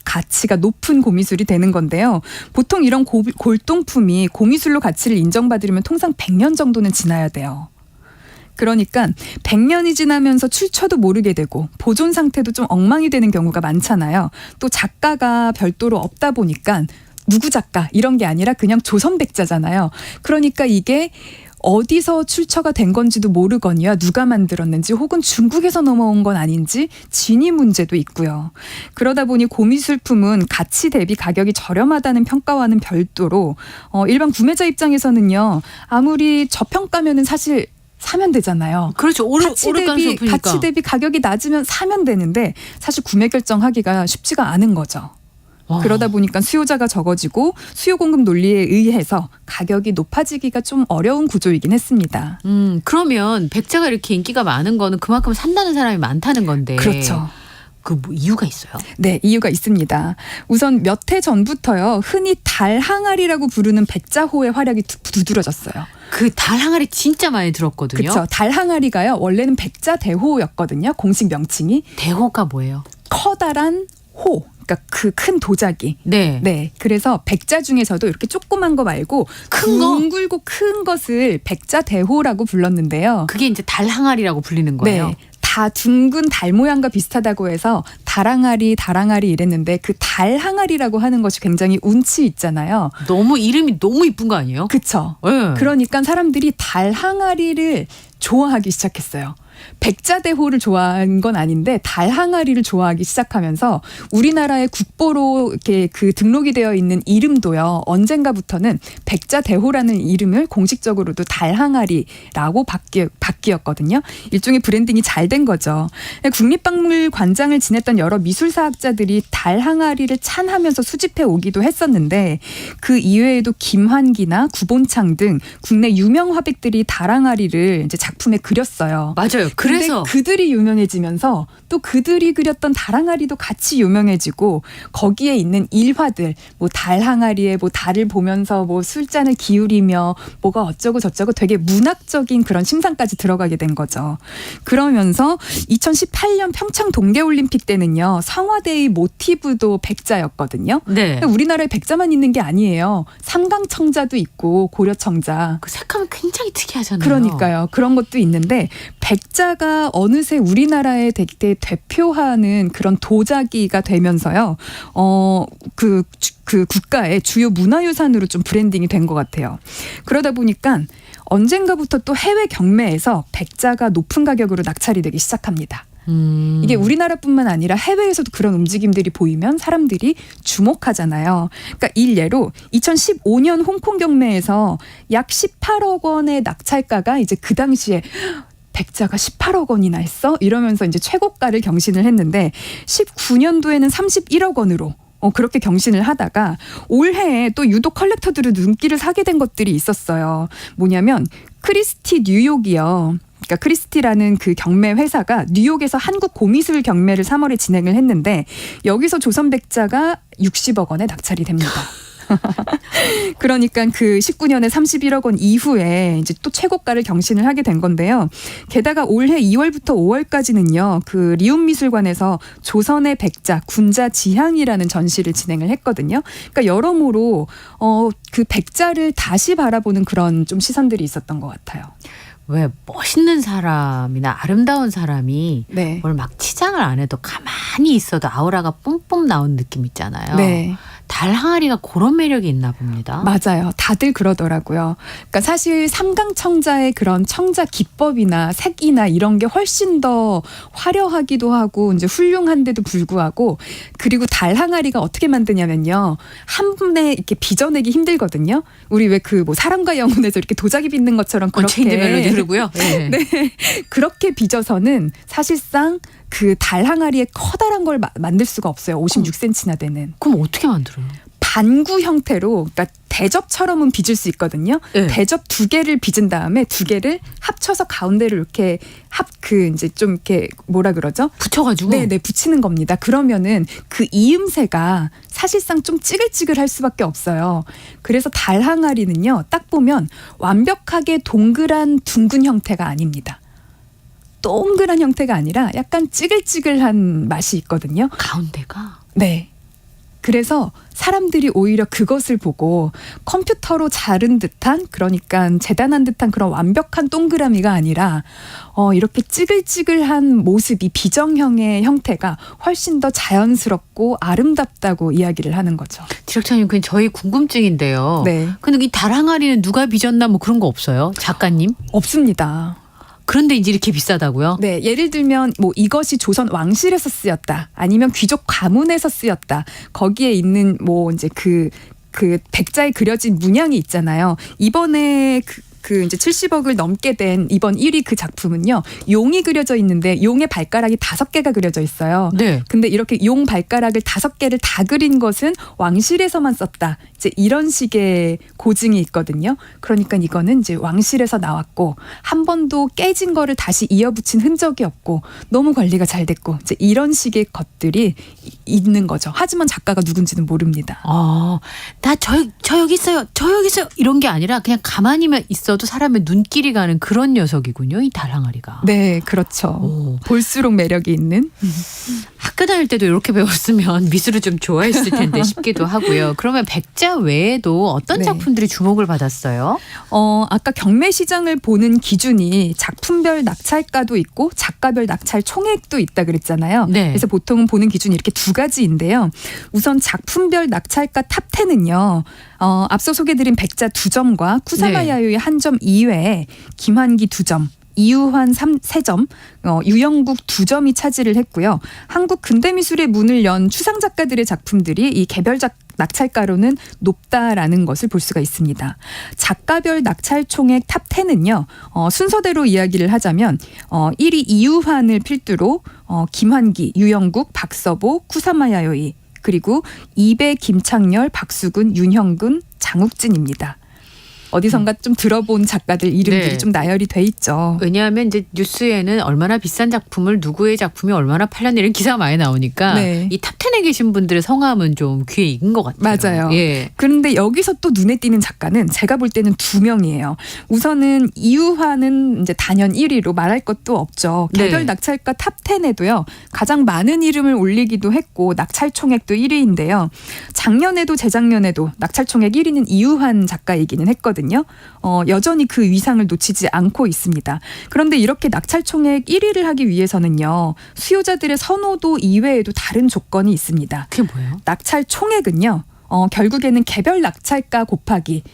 가치가 높은 고미술이 되는 건데요. 보통 이런 골동품이 고미술로 가치를 인정받으려면 통상 100년 정도는 지나야 돼요. 그러니까 100년이 지나면서 출처도 모르게 되고 보존 상태도 좀 엉망이 되는 경우가 많잖아요. 또 작가가 별도로 없다 보니까 누구 작가 이런 게 아니라 그냥 조선백자잖아요. 그러니까 이게 어디서 출처가 된 건지도 모르거니와 누가 만들었는지 혹은 중국에서 넘어온 건 아닌지 진위 문제도 있고요. 그러다 보니 고미술품은 가치 대비 가격이 저렴하다는 평가와는 별도로 일반 구매자 입장에서는요. 아무리 저평가면은 사실 사면 되잖아요. 그렇죠. 가치 대비 가격이 낮으면 사면 되는데 사실 구매 결정하기가 쉽지가 않은 거죠. 그러다 보니까 수요자가 적어지고 수요 공급 논리에 의해서 가격이 높아지기가 좀 어려운 구조이긴 했습니다. 그러면 백자가 이렇게 인기가 많은 거는 그만큼 산다는 사람이 많다는 건데. 그렇죠. 뭐 이유가 있어요? 네, 이유가 있습니다. 우선 몇 해 전부터요. 흔히 달 항아리라고 부르는 백자호의 활약이 두드러졌어요. 그 달 항아리 진짜 많이 들었거든요. 그렇죠. 달 항아리가요. 원래는 백자대호였거든요. 공식 명칭이. 대호가 뭐예요? 커다란 호. 그러니까 그 큰 도자기. 네. 네. 그래서 백자 중에서도 이렇게 조그만 거 말고 큰 거? 둥글고 큰 것을 백자대호라고 불렀는데요. 그게 이제 달 항아리라고 불리는 거예요. 네. 다 둥근 달 모양과 비슷하다고 해서 달항아리 이랬는데 그 달 항아리라고 하는 것이 굉장히 운치 있잖아요. 너무 이름이 너무 이쁜 거 아니에요? 그렇죠. 네. 그러니까 사람들이 달 항아리를 좋아하기 시작했어요. 백자대호를 좋아한 건 아닌데 달 항아리를 좋아하기 시작하면서 우리나라의 국보로 이렇게 그 등록이 되어 있는 이름도요. 언젠가부터는 백자대호라는 이름을 공식적으로도 달 항아리라고 바뀌었거든요. 일종의 브랜딩이 잘 된 거죠. 국립박물관장을 지냈던 여러 미술사학자들이 달 항아리를 찬하면서 수집해 오기도 했었는데 그 이외에도 김환기나 구본창 등 국내 유명 화백들이 달 항아리를 이제 작품에 그렸어요. 맞아요. 그래서 그들이 유명해지면서 또 그들이 그렸던 달 항아리도 같이 유명해지고 거기에 있는 일화들 뭐 달 항아리에 뭐 달을 보면서 뭐 술잔을 기울이며 뭐가 어쩌고 저쩌고 되게 문학적인 그런 심상까지 들어가게 된 거죠. 그러면서 2018년 평창 동계올림픽 때는요. 성화대의 모티브도 백자였거든요. 네. 우리나라에 백자만 있는 게 아니에요. 삼강청자도 있고 고려청자. 그 색감이 굉장히 특이하잖아요. 그러니까요. 그런 것도 있는데 백자가 어느새 우리나라의 되게 대표하는 그런 도자기가 되면서요. 그 국가의 주요 문화유산으로 좀 브랜딩이 된 것 같아요. 그러다 보니까 언젠가부터 또 해외 경매에서 백자가 높은 가격으로 낙찰이 되기 시작합니다. 이게 우리나라뿐만 아니라 해외에서도 그런 움직임들이 보이면 사람들이 주목하잖아요. 그러니까 일례로 2015년 홍콩 경매에서 약 18억 원의 낙찰가가 이제 그 당시에 백자가 18억 원이나 했어? 이러면서 이제 최고가를 경신을 했는데 19년도에는 31억 원으로 그렇게 경신을 하다가 올해에 또 유독 컬렉터들의 눈길을 사게 된 것들이 있었어요. 뭐냐면 크리스티 뉴욕이요. 그러니까 크리스티라는 그 경매 회사가 뉴욕에서 한국 고미술 경매를 3월에 진행을 했는데 여기서 조선 백자가 60억 원에 낙찰이 됩니다. 그러니까 그 19년에 31억 원 이후에 이제 또 최고가를 경신을 하게 된 건데요. 게다가 올해 2월부터 5월까지는요. 그 리움미술관에서 조선의 백자 군자 지향이라는 전시를 진행을 했거든요. 그러니까 여러모로 그 백자를 다시 바라보는 그런 좀 시선들이 있었던 것 같아요. 왜 멋있는 사람이나 아름다운 사람이 네. 뭘 막 치장을 안 해도 가만히 있어도 아우라가 뿜뿜 나오는 느낌 있잖아요. 네. 달 항아리가 그런 매력이 있나 봅니다. 맞아요. 다들 그러더라고요. 그러니까 사실 삼강청자의 그런 청자 기법이나 색이나 이런 게 훨씬 더 화려하기도 하고 이제 훌륭한데도 불구하고 그리고 달 항아리가 어떻게 만드냐면요. 한 분에 이렇게 빚어내기 힘들거든요. 우리 왜 그 뭐 사랑과 영혼에서 이렇게 도자기 빚는 것처럼 그렇게 체인드 멜로디 흐르고요. 네. 네. 그렇게 빚어서는 사실상 그 달 항아리에 커다란 걸 만들 수가 없어요. 56cm나 되는. 그럼 어떻게 만들어요? 반구 형태로 그러니까 대접처럼은 빚을 수 있거든요. 네. 대접 2개를 빚은 다음에 2개를 합쳐서 가운데를 이렇게 이제 좀 이렇게 뭐라 그러죠? 붙여가지고. 네, 붙이는 겁니다. 그러면은 그 이음새가 사실상 좀 찌글찌글할 수밖에 없어요. 그래서 달 항아리는요, 딱 보면 완벽하게 동그란 둥근 형태가 아닙니다. 동그란 형태가 아니라 약간 찌글찌글한 맛이 있거든요. 가운데가? 네. 그래서 사람들이 오히려 그것을 보고 컴퓨터로 자른 듯한 그러니까 재단한 듯한 그런 완벽한 동그라미가 아니라 이렇게 찌글찌글한 모습이 비정형의 형태가 훨씬 더 자연스럽고 아름답다고 이야기를 하는 거죠. 지력자님 그게 저희 궁금증인데요. 네. 근데 이 달 항아리는 누가 빚었나 뭐 그런 거 없어요? 작가님? 없습니다. 그런데 이제 이렇게 비싸다고요? 네, 예를 들면 뭐 이것이 조선 왕실에서 쓰였다, 아니면 귀족 가문에서 쓰였다. 거기에 있는 뭐 이제 그 백자에 그려진 문양이 있잖아요. 이번에 그 이제 70억을 넘게 된 이번 1위 그 작품은요. 용이 그려져 있는데 용의 발가락이 5개가 그려져 있어요. 네. 근데 이렇게 용 발가락을 5개를 다 그린 것은 왕실에서만 썼다. 이제 이런 식의 고증이 있거든요. 그러니까 이거는 이제 왕실에서 나왔고 한 번도 깨진 거를 다시 이어붙인 흔적이 없고 너무 관리가 잘 됐고 이제 이런 식의 것들이 있는 거죠. 하지만 작가가 누군지는 모릅니다. 나 저 여기 있어요. 저 여기 있어요. 이런 게 아니라 그냥 가만히만 있어도 사람의 눈길이 가는 그런 녀석이군요. 이 달항아리가. 네, 그렇죠. 볼수록 매력이 있는. 학교 다닐 때도 이렇게 배웠으면 미술을 좀 좋아했을 텐데 싶기도 하고요. 그러면 백자 외에도 어떤 네. 작품들이 주목을 받았어요? 아까 경매 시장을 보는 기준이 작품별 낙찰가도 있고 작가별 낙찰 총액도 있다 그랬잖아요. 네. 그래서 보통은 보는 기준이 이렇게 두 가지인데요. 우선 작품별 낙찰가 탑 10은요. 앞서 소개드린 백자 2점과 쿠사마 네. 야요의 1점 이외에 김환기 2점, 이유환 3점, 유영국 2점이 차지를 했고요. 한국 근대미술의 문을 연 추상 작가들의 작품들이 이 개별 낙찰가로는 높다라는 것을 볼 수가 있습니다. 작가별 낙찰 총액 탑 10은요. 순서대로 이야기를 하자면 1위 이유환을 필두로 김환기, 유영국, 박서보, 쿠사마 야요이 그리고 이배, 김창렬, 박수근, 윤형근, 장욱진입니다. 어디선가 좀 들어본 작가들 이름들이 네. 좀 나열이 돼 있죠. 왜냐하면 이제 뉴스에는 얼마나 비싼 작품을 누구의 작품이 얼마나 팔렸나 이런 기사가 많이 나오니까 네. 이 탑 10에 계신 분들의 성함은 좀 귀에 익은 것 같아요. 맞아요. 예. 그런데 여기서 또 눈에 띄는 작가는 제가 볼 때는 2명이에요. 우선은 이유환은 이제 단연 1위로 말할 것도 없죠. 개별 네. 낙찰가 탑 10에도요. 가장 많은 이름을 올리기도 했고 낙찰 총액도 1위인데요. 작년에도 재작년에도 낙찰 총액 1위는 이유환 작가이기는 했거든요. 여전히 그 위상을 놓치지 않고 있습니다. 그런데 이렇게 낙찰 총액 1위를 하기 위해서는요. 수요자들의 선호도 이외에도 다른 조건이 있습니다. 그게 뭐예요? 낙찰 총액은요. 결국에는 개별 낙찰가 곱하기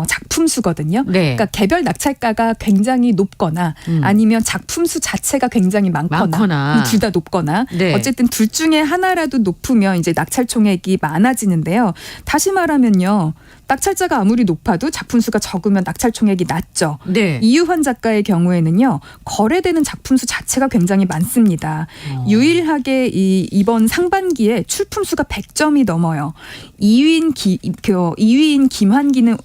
작품 수거든요. 네. 그러니까 개별 낙찰가가 굉장히 높거나 아니면 작품 수 자체가 굉장히 많거나 둘 다 높거나 네. 어쨌든 둘 중에 하나라도 높으면 이제 낙찰 총액이 많아지는데요. 다시 말하면요. 낙찰자가 아무리 높아도 작품 수가 적으면 낙찰 총액이 낮죠. 네. 이유환 작가의 경우에는요. 거래되는 작품 수 자체가 굉장히 많습니다. 유일하게 이번 상반기에 출품 수가 100점이 넘어요. 2위인 김환기는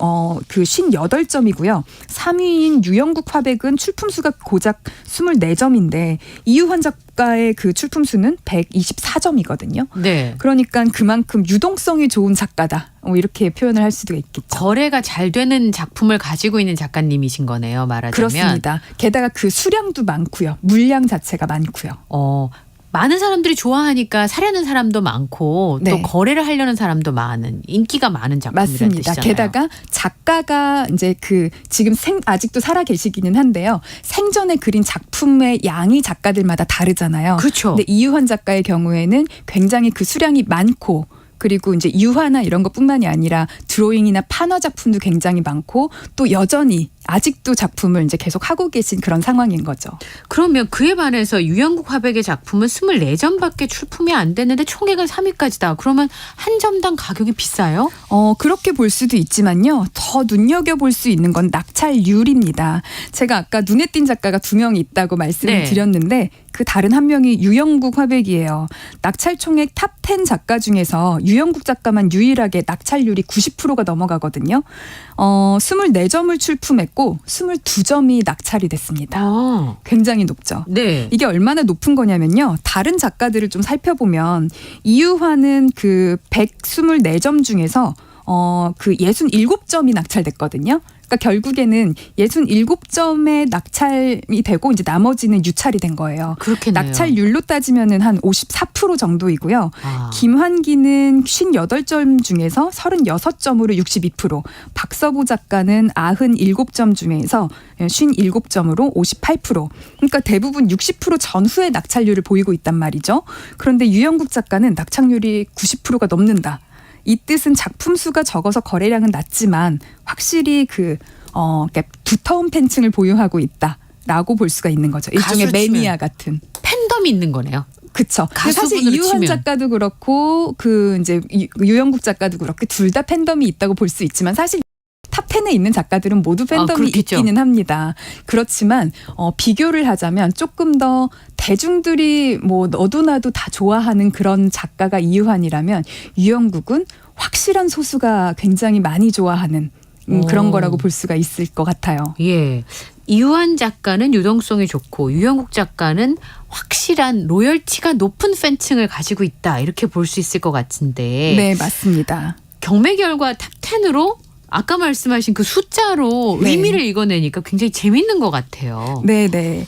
그 58점이고요. 3위인 유영국 화백은 출품 수가 고작 24점인데 이유환 작가의 그 출품 수는 124점이거든요. 네. 그러니까 그만큼 유동성이 좋은 작가다. 이렇게 표현을 할 수도 있겠죠. 거래가 잘 되는 작품을 가지고 있는 작가님이신 거네요. 말하자면. 그렇습니다. 게다가 그 수량도 많고요. 물량 자체가 많고요. 많은 사람들이 좋아하니까 사려는 사람도 많고 네. 또 거래를 하려는 사람도 많은 인기가 많은 작품이라는 맞습니다. 뜻이잖아요. 게다가 작가가 이제 그 지금 아직도 살아 계시기는 한데요. 생전에 그린 작품의 양이 작가들마다 다르잖아요. 그렇죠. 근데 이유환 작가의 경우에는 굉장히 그 수량이 많고 그리고 이제 유화나 이런 것뿐만이 아니라 드로잉이나 판화 작품도 굉장히 많고 또 여전히 아직도 작품을 이제 계속 하고 계신 그런 상황인 거죠. 그러면 그에 반해서 유영국 화백의 작품은 24점밖에 출품이 안 됐는데 총액은 3위까지다. 그러면 한 점당 가격이 비싸요? 그렇게 볼 수도 있지만요. 더 눈여겨볼 수 있는 건 낙찰률입니다. 제가 아까 눈에 띈 작가가 2명이 있다고 말씀을 네. 드렸는데 그 다른 한 명이 유영국 화백이에요. 낙찰 총액 탑 10 작가 중에서 유영국 작가만 유일하게 낙찰률이 90%가 넘어가거든요. 24점을 출품했고 22점이 낙찰이 됐습니다. 굉장히 높죠. 네. 이게 얼마나 높은 거냐면요. 다른 작가들을 좀 살펴보면 이유환은 그 124점 중에서 그 67점이 낙찰됐거든요. 그러니까 결국에는 67점의 낙찰이 되고 이제 나머지는 유찰이 된 거예요. 그렇겠네요. 낙찰률로 따지면은 한 54% 정도이고요. 김환기는 58점 중에서 36점으로 62%, 박서보 작가는 97점 중에서 57점으로 58%. 그러니까 대부분 60% 전후의 낙찰률을 보이고 있단 말이죠. 그런데 유영국 작가는 낙찰률이 90%가 넘는다. 이 뜻은 작품 수가 적어서 거래량은 낮지만 확실히 그러니까 두터운 팬층을 보유하고 있다라고 볼 수가 있는 거죠. 일종의 매니아 같은 팬덤이 있는 거네요. 그렇죠. 사실 이유환 작가도 그렇고 그 이제 유영국 작가도 그렇고 둘 다 팬덤이 있다고 볼 수 있지만 사실 탑 탑10에 있는 작가들은 모두 팬덤이 그렇겠죠. 있기는 합니다. 그렇지만 비교를 하자면 조금 더 대중들이 뭐 너도 나도 다 좋아하는 그런 작가가 이유환이라면 유영국은 확실한 소수가 굉장히 많이 좋아하는 그런 거라고 볼 수가 있을 것 같아요. 예. 이유환 작가는 유동성이 좋고 유영국 작가는 확실한 로열티가 높은 팬층을 가지고 있다. 이렇게 볼 수 있을 것 같은데. 네, 맞습니다. 경매 결과 탑10으로 아까 말씀하신 그 숫자로 네. 의미를 읽어내니까 굉장히 재밌는 것 같아요. 네네.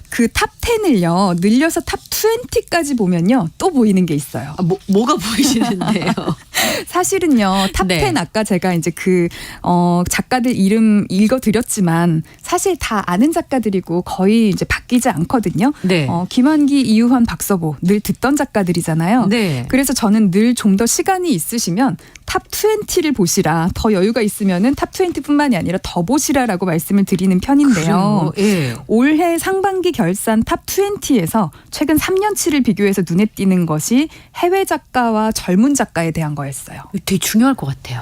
그 탑10을요, 늘려서 탑20까지 보면요, 또 보이는 게 있어요. 뭐가 보이시는데요? 사실은요, 탑10 네. 아까 제가 이제 작가들 이름 읽어드렸지만 사실 다 아는 작가들이고 거의 이제 바뀌지 않거든요. 네. 김환기, 이유환, 박서보 늘 듣던 작가들이잖아요. 네. 그래서 저는 늘 좀 더 시간이 있으시면 탑 20를 보시라. 더 여유가 있으면은 탑 20뿐만이 아니라 더 보시라라고 말씀을 드리는 편인데요. 그래요? 예. 올해 상반기 결산 탑 20에서 최근 3년치를 비교해서 눈에 띄는 것이 해외 작가와 젊은 작가에 대한 거였어요. 되게 중요할 것 같아요.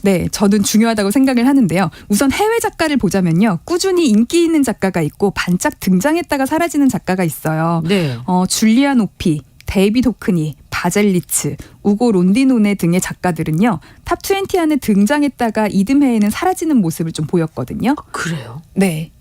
네, 저는 중요하다고 생각을 하는데요. 우선 해외 작가를 보자면요. 꾸준히 인기 있는 작가가 있고 반짝 등장했다가 사라지는 작가가 있어요. 네. 줄리안 오피, 데이비드 호크니, 바젤리츠, 우고 론디노네 등의 작가들은요. 탑 20 안에 등장했다가 이듬해에는 사라지는 모습을 좀 보였거든요. 그래요? 네.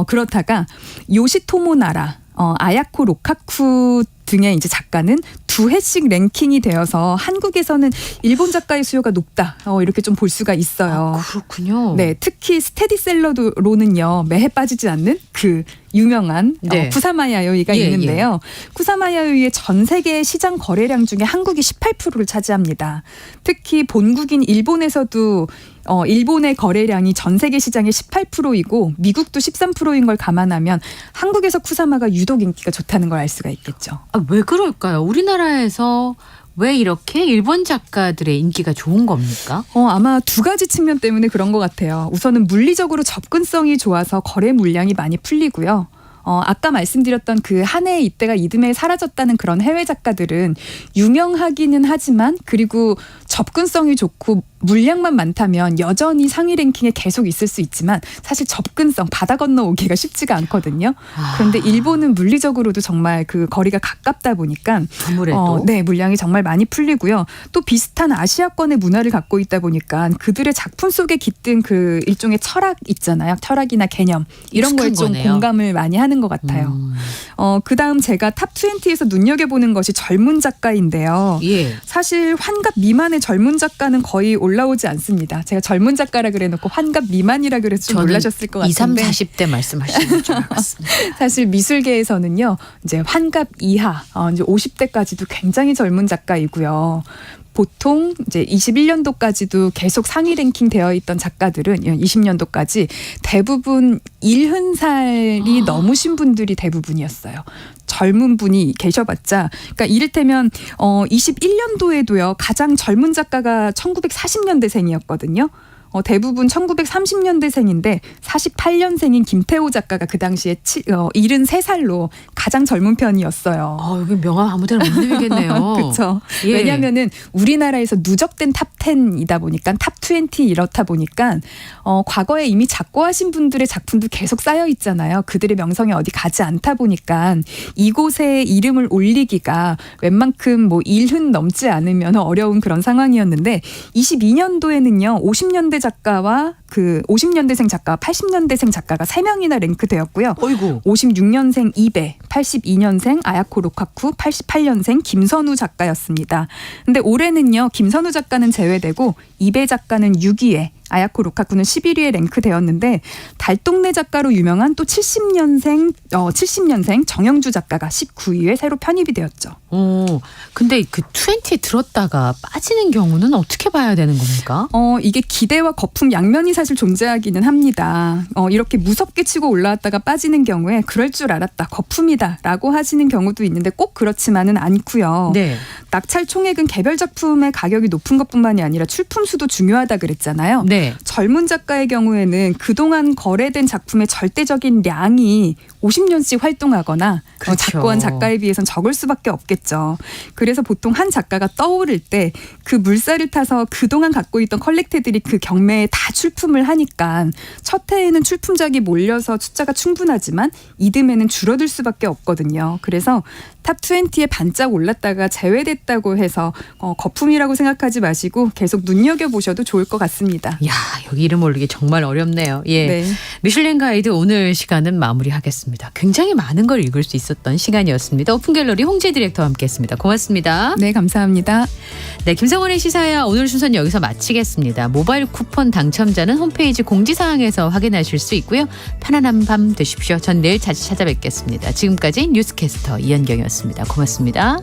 그렇다가 요시토모 나라, 아야코 로카쿠 등의 이제 작가는 두 해씩 랭킹이 되어서 한국에서는 일본 작가의 수요가 높다. 이렇게 좀 볼 수가 있어요. 그렇군요. 네, 특히 스테디셀러로는요 매해 빠지지 않는 그 유명한 네. 쿠사마 야요이가 예, 있는데요. 쿠사마 야요이의 전 세계 시장 거래량 중에 한국이 18%를 차지합니다. 특히 본국인 일본에서도 일본의 거래량이 전 세계 시장의 18%이고 미국도 13%인 걸 감안하면 한국에서 쿠사마가 유독 인기가 좋다는 걸 알 수가 있겠죠. 왜 그럴까요? 우리나라에서 왜 이렇게 일본 작가들의 인기가 좋은 겁니까? 아마 두 가지 측면 때문에 그런 것 같아요. 우선은 물리적으로 접근성이 좋아서 거래 물량이 많이 풀리고요. 아까 말씀드렸던 그 한 해의 이때가 이듬해에 사라졌다는 그런 해외 작가들은 유명하기는 하지만 그리고 접근성이 좋고 물량만 많다면 여전히 상위 랭킹에 계속 있을 수 있지만 사실 접근성 바다 건너오기가 쉽지가 않거든요. 그런데 일본은 물리적으로도 정말 그 거리가 가깝다 보니까 아무래도 네, 물량이 정말 많이 풀리고요. 또 비슷한 아시아권의 문화를 갖고 있다 보니까 그들의 작품 속에 깃든 그 일종의 철학 있잖아요. 철학이나 개념 이런 거에 좀 공감을 많이 하는 것 같아요. 그다음 제가 탑 20에서 눈여겨보는 것이 젊은 작가인데요. 예. 사실 환갑 미만의 젊은 작가는 거의 올라오지 않습니다. 제가 젊은 작가라 그래놓고 환갑 미만이라 그래서 좀 놀라셨을 것 같은데 20, 30대 말씀하시는 줄 알았습니다. 사실 미술계에서는요. 이제 환갑 이하 이제 50대까지도 굉장히 젊은 작가이고요. 보통 이제 21년도까지도 계속 상위 랭킹 되어 있던 작가들은 20년도까지 대부분 70살이 넘으신 분들이 대부분이었어요. 젊은 분이 계셔봤자, 그러니까 이를테면 21년도에도요 가장 젊은 작가가 1940년대생이었거든요. 대부분 1930년대생인데 48년생인 김태호 작가가 그 당시에 73살로 가장 젊은 편이었어요. 여기 명함 아무데나 못 내밀겠네요. 그렇죠. 예. 왜냐하면은 우리나라에서 누적된 탑 10이다 보니까 탑 20 이렇다 보니까 과거에 이미 작고하신 분들의 작품도 계속 쌓여 있잖아요. 그들의 명성이 어디 가지 않다 보니까 이곳에 이름을 올리기가 웬만큼 뭐 1흔 넘지 않으면 어려운 그런 상황이었는데 22년도에는요 50년대 작가와 그 50년대생 작가와 80년대생 작가가 3명이나 랭크되었고요. 어이구. 56년생 이배, 82년생 아야코 로카쿠, 88년생 김선우 작가였습니다. 근데 올해는요. 김선우 작가는 제외되고 이배 작가는 6위에 아야코 로카쿠는 11위에 랭크되었는데 달동네 작가로 유명한 또 70년생 정영주 작가가 19위에 새로 편입이 되었죠. 근데 그 20에 들었다가 빠지는 경우는 어떻게 봐야 되는 겁니까? 이게 기대와 거품 양면이 사실 존재하기는 합니다. 이렇게 무섭게 치고 올라왔다가 빠지는 경우에 그럴 줄 알았다. 거품이다. 아니다라고 하시는 경우도 있는데 꼭 그렇지만은 않고요. 네. 낙찰 총액은 개별 작품의 가격이 높은 것뿐만이 아니라 출품 수도 중요하다 그랬잖아요. 네. 젊은 작가의 경우에는 그동안 거래된 작품의 절대적인 량이 50년씩 활동하거나 그렇죠. 작고한 작가에 비해서는 적을 수밖에 없겠죠. 그래서 보통 한 작가가 떠오를 때 그 물살을 타서 그동안 갖고 있던 컬렉터들이 그 경매에 다 출품을 하니까 첫 해에는 출품작이 몰려서 숫자가 충분하지만 이듬해는 줄어들 수밖에 없거든요. 그래서 탑 20에 반짝 올랐다가 제외됐다고 해서 거품이라고 생각하지 마시고 계속 눈여겨보셔도 좋을 것 같습니다. 야, 여기 이름 모르기 정말 어렵네요. 예. 네. 미슐랭 가이드 오늘 시간은 마무리하겠습니다. 굉장히 많은 걸 읽을 수 있었던 시간이었습니다. 오픈갤러리 홍재 디렉터와 함께했습니다. 고맙습니다. 네, 감사합니다. 네, 김성원의 시사야 오늘 순서는 여기서 마치겠습니다. 모바일 쿠폰 당첨자는 홈페이지 공지사항에서 확인하실 수 있고요. 편안한 밤 되십시오. 전 내일 다시 찾아뵙겠습니다. 지금까지 뉴스캐스터 이현경이었습니다. 고맙습니다.